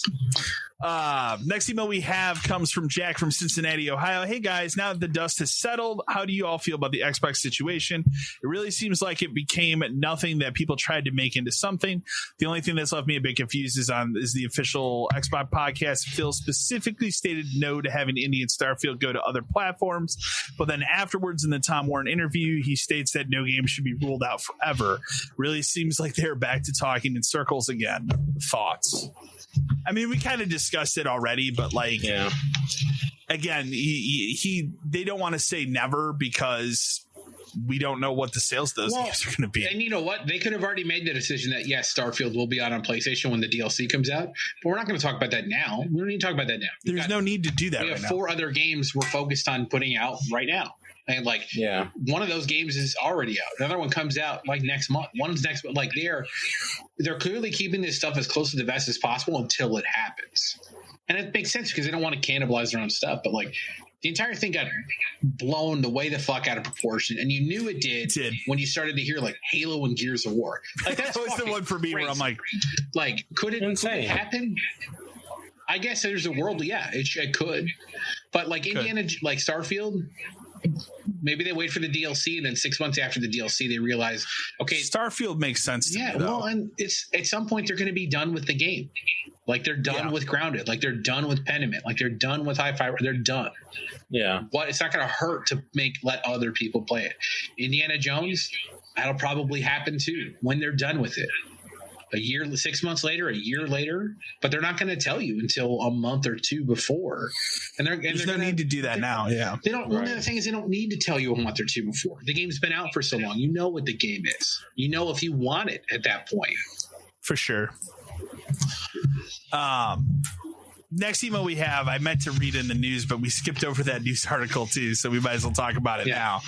Next email we have comes from Jack from Cincinnati, Ohio. Hey guys, now that the dust has settled, how do you all feel about the Xbox situation? It really seems like it became nothing that people tried to make into something. The only thing that's left me a bit confused is the official Xbox podcast. Phil specifically stated no to having Indie and Starfield go to other platforms, but then afterwards in the Tom Warren interview, he states that no game should be ruled out forever. Really seems like they're back to talking in circles again. Thoughts? I mean, we kind of discussed it already, but like, yeah. Again, they don't want to say never because we don't know what the sales of those games are going to be. And you know what? They could have already made the decision that yes, Starfield will be out on PlayStation when the DLC comes out, but we're not going to talk about that now. We don't need to talk about that now. There's no need to do that. We have 4 other games we're focused on putting out right now. And like, yeah, one of those games is already out. Another one comes out like next month. One's next month. Like they're clearly keeping this stuff as close to the vest as possible until it happens. And it makes sense because they don't want to cannibalize their own stuff. But like the entire thing got blown the way the fuck out of proportion, and you knew it did when you started to hear like Halo and Gears of War. Like that was the one for me crazy. Where I'm like, could it happen? I guess there's a world. Yeah, it could. But like Indiana, like Starfield. Maybe they wait for the DLC and then 6 months after the DLC they realize, okay, Starfield makes sense to me, well, and it's at some point they're going to be done with the game. Like they're done with Grounded, like they're done with Pentiment, like they're done with Hi-Fi. They're done. Yeah, but it's not going to hurt to let other people play it. Indiana Jones, that'll probably happen too when they're done with it. 6 months later, a year later, but they're not going to tell you until a month or 2 before. And there's no need to do that now. Yeah, they don't. One of the things is they don't need to tell you a month or 2 before. The game's been out for so long. You know what the game is. You know if you want it at that point. For sure. Next email we have, I meant to read in the news, but we skipped over that news article too, so we might as well talk about it now.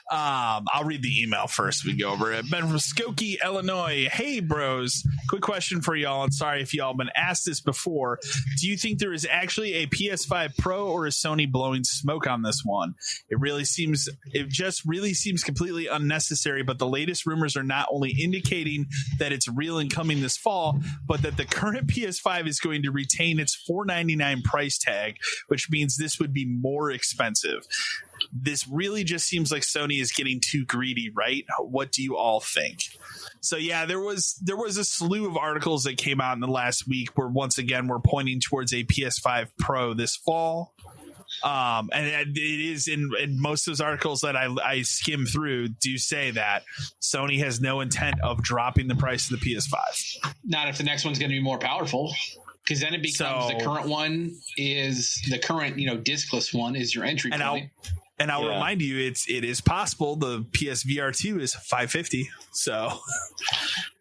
I'll read the email first. We go over it. Ben from Skokie, Illinois. Hey, bros. Quick question for y'all, and sorry if y'all been asked this before. Do you think there is actually a PS5 Pro, or is Sony blowing smoke on this one? It just really seems completely unnecessary, but the latest rumors are not only indicating that it's real and coming this fall, but that the current PS5 is going to retain its $499 price tag, which means this would be more expensive. This really just seems like Sony is getting too greedy, right? What do you all think? So yeah, there was a slew of articles that came out in the last week where once again we're pointing towards a PS5 Pro this fall. And it is in most of those articles that I skim through do say that Sony has no intent of dropping the price of the PS5. Not if the next one's going to be more powerful. Because then it becomes the current one is the current, discless one is your entry point. I'll remind you, it is possible the PSVR 2 is $550. So,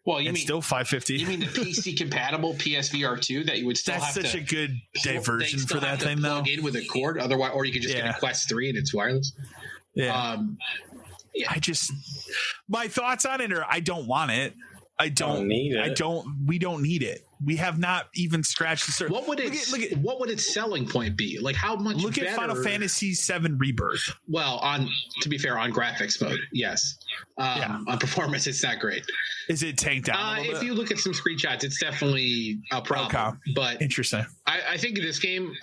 well, it's still $550. You mean the PC compatible PSVR 2 that you would still have to? That's such a good diversion for that thing, though. Plug in with a cord, otherwise, or you could just get a Quest 3 and it's wireless. Yeah. My thoughts on it are, I don't want it. I don't need it. We don't need it. We have not even scratched the surface. What would its selling point be? Like how much? Look at Final Fantasy VII Rebirth. Well, to be fair, on graphics mode, yes. On performance, it's not great. Is it tanked down? If you look at some screenshots, it's definitely a problem. Okay. But interesting. I think in this game,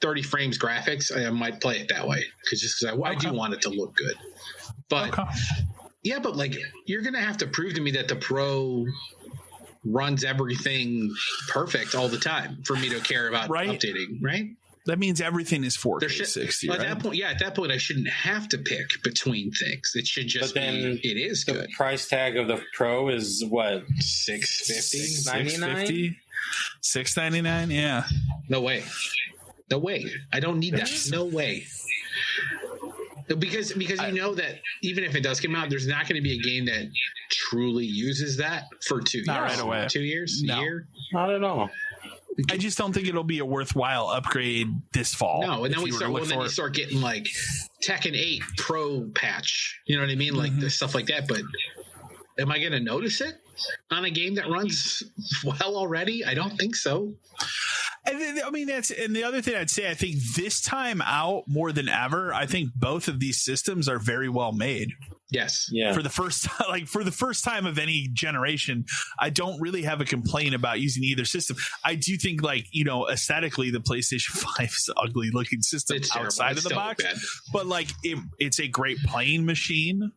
30 frames graphics, I might play it that way because I do want it to look good. But. Okay. Yeah, but you're going to have to prove to me that the Pro runs everything perfect all the time for me to care about updating, right? That means everything is 4K 60, right? At that point, I shouldn't have to pick between things. It should just be, it is good. The price tag of the Pro is what? $650? $699, yeah. No way. I don't need that. No way. Because you know that even if it does come out, there's not going to be a game that truly uses that for 2 years. Not right away. 2 years? No. A year? I don't know. I just don't think it'll be a worthwhile upgrade this fall. No, and then you start getting like Tekken 8 Pro patch. You know what I mean? Like stuff like that. But am I going to notice it on a game that runs well already? I don't think so. And the other thing I'd say, I think this time out more than ever, I think both of these systems are very well made. Yes. Yeah. For the first time of any generation, I don't really have a complaint about using either system. I do think, like, you know, aesthetically, the PlayStation 5 is an ugly looking system outside of the box, but like it's a great playing machine.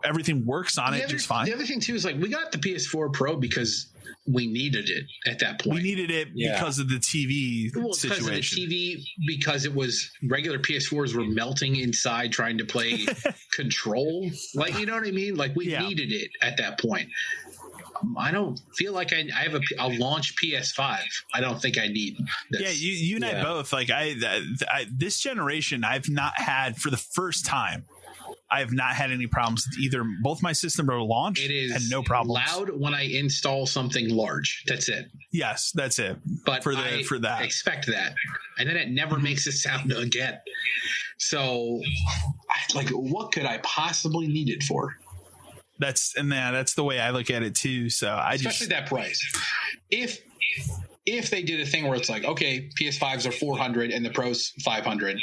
Everything works on it just fine. The other thing too is like we got the PS4 Pro because we needed it at that point. We needed it because of the TV situation. Because of the TV, because it was regular PS4s were melting inside trying to play Control. Like, you know what I mean? Like we needed it at that point. I don't feel like I have a launch PS5. I don't think I need this. Yeah, you and I both. Like I this generation, I've not had for the first time. I have not had any problems with either. Both my systems are launched. It is and no problems. Loud when I install something large. That's it. Yes, that's it. But for that, I expect that, and then it never makes a sound again. So, like, what could I possibly need it for? That's the way I look at it too. So especially that price. If they did a thing where it's like, okay, PS5s are $400 and the Pros $500.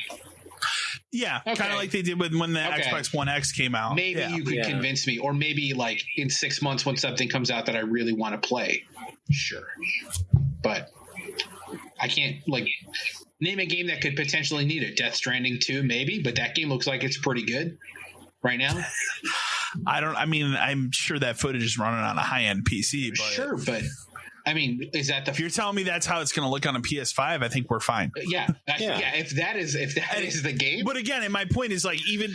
Yeah, kind of like they did when the Xbox One X came out. Maybe you could convince me, or maybe like in 6 months when something comes out that I really want to play. Sure, but I can't like name a game that could potentially need it. Death Stranding 2, maybe, but that game looks like it's pretty good right now. I'm sure that footage is running on a high-end PC. But sure, but I mean, is that if you're telling me that's how it's going to look on a PS5, I think we're fine. Yeah. If that is the game. But again, and my point is like, even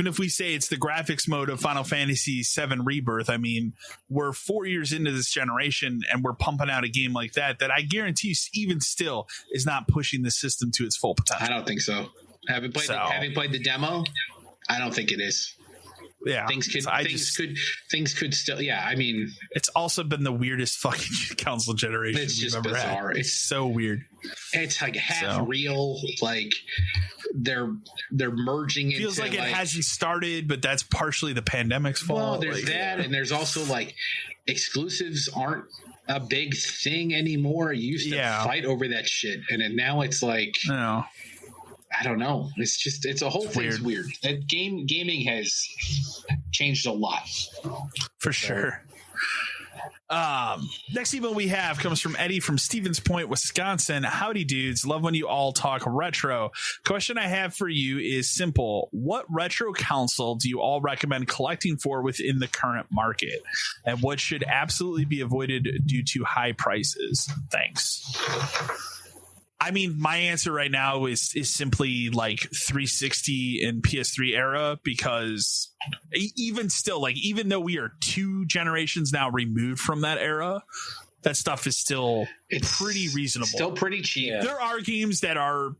if we say it's the graphics mode of Final Fantasy VII Rebirth, I mean, we're 4 years into this generation and we're pumping out a game like that I guarantee you, even still, is not pushing the system to its full potential. I don't think so. Having played the demo, I don't think it is. Yeah, things could still. Yeah, I mean, it's also been the weirdest fucking console generation we've ever bizarre. Had. It's so weird. It's like half real, like they're merging. Feels like it hasn't started, but that's partially the pandemic's fault. Well, there's that, and there's also like exclusives aren't a big thing anymore. You used to fight over that shit, and then now it's like. I don't know. It's a whole thing's weird. That gaming has changed a lot. For sure. Next email we have comes from Eddie from Stevens Point, Wisconsin. Howdy, dudes. Love when you all talk retro. Question I have for you is simple. What retro console do you all recommend collecting for within the current market? And what should absolutely be avoided due to high prices? Thanks. I mean, my answer right now is simply like 360 and PS3 era, because even still, like, even though we are 2 generations now removed from that era, that stuff is still pretty reasonable. Still pretty cheap. Yeah. There are games that are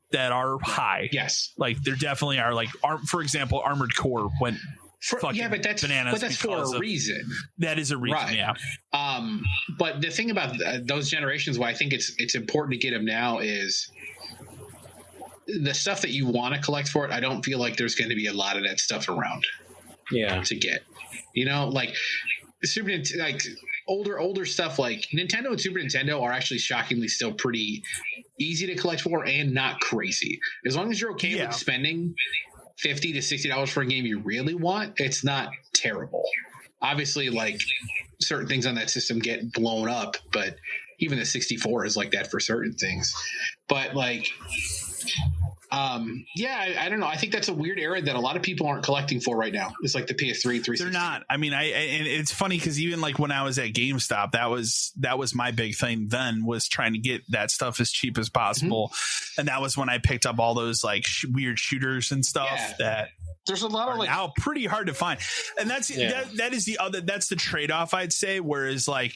high. Yes. Like there definitely are, like, for example, Armored Core went but that's bananas. But that's for a reason. That is a reason, right. Yeah. But the thing about those generations, why I think it's important to get them now, is the stuff that you want to collect for it. I don't feel like there's going to be a lot of that stuff around. Yeah. To get, you know, like like older stuff like Nintendo and Super Nintendo are actually shockingly still pretty easy to collect for and not crazy. As long as you're okay with spending $50 to $60 for a game you really want, it's not terrible. Obviously, like certain things on that system get blown up, but even the 64 is like that for certain things. But like, I don't know. I think that's a weird era that a lot of people aren't collecting for right now. It's like the PS3, 360. They're not. I mean, and it's funny because even like when I was at GameStop, that was my big thing then, was trying to get that stuff as cheap as possible. Mm-hmm. And that was when I picked up all those like weird shooters and stuff that there's a lot of like now pretty hard to find. And that's that's the trade-off, I'd say. Whereas like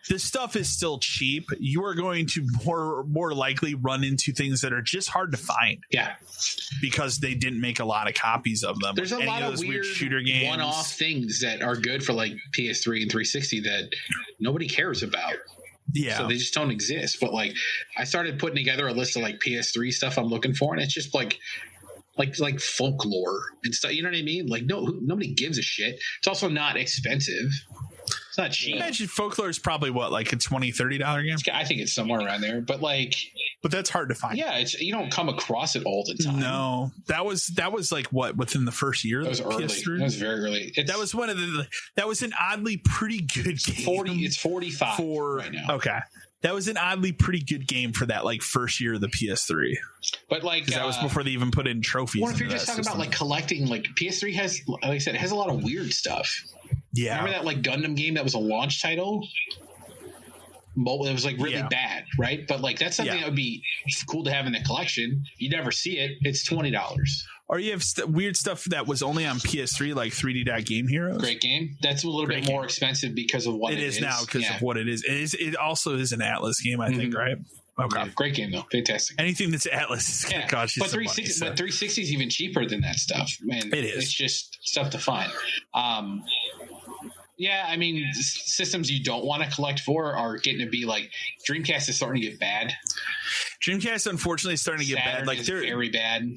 this stuff is still cheap, you are going to more likely run into things that are just hard to find. Yeah. Because they didn't make a lot of copies of them. There's a lot of weird shooter games, one-off things that are good for like PS3 and 360 that nobody cares about. Yeah. So they just don't exist. But like, I started putting together a list of like PS3 stuff I'm looking for, and it's just like folklore and stuff. You know what I mean? Like, nobody gives a shit. It's also not expensive. It's not cheap. I imagine folklore is probably what, like a $20-$30 game? I think it's somewhere around there. But like, that's hard to find. Yeah, you don't come across it all the time. No, that was like what, within the first year? That was early. PS3? That was very early. That was one of that was an oddly pretty good game. It's 45 right now. Okay. That was an oddly pretty good game for that like first year of the PS3. But like that was before they even put in trophies. What if you're just talking about like collecting? Like PS3 has, like I said, it has a lot of weird stuff. Yeah. Remember that like Gundam game that was a launch title? It was like really bad, right? But like that's something that would be cool to have in the collection. You never see it. It's $20. Or you have weird stuff that was only on PS3, like 3D Game Heroes. Great game. That's a little bit more expensive because of what it is now. Because of what it is. It also is an Atlas game, I think, right? Okay. Yeah, great game though. Fantastic. Anything that's Atlas is going to cost you but some 360, money. But 360 is even cheaper than that stuff. Man, it is. It's just stuff to find. Yeah, I mean, systems you don't want to collect for are getting to be like Dreamcast is starting to get bad. Dreamcast, unfortunately, is starting to get bad. Like they're very bad.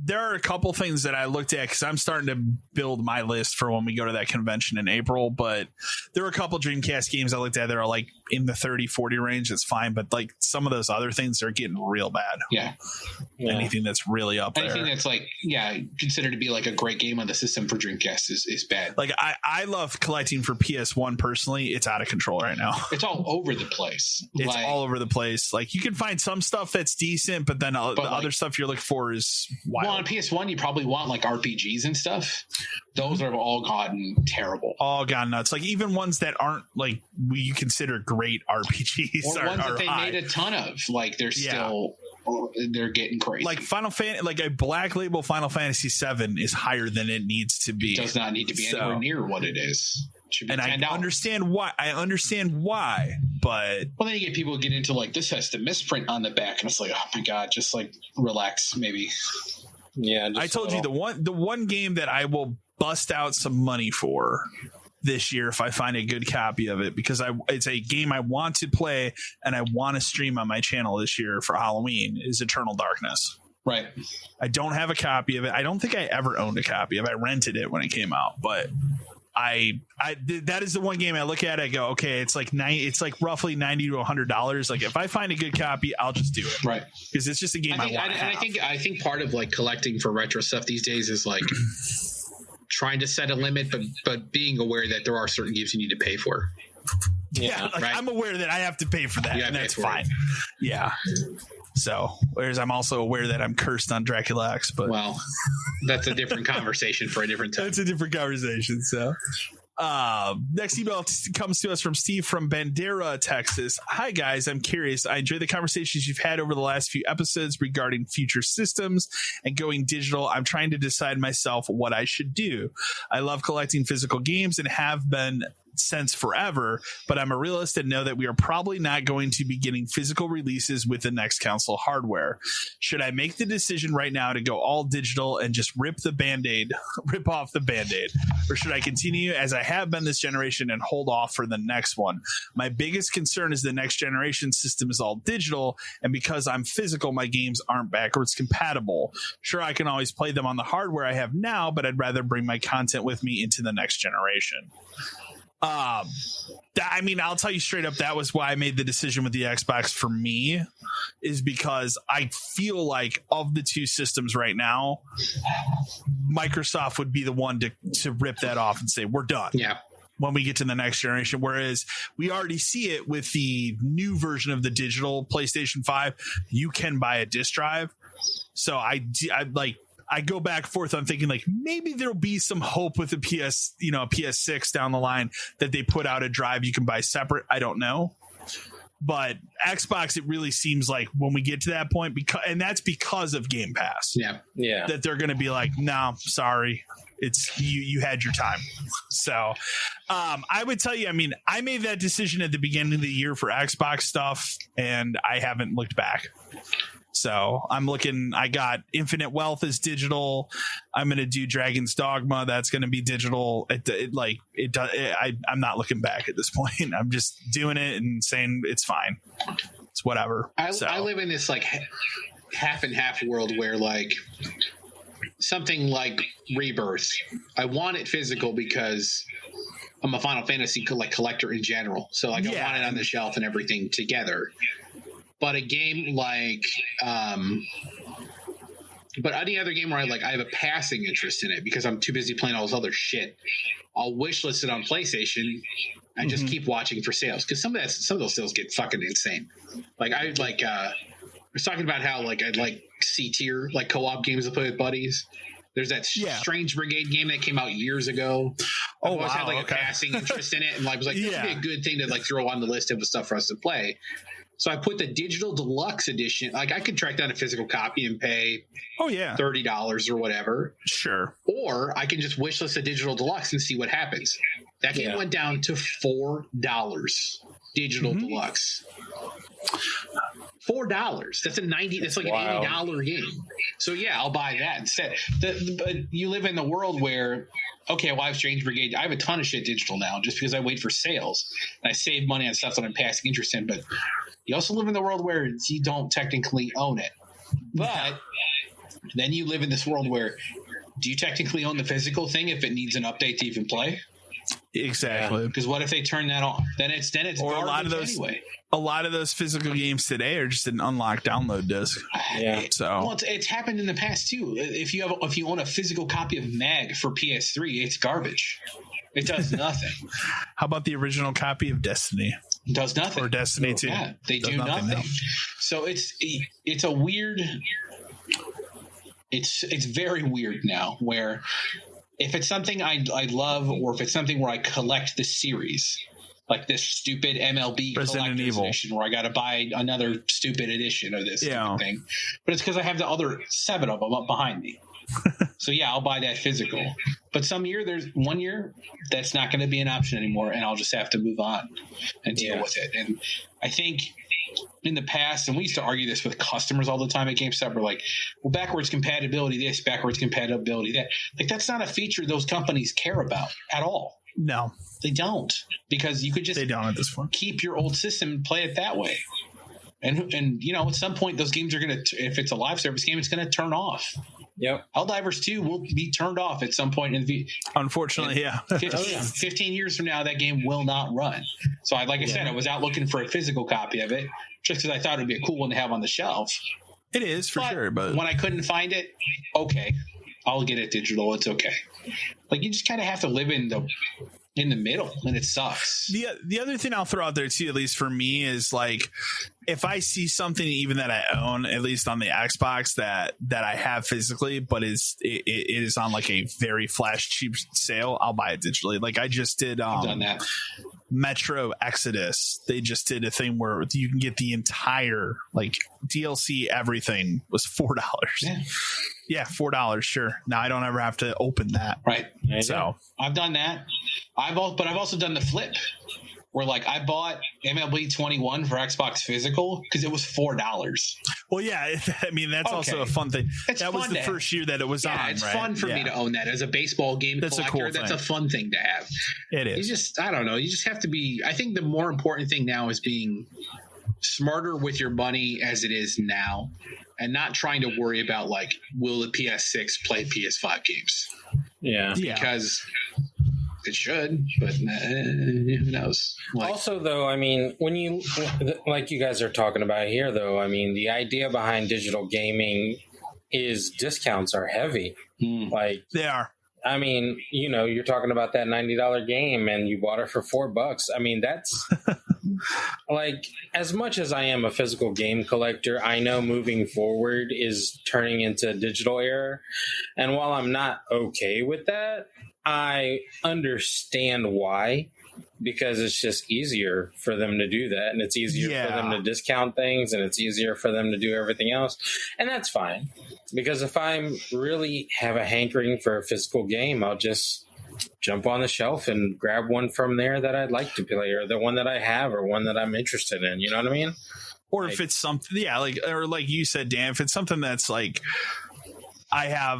There are a couple things that I looked at because I'm starting to build my list for when we go to that convention in April. But there are a couple Dreamcast games I looked at that are like in the 30-40 range. It's fine. But like some of those other things are getting real bad. Yeah. Anything that's really up there. Anything that's like, considered to be like a great game on the system for Dreamcast is bad. Like I love collecting for PS1 personally. It's out of control right now. It's all over the place. It's all over the place. Like you can find some stuff that's decent, but then the other stuff you're looking for is wild. Well, on PS1, you probably want like RPGs and stuff. Those are all gotten terrible. All gone nuts. Like even ones that aren't like you consider great RPGs or ones that they made a ton of. Like they're still they're getting crazy. Like like a black label Final Fantasy VII is higher than it needs to be. It does not need to be anywhere near what it is. And I understand why. But then you get people get into like this has the misprint on the back, and it's like, oh my god, just like relax, maybe. Yeah, I told you the one game that I will bust out some money for this year if I find a good copy of it, because it's a game I want to play and I want to stream on my channel this year for Halloween, is Eternal Darkness. Right. I don't have a copy of it. I don't think I ever owned a copy of it. I rented it when it came out, but that is the one game I look at. I go, okay, it's like roughly $90 to $100. Like if I find a good copy, I'll just do it, right? Because it's just a game I want to have. I think part of like collecting for retro stuff these days is like trying to set a limit, but being aware that there are certain games you need to pay for. Yeah, like I'm aware that I have to pay for that, and that's fine. Yeah. So, whereas I'm also aware that I'm cursed on Dracula X, but that's a different conversation for a different time. That's a different conversation. So, next email comes to us from Steve from Bandera, Texas. Hi guys, I'm curious. I enjoy the conversations you've had over the last few episodes regarding future systems and going digital. I'm trying to decide myself what I should do. I love collecting physical games and have been since forever, but I'm a realist and know that we are probably not going to be getting physical releases with the next console hardware. Should I make the decision right now to go all digital and just rip off the Band-Aid, or should I continue as I have been this generation and hold off for the next one? My biggest concern is the next generation system is all digital, and because I'm physical, my games aren't backwards compatible. Sure, I can always play them on the hardware I have now, but I'd rather bring my content with me into the next generation. I mean, I'll tell you straight up, that was why I made the decision with the Xbox for me, is because I feel like of the two systems right now, Microsoft would be the one to rip that off and say, we're done. Yeah. When we get to the next generation, whereas we already see it with the new version of the digital PlayStation 5, you can buy a disc drive. So I go back and forth. I'm thinking like maybe there'll be some hope with the PS6 down the line that they put out a drive you can buy separate. I don't know. But Xbox, it really seems like when we get to that point, and that's because of Game Pass. Yeah. That they're going to be like, no, sorry. It's you had your time. So I would tell you, I mean, I made that decision at the beginning of the year for Xbox stuff, and I haven't looked back. So I'm looking. I got Infinite Wealth is digital. I'm going to do Dragon's Dogma. That's going to be digital. I'm not looking back at this point. I'm just doing it and saying it's fine. It's whatever. I live in this like half and half world where like something like Rebirth, I want it physical because I'm a Final Fantasy collector in general. So like I want it on the shelf and everything together. But a game like but any other game where I have a passing interest in it because I'm too busy playing all this other shit, I'll wishlist it on PlayStation and just keep watching for sales, because some of those sales get fucking insane. Like I was talking about how like I'd like C tier like co-op games to play with buddies. There's that Strange Brigade game that came out years ago. I've always had like a passing interest in it, and I was like, this would be a good thing to like throw on the list of the stuff for us to play. So I put the digital deluxe edition. Like I could track down a physical copy and pay $30 or whatever. Sure. Or I can just wishlist a digital deluxe and see what happens. That game went down to $4 digital deluxe. $4. That's that's like an $80 game. So yeah, I'll buy that instead. But you live in the world where, okay, well, I have Strange Brigade. I have a ton of shit digital now just because I wait for sales and I save money on stuff that I'm passing interest in. But you also live in the world where you don't technically own it. But then you live in this world where, do you technically own the physical thing if it needs an update to even play? Exactly. Because what if they turn that off? Then it's or a lot of those anyway. A lot of those physical games today are just an unlocked download disc. Yeah. So it's happened in the past too. If you own a physical copy of Mag for PS3, it's garbage. It does nothing. How about the original copy of Destiny? It does nothing. Or Destiny 2. Yeah, they do nothing. So it's a weird. It's very weird now where if it's something I love, or if it's something where I collect the series, like this stupid MLB collector's edition where I got to buy another stupid edition of this stupid thing. But it's because I have the other 7 of them up behind me. So yeah, I'll buy that physical. But there's 1 year that's not going to be an option anymore, and I'll just have to move on and deal with it. And I think in the past, and we used to argue this with customers all the time at GameStop, we're like, well, backwards compatibility this, backwards compatibility that. Like, that's not a feature those companies care about at all. No, they don't, because you could just they don't at this point. Keep your old system and play it that way. And you know, at some point, those games are going to, if it's a live service game, it's going to turn off. Yep. Helldivers 2 will be turned off at some point in the unfortunately, 15 years from now, that game will not run. So I said, I was out looking for a physical copy of it just because I thought it'd be a cool one to have on the shelf. It is for sure, but when I couldn't find it, okay, I'll get it digital. It's okay. Like, you just kind of have to live in the middle, and it sucks. The other thing I'll throw out there too, at least for me, is like, if I see something even that I own, at least on the Xbox, that I have physically, but it is on like a very flash cheap sale, I'll buy it digitally. Like I just did I've done that. Metro Exodus. They just did a thing where you can get the entire like DLC, everything was $4. Yeah, $4. Sure. Now I don't ever have to open that. Right. So I've done that. I've also done the flip, where like I bought MLB 21 for Xbox physical because it was $4. Well, yeah, I mean that's also a fun thing. That was the first year that it was on. It's fun for me to own that as a baseball game collector. That's a fun thing to have. It is. You just, I don't know. You just have to be. I think the more important thing now is being smarter with your money as it is now, and not trying to worry about like, will the PS6 play PS5 games? Yeah, because it should, but who knows? Like, also, though, I mean, when you, like you guys are talking about here, though, I mean, the idea behind digital gaming is discounts are heavy. Like, they are. I mean, you know, you're talking about that $90 game and you bought it for $4. I mean, that's like, as much as I am a physical game collector, I know moving forward is turning into a digital era. And while I'm not okay with that, I understand why, because it's just easier for them to do that, and it's easier for them to discount things, and it's easier for them to do everything else, and that's fine. Because if I really have a hankering for a physical game, I'll just jump on the shelf and grab one from there that I'd like to play, or the one that I have, or one that I'm interested in. You know what I mean? Or if it's something, or like you said, Dan, if it's something that's like, I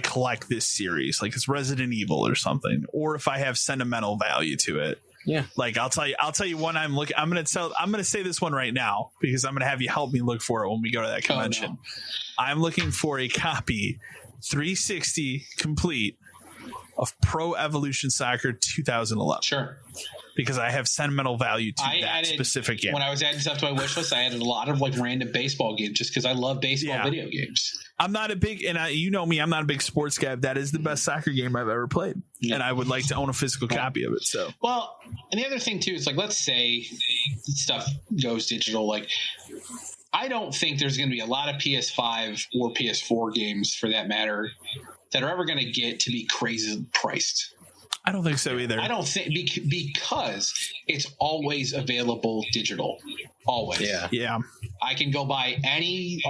collect this series, like it's Resident Evil or something, or if I have sentimental value to it. Yeah. Like I'll tell you one I'm looking. I'm going to say this one right now because I'm going to have you help me look for it when we go to that convention. Oh, no. I'm looking for a copy 360 complete of Pro Evolution Soccer 2011. Sure. Because I have sentimental value to that specific game. When I was adding stuff to my wish list, I added a lot of like random baseball games just because I love baseball video games. I'm not a big, you know me, I'm not a big sports guy. That is the best soccer game I've ever played. Yeah. And I would like to own a physical copy of it. So, well, and the other thing too is like, let's say stuff goes digital. Like, I don't think there's going to be a lot of PS5 or PS4 games for that matter that are ever going to get to be crazy priced. I don't think so either. I don't think because it's always available digital. Always. Yeah. I can go buy any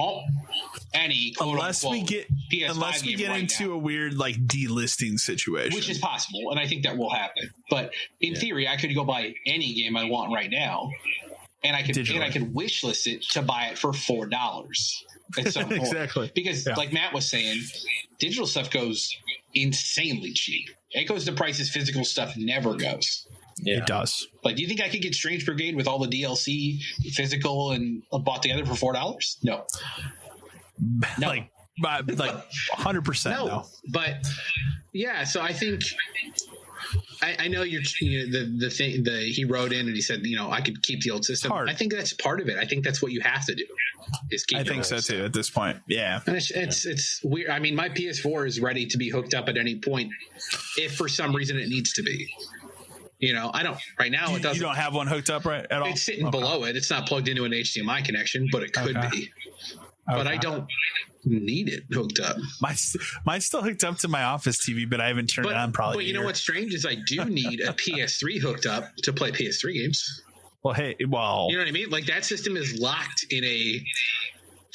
unless we get into a weird like delisting situation, which is possible, and I think that will happen. But in theory, I could go buy any game I want right now, and I could wish list it to buy it for $4 at some point. Exactly. Because like Matt was saying, digital stuff goes insanely cheap. It goes to prices physical stuff never goes. Yeah. It does. Like, do you think I could get Strange Brigade with all the DLC physical and bought together for $4? No. Like 100%. No. But yeah, so I think I know the thing he wrote in and he said, I could keep the old system. I think that's part of it. I think that's what you have to do. I think so too at this point. Yeah. And it's weird. I mean, my PS4 is ready to be hooked up at any point if for some reason it needs to be. I don't right now. It doesn't. You don't have one hooked up at all? It's sitting below it. It's not plugged into an HDMI connection, but it could be. But I don't need it hooked up. Mine's still hooked up to my office TV, but I haven't turned it on probably. But you know what's strange is I do need a PS3 hooked up to play PS3 games. Well, you know what I mean? Like that system is locked in a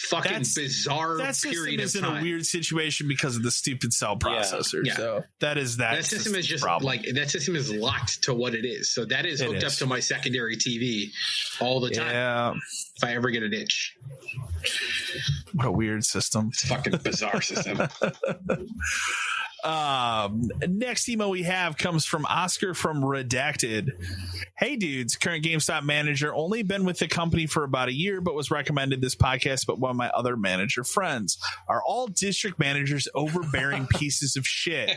fucking bizarre period of time. In a weird situation because of the stupid cell processor. Yeah. So that system is just that system is locked to what it is. So that is hooked up to my secondary TV all the time. Yeah. If I ever get an itch. What a weird system. It's a fucking bizarre system. Next email we have comes from Oscar from Redacted. Hey dudes, current GameStop manager, only been with the company for about a year, but was recommended this podcast by one of my other manager friends. Are all district managers overbearing pieces of shit?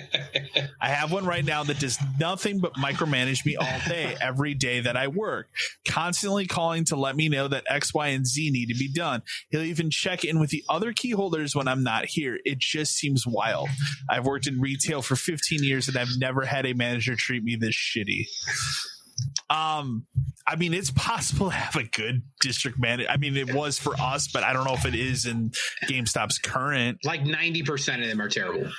I have one right now that does nothing but micromanage me all day, every day that I work, constantly calling to let me know that X, Y, and Z need to be done. He'll even check in with the other key holders when I'm not here. It just seems wild. I've worked in retail for 15 years and I've never had a manager treat me this shitty. I mean, it's possible to have a good district manager. I mean, it was for us, but I don't know if it is in GameStop's current. Like 90% of them are terrible.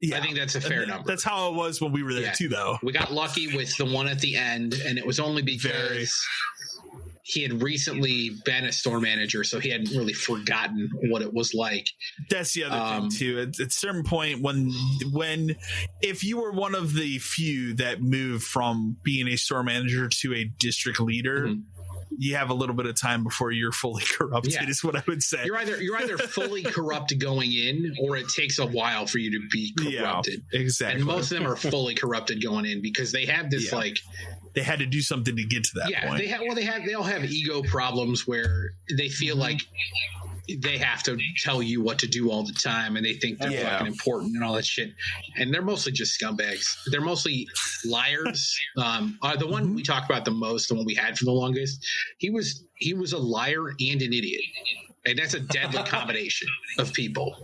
Yeah, I think that's a fair number. That's how it was when we were there too, though. We got lucky with the one at the end, and it was only because he had recently been a store manager, so he hadn't really forgotten what it was like. That's the other thing too. At a certain point, when if you were one of the few that moved from being a store manager to a district leader, you have a little bit of time before you're fully corrupted. Is what I would say. You're either fully corrupt going in, or it takes a while for you to be corrupted. Yeah, exactly. And most of them are fully corrupted going in because they have this they had to do something to get to that point. They all have ego problems where they feel like they have to tell you what to do all the time, and they think they're fucking important and all that shit. And they're mostly just scumbags. They're mostly liars. The one we talk about the most, the one we had for the longest, he was a liar and an idiot, and that's a deadly combination of people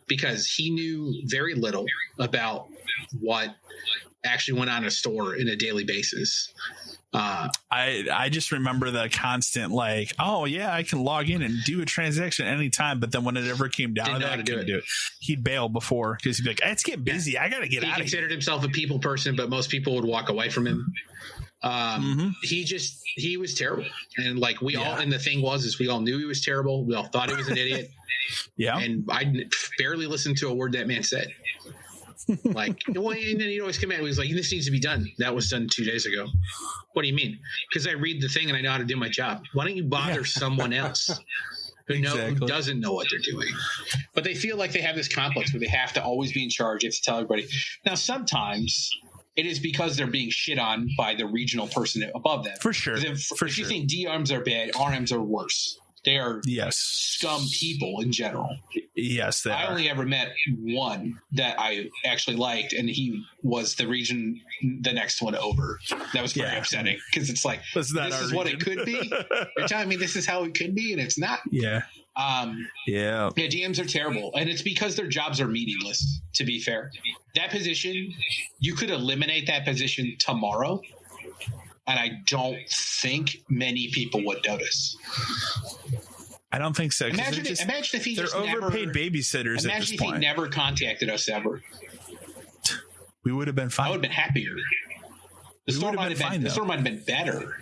because he knew very little about what actually went on in a store in a daily basis. I just remember the constant like, oh yeah, I can log in and do a transaction anytime, but then when it ever came down to that, I couldn't do it. He'd bail before because he'd be like, it's getting busy, I gotta get out of here. He considered himself a people person, but most people would walk away from him. He was terrible, and like we all, and the thing was we all knew he was terrible, we all thought he was an idiot. And I barely listened to a word that man said. Like, well, and then he'd always come in and he's like, this needs to be done. That was done 2 days ago. What do you mean? Because I read the thing and I know how to do my job. Why don't you bother someone else who doesn't know what they're doing? But they feel like they have this complex where they have to always be in charge. They have to tell everybody. Now, sometimes it is because they're being shit on by the regional person above them. For sure. If you think DRMs are bad, RMs are worse. They are scum people in general. Yes, they are. I only ever met one that I actually liked, and he was the region the next one over. That was very upsetting because it's like, this is what it could be. You're telling me this is how it could be, and it's not. Yeah. DMs are terrible, and it's because their jobs are meaningless, to be fair. That position, you could eliminate that position tomorrow, and I don't think many people would notice. I don't think so. Imagine if he they're just overpaid babysitters. Imagine if he never contacted us ever. We would have been fine. I would have been happier. The store might have been better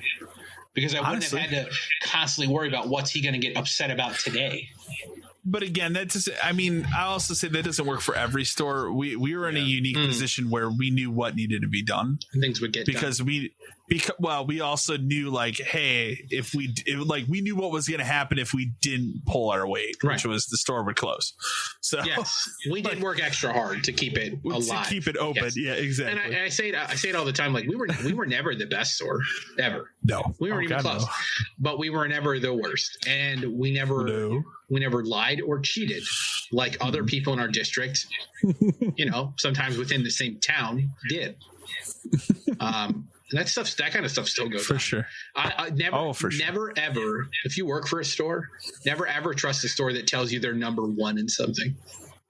because I wouldn't have had to constantly worry about what's he going to get upset about today. But again, I also say that doesn't work for every store. We were in a unique position where we knew what needed to be done. Things would get done. We also knew, like, hey, we knew what was going to happen if we didn't pull our weight, which was the store would close. So yes, we did work extra hard to keep it alive, to keep it open. Yes. Yeah, exactly. And I say it all the time. Like we were never the best store ever. No, we weren't even close. No. But we were never the worst, and we never lied or cheated like other people in our district. Sometimes within the same town did. That kind of stuff still goes for on. Sure. Never ever, if you work for a store, never ever trust a store that tells you they're number one in something.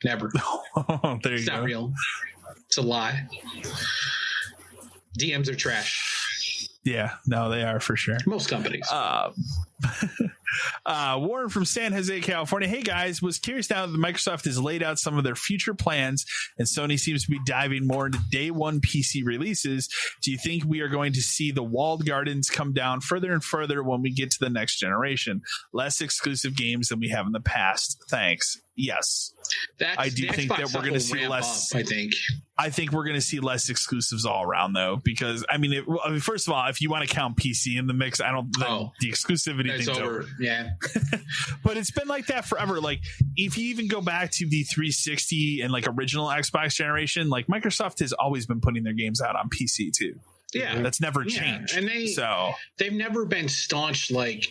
Never. It's not real. It's a lie. DMs are trash. Yeah, no, they are for sure. Most companies. Warren from San Jose, California. Hey guys, was curious now that Microsoft has laid out some of their future plans and Sony seems to be diving more into day one PC releases. Do you think we are going to see the walled gardens come down further and further when we get to the next generation? Less exclusive games than we have in the past. Thanks. Yes. I do think that we're going to see less. I think we're going to see less exclusives all around, though, because first of all, if you want to count PC in the mix, the exclusivity thing's over. Yeah. But it's been like that forever. Like, if you even go back to the 360 and like original Xbox generation, like Microsoft has always been putting their games out on PC too. Yeah. That's never changed. And they've never been staunch like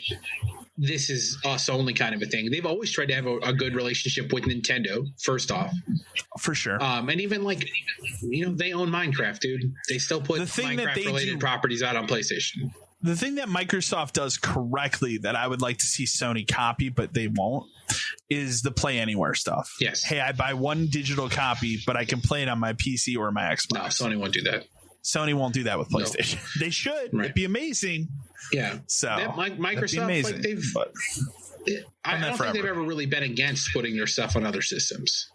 this is us only kind of a thing. They've always tried to have a good relationship with Nintendo, first off. For sure. And even they own Minecraft, dude. They still put Minecraft-related properties out on PlayStation. The thing that Microsoft does correctly that I would like to see Sony copy, but they won't, is the Play Anywhere stuff. Yes. Hey, I buy one digital copy, but I can play it on my PC or my Xbox. No, Sony won't do that. Sony won't do that with PlayStation. No. They should. Right. It'd be amazing. Yeah. So Microsoft, amazing, I don't think they've ever really been against putting their stuff on other systems.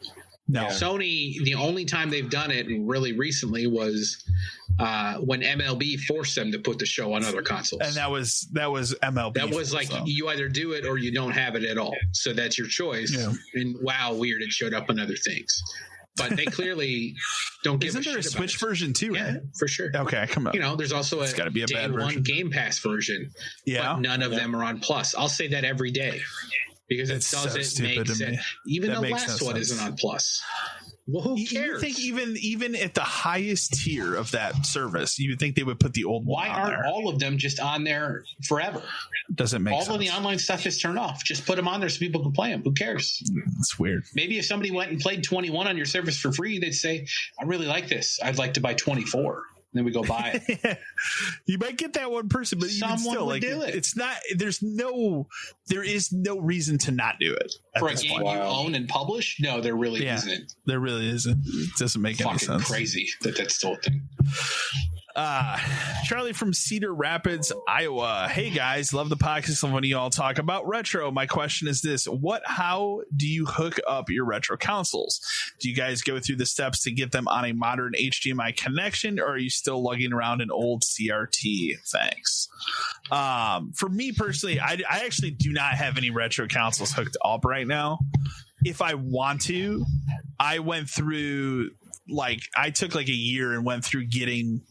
No. Sony, the only time they've done it really recently was when MLB forced them to put the show on other consoles. And that was MLB. That was you either do it or you don't have it at all. So that's your choice. Yeah. And wow, weird, it showed up on other things. But they clearly don't give a shit about it. Isn't there a Switch version too, right? Yeah, for sure. Okay, come on. There's also a day one Game Pass version. Yeah. But none of them are on Plus. I'll say that every day because it doesn't make sense. Even the last one isn't on Plus. Well, who cares? You think even at the highest tier of that service, you would think they would put the old one on there. Why aren't all of them just on there forever? Doesn't make sense. All of the online stuff is turned off. Just put them on there so people can play them. Who cares? It's weird. Maybe if somebody went and played 21 on your service for free, they'd say, I really like this. I'd like to buy 24. Then we go buy it. You might get that one person, but someone would do it. It's not. There is no reason to not do it for a game you own and publish. No, there really isn't. There really isn't. It doesn't make any sense. Crazy that's still a thing. Charlie from Cedar Rapids, Iowa. Hey guys, love the podcast and when you all talk about retro. My question is this: how do you hook up your retro consoles? Do you guys go through the steps to get them on a modern HDMI connection, or are you still lugging around an old CRT? Thanks. For me personally, I actually do not have any retro consoles hooked up right now. If I want to, I went through I took like a year and went through getting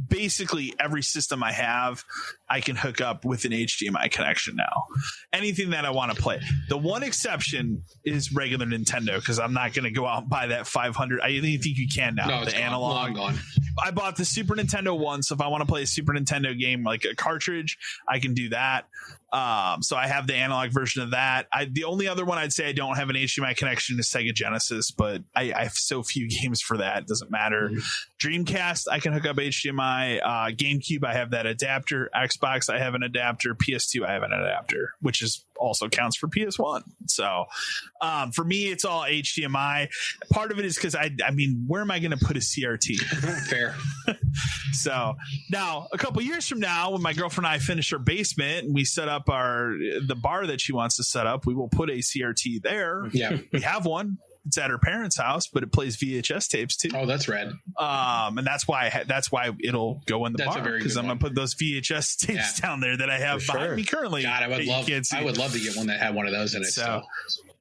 basically every system I have, I can hook up with an HDMI connection now. Anything that I want to play. The one exception is regular Nintendo, because I'm not going to go out and buy that 500. I think you can now. No, the analog. Gone. I bought the Super Nintendo one, so if I want to play a Super Nintendo game like a cartridge, I can do that. So I have the analog version of that. The only other one I'd say I don't have an HDMI connection is Sega Genesis, but I have so few games for that. It doesn't matter. Dreamcast, I can hook up HDMI. GameCube, I have that adapter. Xbox, I have an adapter. PS2, I have an adapter, which is also counts for PS1. So for me, it's all HDMI. Part of it is because I mean, where am I going to put a CRT? Fair. So now a couple years from now, when my girlfriend and I finish our basement and we set up the bar that she wants to set up, we will put a CRT there. Yeah. We have one. It's at her parents' house, but it plays VHS tapes too. Oh, that's rad. And that's why it'll go in the bar, because I'm gonna put those VHS tapes down there that I have behind me currently. God, I would love to get one that had one of those in it. So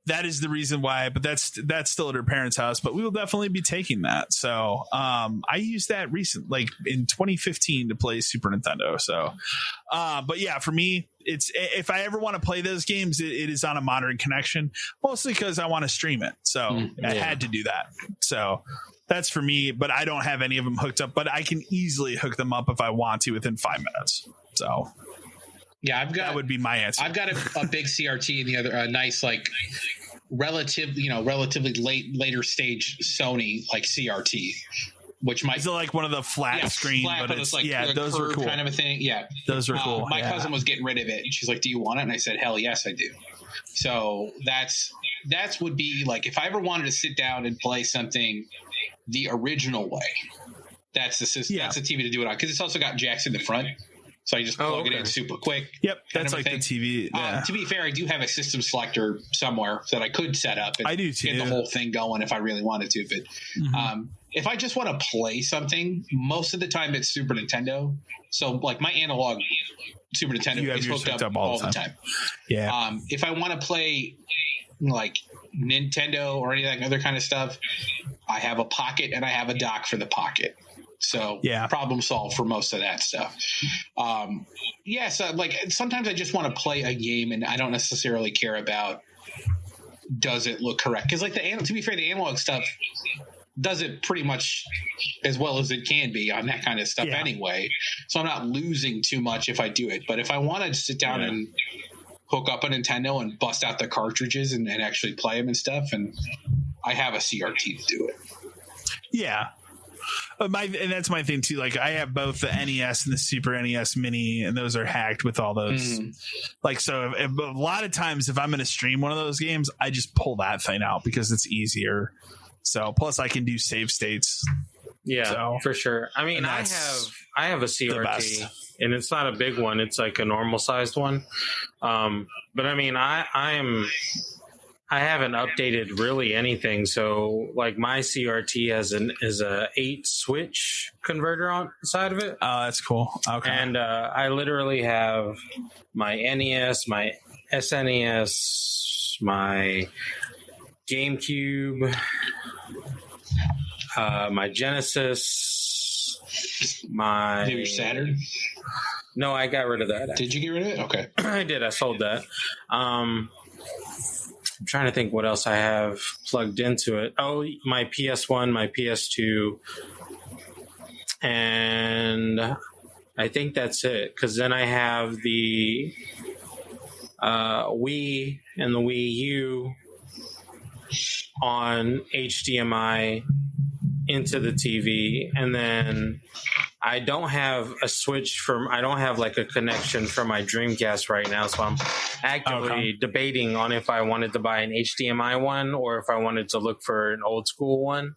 that is the reason why. But that's still at her parents' house. But we will definitely be taking that. So I used that like in 2015 to play Super Nintendo. So but yeah, for me, it's if I ever want to play those games, it is on a modern connection, mostly because I want to stream it. So I had to do that. So that's for me, but I don't have any of them hooked up, but I can easily hook them up if I want to within 5 minutes. So yeah, that would be my answer. I've got a big CRT and the other, a nice, like relatively later stage Sony like CRT. Which might is it like one of the flat screen, but it's like those are cool, kind of a thing. Yeah, those are cool. My cousin was getting rid of it, and she's like, "Do you want it?" And I said, "Hell yes, I do." So that's would be like if I ever wanted to sit down and play something the original way. That's the system. Yeah. That's the TV to do it on, because it's also got jacks in the front. So I just plug it in super quick. Yep, that's like the TV. Yeah. To be fair, I do have a system selector somewhere that I could set up and I do too. Get the whole thing going if I really wanted to. But if I just want to play something, most of the time it's Super Nintendo. So like my analog Super Nintendo is hooked up all the time. Yeah. If I want to play like Nintendo or any of that other kind of stuff, I have a pocket and I have a dock for the pocket. So problem solved for most of that stuff. So like sometimes I just want to play a game and I don't necessarily care about does it look correct, because like to be fair, the analog stuff does it pretty much as well as it can be on that kind of stuff anyway. So I'm not losing too much if I do it. But if I want to sit down and hook up a Nintendo and bust out the cartridges and actually play them and stuff, and I have a CRT to do it. Yeah. And that's my thing too. Like I have both the NES and the Super NES Mini, and those are hacked with all those. Like, so a lot of times if I'm going to stream one of those games, I just pull that thing out because it's easier. So plus I can do save states. Yeah, for sure. I mean, I have a CRT, and it's not a big one. It's like a normal sized one. But I mean, I haven't updated really anything. So like my CRT is a 8 switch converter on the side of it. Oh, that's cool. Okay. And I literally have my NES, my SNES, my GameCube, my Genesis, my your Saturn. No, I got rid of that. Did you get rid of it? Okay. I did. I sold that. I'm trying to think what else I have plugged into it. Oh, my PS1, my PS2, and I think that's it. Because then I have the Wii and the Wii U on HDMI into the TV, and then I don't have I don't have like a connection for my Dreamcast right now, so I'm actively debating on if I wanted to buy an HDMI one or if I wanted to look for an old school one.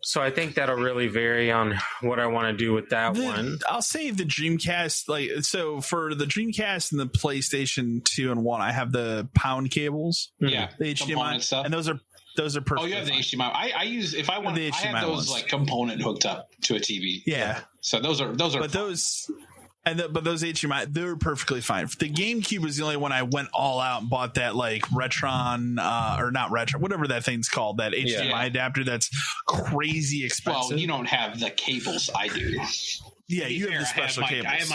So I think that'll really vary on what I want to do with that one. I'll say the Dreamcast, so for the Dreamcast and the PlayStation 2 and 1, I have the pound cables. Yeah, the HDMI stuff, and those are perfect. Oh, you have the HDMI. I use if I want. I have those like component hooked up to a TV. Yeah. So those are. But those But those HDMI, they're perfectly fine. The GameCube was the only one I went all out and bought that like Retron or not Retron, whatever that thing's called, that HDMI adapter that's crazy expensive. Well, you don't have the cables I do. Yeah, you have the special cables. I have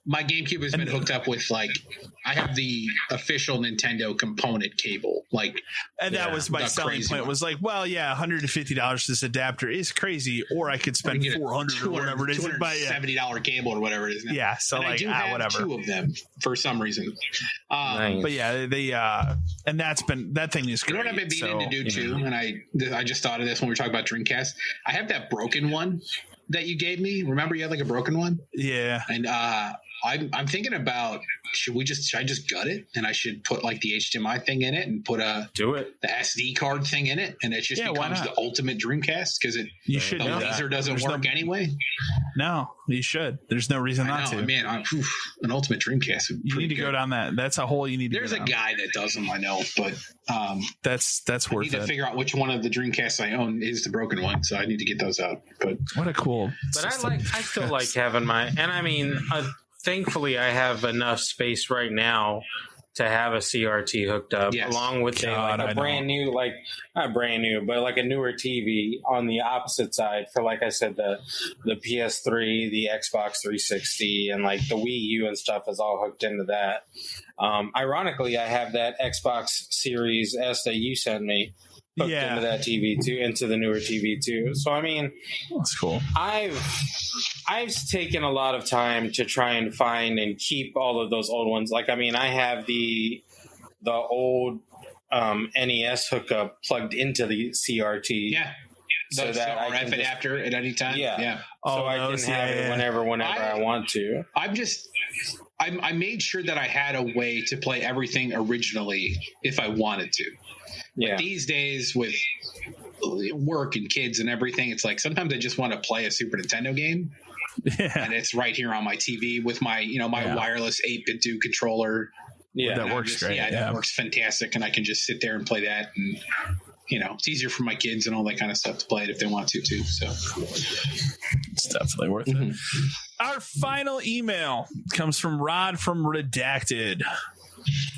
my GameCube has been hooked up with like I have the official Nintendo component cable, like, and that was my selling point. It was like, well, yeah, $150 this adapter is crazy, or I could spend $400 or whatever it is, $270 cable or whatever it is now. Yeah, so and like, I do have whatever. 2 of them for some reason. Nice. But yeah, they and that thing is great. You know what I've been meaning to do too, and I just thought of this when we were talking about Dreamcast. I have that broken one that you gave me. Remember you had like a broken one? Yeah. And I'm thinking about should I just gut it and I should put like the HDMI thing in it and put the SD card thing in it and it just becomes the ultimate Dreamcast because the laser doesn't work anyway. No, you should. There's no reason not to. Man, an ultimate Dreamcast. You need to go down that. That's a hole you need to. There's a guy that does them, I know, but that's worth it. I need to figure out which one of the Dreamcasts I own is the broken one, so I need to get those out. But what a cool. But I still like having and I mean. Thankfully, I have enough space right now to have a CRT hooked up, along with a brand new, like not brand new, but like a newer TV on the opposite side for, like I said, the PS3, the Xbox 360, and like the Wii U and stuff is all hooked into that. Ironically, I have that Xbox Series S that you sent me hooked into that TV too, into the newer TV too. So I mean, that's cool. I've taken a lot of time to try and find and keep all of those old ones. Like I mean, I have the old NES hookup plugged into the CRT. Yeah. So that I can adapter at any time. Yeah. So I can have it whenever I want to. I made sure that I had a way to play everything originally if I wanted to. But these days with work and kids and everything, it's like sometimes I just want to play a Super Nintendo game. Yeah. And it's right here on my TV with my, wireless 8-bit do controller. Yeah, that works great. Yeah, that works fantastic. And I can just sit there and play that. And, it's easier for my kids and all that kind of stuff to play it if they want to, too. So it's definitely worth it. Our final email comes from Rod from Redacted.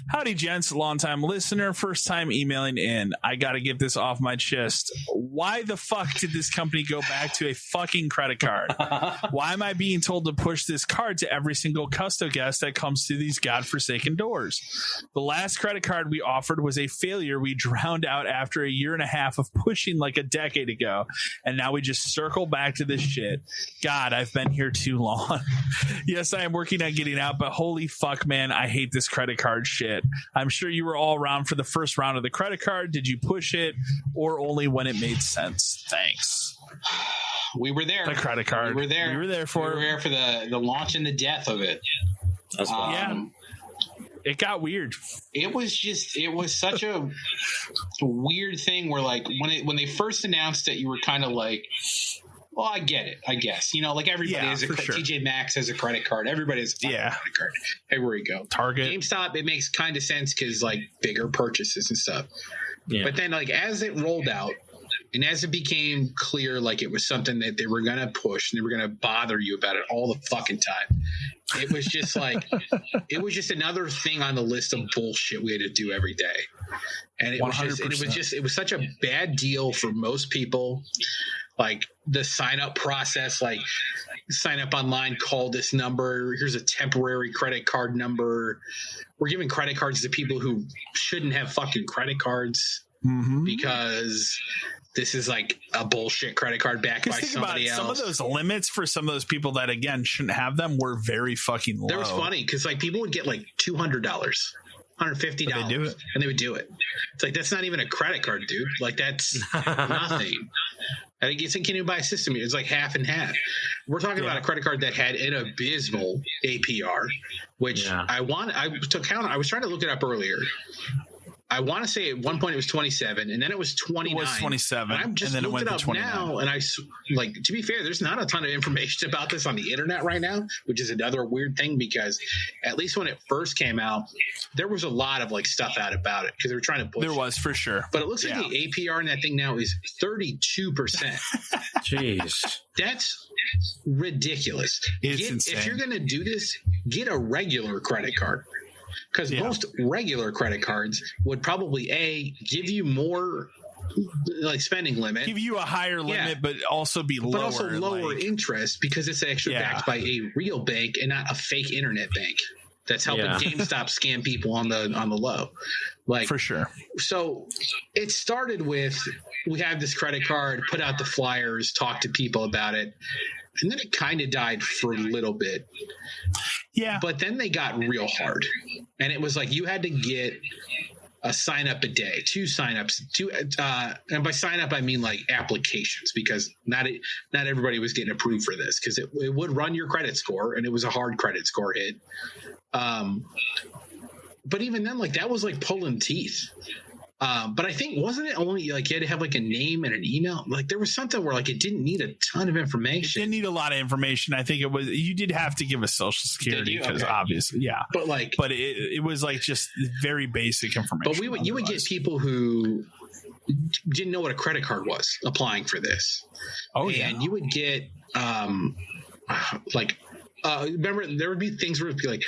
Howdy, gents. Long-time listener, first-time emailing in. I got to get this off my chest. Why the fuck did this company go back to a fucking credit card? Why am I being told to push this card to every single custo guest that comes through these godforsaken doors? The last credit card we offered was a failure we drowned out after a year and a half of pushing like a decade ago, and now we just circle back to this shit. God, I've been here too long. Yes, I am working on getting out, but holy fuck, man, I hate this credit card shit. I'm sure you were all around for the first round of the credit card. Did you push it or only when it made sense? Thanks. We were there. The credit card. We were there. We were there for the launch and the death of it. That's It got weird. It was such a weird thing where like when they first announced it, you were kind of like, well, I get it, I guess. Like everybody has TJ Maxx has a credit card. Everybody has a credit card. Everywhere you go. Target. GameStop, it makes kind of sense because like bigger purchases and stuff. Yeah. But then like as it rolled out and as it became clear like it was something that they were going to push and they were going to bother you about it all the fucking time. It was just like it was just another thing on the list of bullshit we had to do every day. And it was such a bad deal for most people. Like the sign up process, like sign up online, call this number. Here's a temporary credit card number. We're giving credit cards to people who shouldn't have fucking credit cards because this is like a bullshit credit card backed by somebody else. Some of those limits for some of those people that, again, shouldn't have them were very fucking low. That was funny because like people would get like $200. $150 and they would do it. It's like that's not even a credit card, dude. Like that's nothing. I think it's can you buy a system here? It's like half and half. We're talking about a credit card that had an abysmal APR, which I was trying to look it up earlier. I want to say at one point it was 27, and then it was 29. It was 27, and I'm just and then it looking went it to up 29. now, and to be fair, there's not a ton of information about this on the internet right now, which is another weird thing because at least when it first came out, there was a lot of like stuff out about it because they were trying to push. There was for sure, but it looks like the APR in that thing now is 32%. Jeez, that's ridiculous. It's insane. If you're going to do this, get a regular credit card. Because most regular credit cards would probably give you more like spending limit, give you a higher limit, but also be lower, but also lower interest because it's actually backed by a real bank and not a fake internet bank that's helping GameStop scam people on the low. Like for sure. So it started with we have this credit card, put out the flyers, talk to people about it. And then it kind of died for a little bit. Yeah. But then they got real hard. And it was like you had to get a sign up a day, 2 signups, and by sign up I mean like applications because not everybody was getting approved for this because it would run your credit score and it was a hard credit score hit. But even then, like that was like pulling teeth. But I think wasn't it only like you had to have like a name and an email? Like there was something where like it didn't need a ton of information. It didn't need a lot of information. I think it was you did have to give a social security because obviously, But it was like just very basic information. But you would get people who didn't know what a credit card was applying for this. Oh yeah, and you would get remember there would be things where it would be like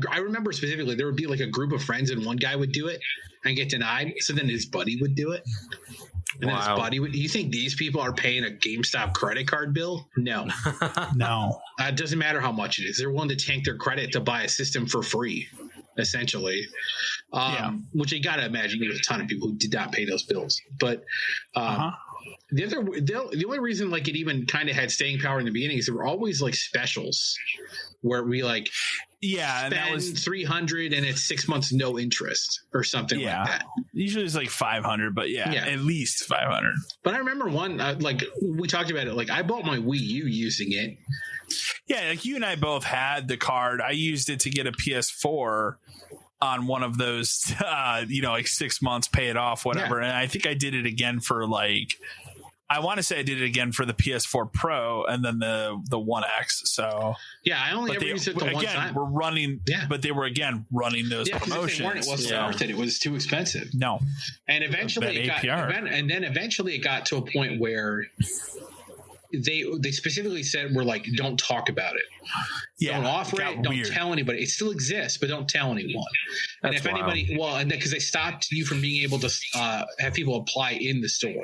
I remember specifically there would be like a group of friends and one guy would do it and get denied, so then his buddy would do it, and then his buddy would. You think these people are paying a GameStop credit card bill? No, no. It doesn't matter how much it is. They're willing to tank their credit to buy a system for free, essentially. Which you got to imagine there's a ton of people who did not pay those bills, but. The only reason like it even kind of had staying power in the beginning is there were always like specials where we like and that was $300 and it's 6 months no interest or something like that. Usually it's like 500, but at least 500. But I remember one like we talked about it. Like I bought my Wii U using it. Yeah, like you and I both had the card. I used it to get a PS4 on one of those, like 6 months, pay it off, whatever. And I think I did it again for I want to say I did it again for the PS4 Pro and then the One X. So I only ever used it the one time. We're running, but they were again running those promotions. It wasn't worth it. It was too expensive. No, and eventually it got to a point where they specifically said we're like, don't talk about it. Don't offer it. Don't tell anybody. It still exists, but don't tell anyone. And if anybody, because they stopped you from being able to have people apply in the store.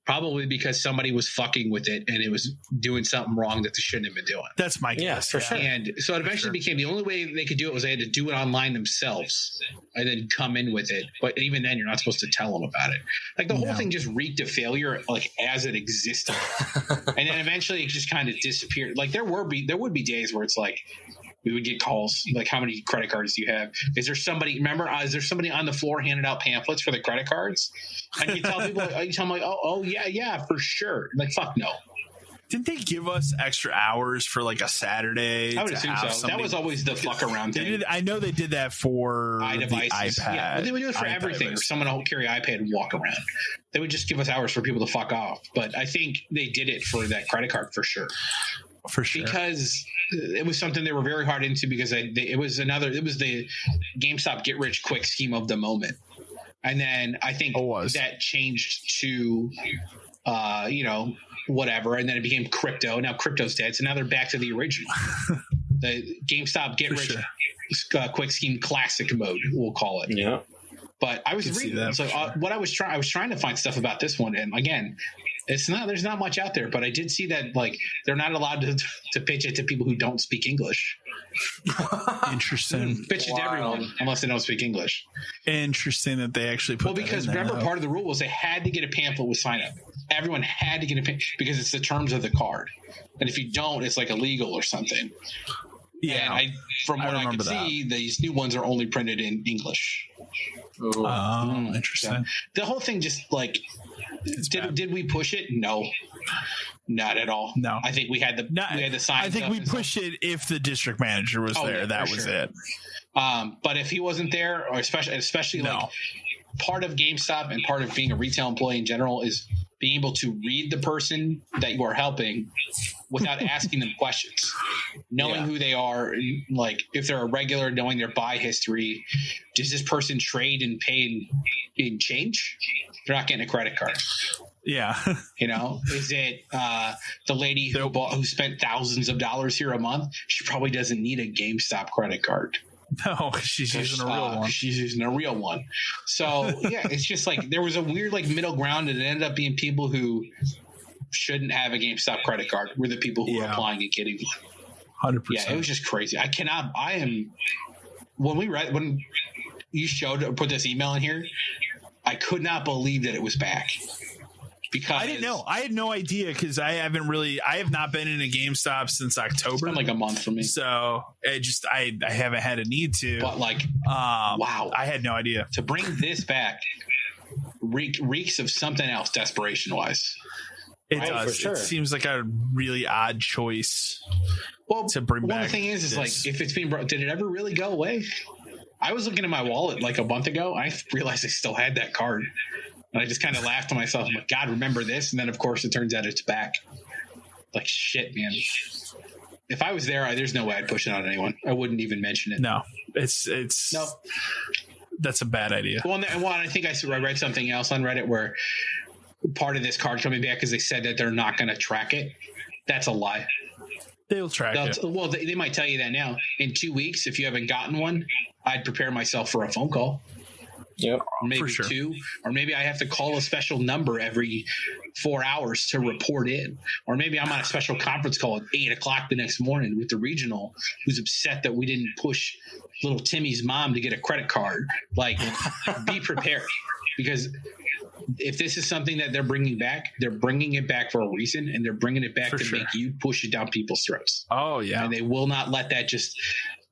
Probably because somebody was fucking with it and it was doing something wrong that they shouldn't have been doing. That's my guess. For sure. And so it eventually became the only way they could do it was they had to do it online themselves and then come in with it. But even then, you're not supposed to tell them about it. Like the whole thing just reeked of failure, like as it existed. And then eventually it just kind of disappeared. Like there would be days where it's like, we would get calls like, how many credit cards do you have? Is there somebody on the floor handing out pamphlets for the credit cards? And you tell people, yeah, for sure. Like, fuck no. Didn't they give us extra hours for like a Saturday? I would assume so. That was always the fuck around thing. I know they did that for the iPad. Yeah, but they would do it for everything. Or someone will carry an iPad and walk around. They would just give us hours for people to fuck off. But I think they did it for that credit card for sure. For sure. Because it was something they were very hard into because it was the GameStop get rich quick scheme of the moment. And then I think that changed to, whatever. And then it became crypto. Now crypto's dead. So now they're back to the original. The GameStop get rich quick scheme classic mode, we'll call it. Yeah. But I was reading. So what I was trying to find stuff about this one. And again, there's not much out there, but I did see that like they're not allowed to pitch it to people who don't speak English. Interesting. Pitch it to everyone unless they don't speak English. Interesting that they actually put because remember part of the rule was they had to get a pamphlet with sign up. Everyone had to get a pamphlet because it's the terms of the card. And if you don't, it's like illegal or something. Yeah. And from what I could see, these new ones are only printed in English. Oh, interesting. So the whole thing just like did we push it? No. Not at all. No. I think we had the signs. I think we pushed it if the district manager was there. That was it. But if he wasn't there, or especially like part of GameStop and part of being a retail employee in general is being able to read the person that you are helping without asking them questions, knowing who they are, like if they're a regular, knowing their buy history. Does this person trade and pay in change? They're not getting a credit card. Yeah. You know, is it the lady who spent thousands of dollars here a month? She probably doesn't need a GameStop credit card. No, she's using a real one. She's using a real one. So yeah, it's just like there was a weird like middle ground, and it ended up being people who shouldn't have a GameStop credit card were the people who were applying and getting one. 100%. Yeah, it was just crazy. When you put this email in here, I could not believe that it was back. Because I didn't know. I had no idea because I have not been in a GameStop since October. It's been like a month for me. So I haven't had a need to. But like, wow. I had no idea. To bring this back reeks of something else desperation-wise. It does. Sure. It seems like a really odd choice to bring back. Well, the thing is like, if it's being brought, did it ever really go away? I was looking at my wallet like a month ago. I realized I still had that card. And I just kind of laughed to myself. I'm like, God, remember this? And then, of course, it turns out it's back. Like, shit, man. If I was there, there's no way I'd push it on anyone. I wouldn't even mention it. No, it's no. That's a bad idea. Well, I think I read something else on Reddit where part of this card coming back is they said that they're not going to track it. That's a lie. They'll track it. Well, they might tell you that now. In 2 weeks, if you haven't gotten one, I'd prepare myself for a phone call. Yep. Or maybe sure. 2, or maybe I have to call a special number every 4 hours to report in, or maybe I'm on a special conference call at 8:00 the next morning with the regional who's upset that we didn't push little Timmy's mom to get a credit card. Like, be prepared, because if this is something that they're bringing back, they're bringing it back for a reason, and they're bringing it back to make you push it down people's throats. Oh yeah, and they will not let that just.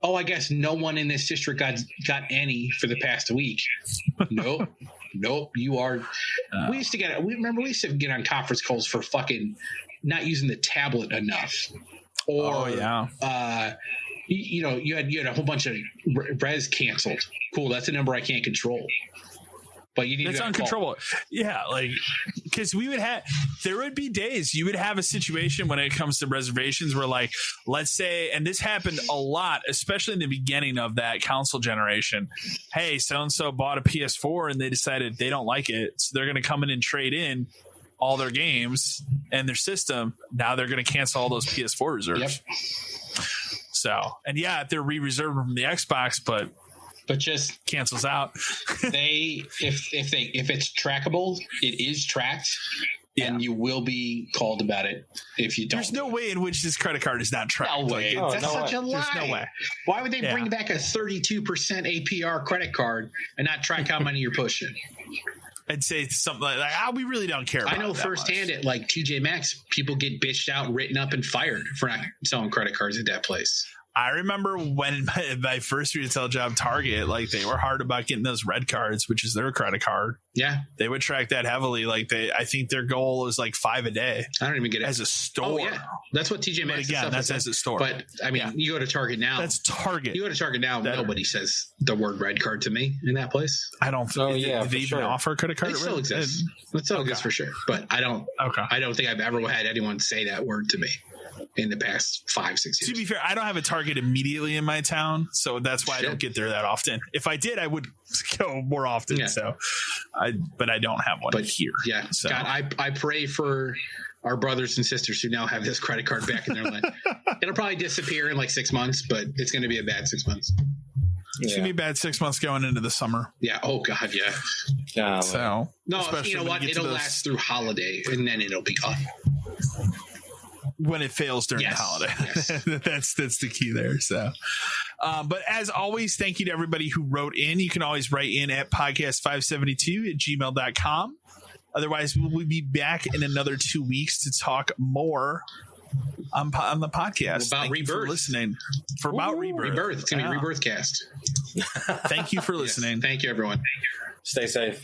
Oh, I guess no one in this district got any for the past week. Nope. You are. We used to get on conference calls for fucking not using the tablet enough, or you had a whole bunch of res canceled. Cool, that's a number I can't control. But you need that's uncontrollable. Yeah, like because there would be days you would have a situation when it comes to reservations where, like, let's say, and this happened a lot, especially in the beginning of that console generation. Hey, so and so bought a PS4 and they decided they don't like it, so they're going to come in and trade in all their games and their system. Now they're going to cancel all those PS4 reserves. Yep. So, and yeah, they're re-reserved from the Xbox, but just cancels out. If it's trackable, it is tracked, and you will be called about it if you don't. There's no way in which this credit card is not tracked. No way. That's such a lie. There's no way. Why would they bring back a 32% APR credit card and not track how many you're pushing? I'd say something like, we really don't care about it. I know firsthand at like TJ Maxx, people get bitched out, written up, and fired for not selling credit cards at that place. I remember when my first retail job, Target, like they were hard about getting those red cards, which is their credit card. Yeah, they would track that heavily. Like I think their goal is like 5 a day. I don't even get it as a store. Oh, yeah. That's what TJ Maxx. But again, that's as a store. But I mean, you go to Target now. That's Target. You go to Target now. Nobody says the word red card to me in that place. I don't. Oh yeah, do they even offer a credit card? It still exists. It still exists for sure. But I don't. Okay. I don't think I've ever had anyone say that word to me in the past 5-6 years. To be fair, I don't have a Target immediately in my town, so that's why I don't get there that often. If I did, I would go more often. Yeah. But I don't have one here. Yeah, so. God, I pray for our brothers and sisters who now have this credit card back in their life. It'll probably disappear in like 6 months, but it's going to be a bad 6 months. It's going to be a bad 6 months going into the summer. Yeah. Oh God. Yeah. So no, you know what? It'll last through holiday, and then it'll be gone. When it fails during the holiday. Yes. that's the key there. So, but as always, thank you to everybody who wrote in. You can always write in at podcast572@gmail.com. Otherwise, we'll be back in another 2 weeks to talk more on the podcast. About Thank Rebirth. You for listening. About Rebirth. It's going to be Rebirth cast. Thank you for listening. Yes. Thank you, everyone. Stay safe.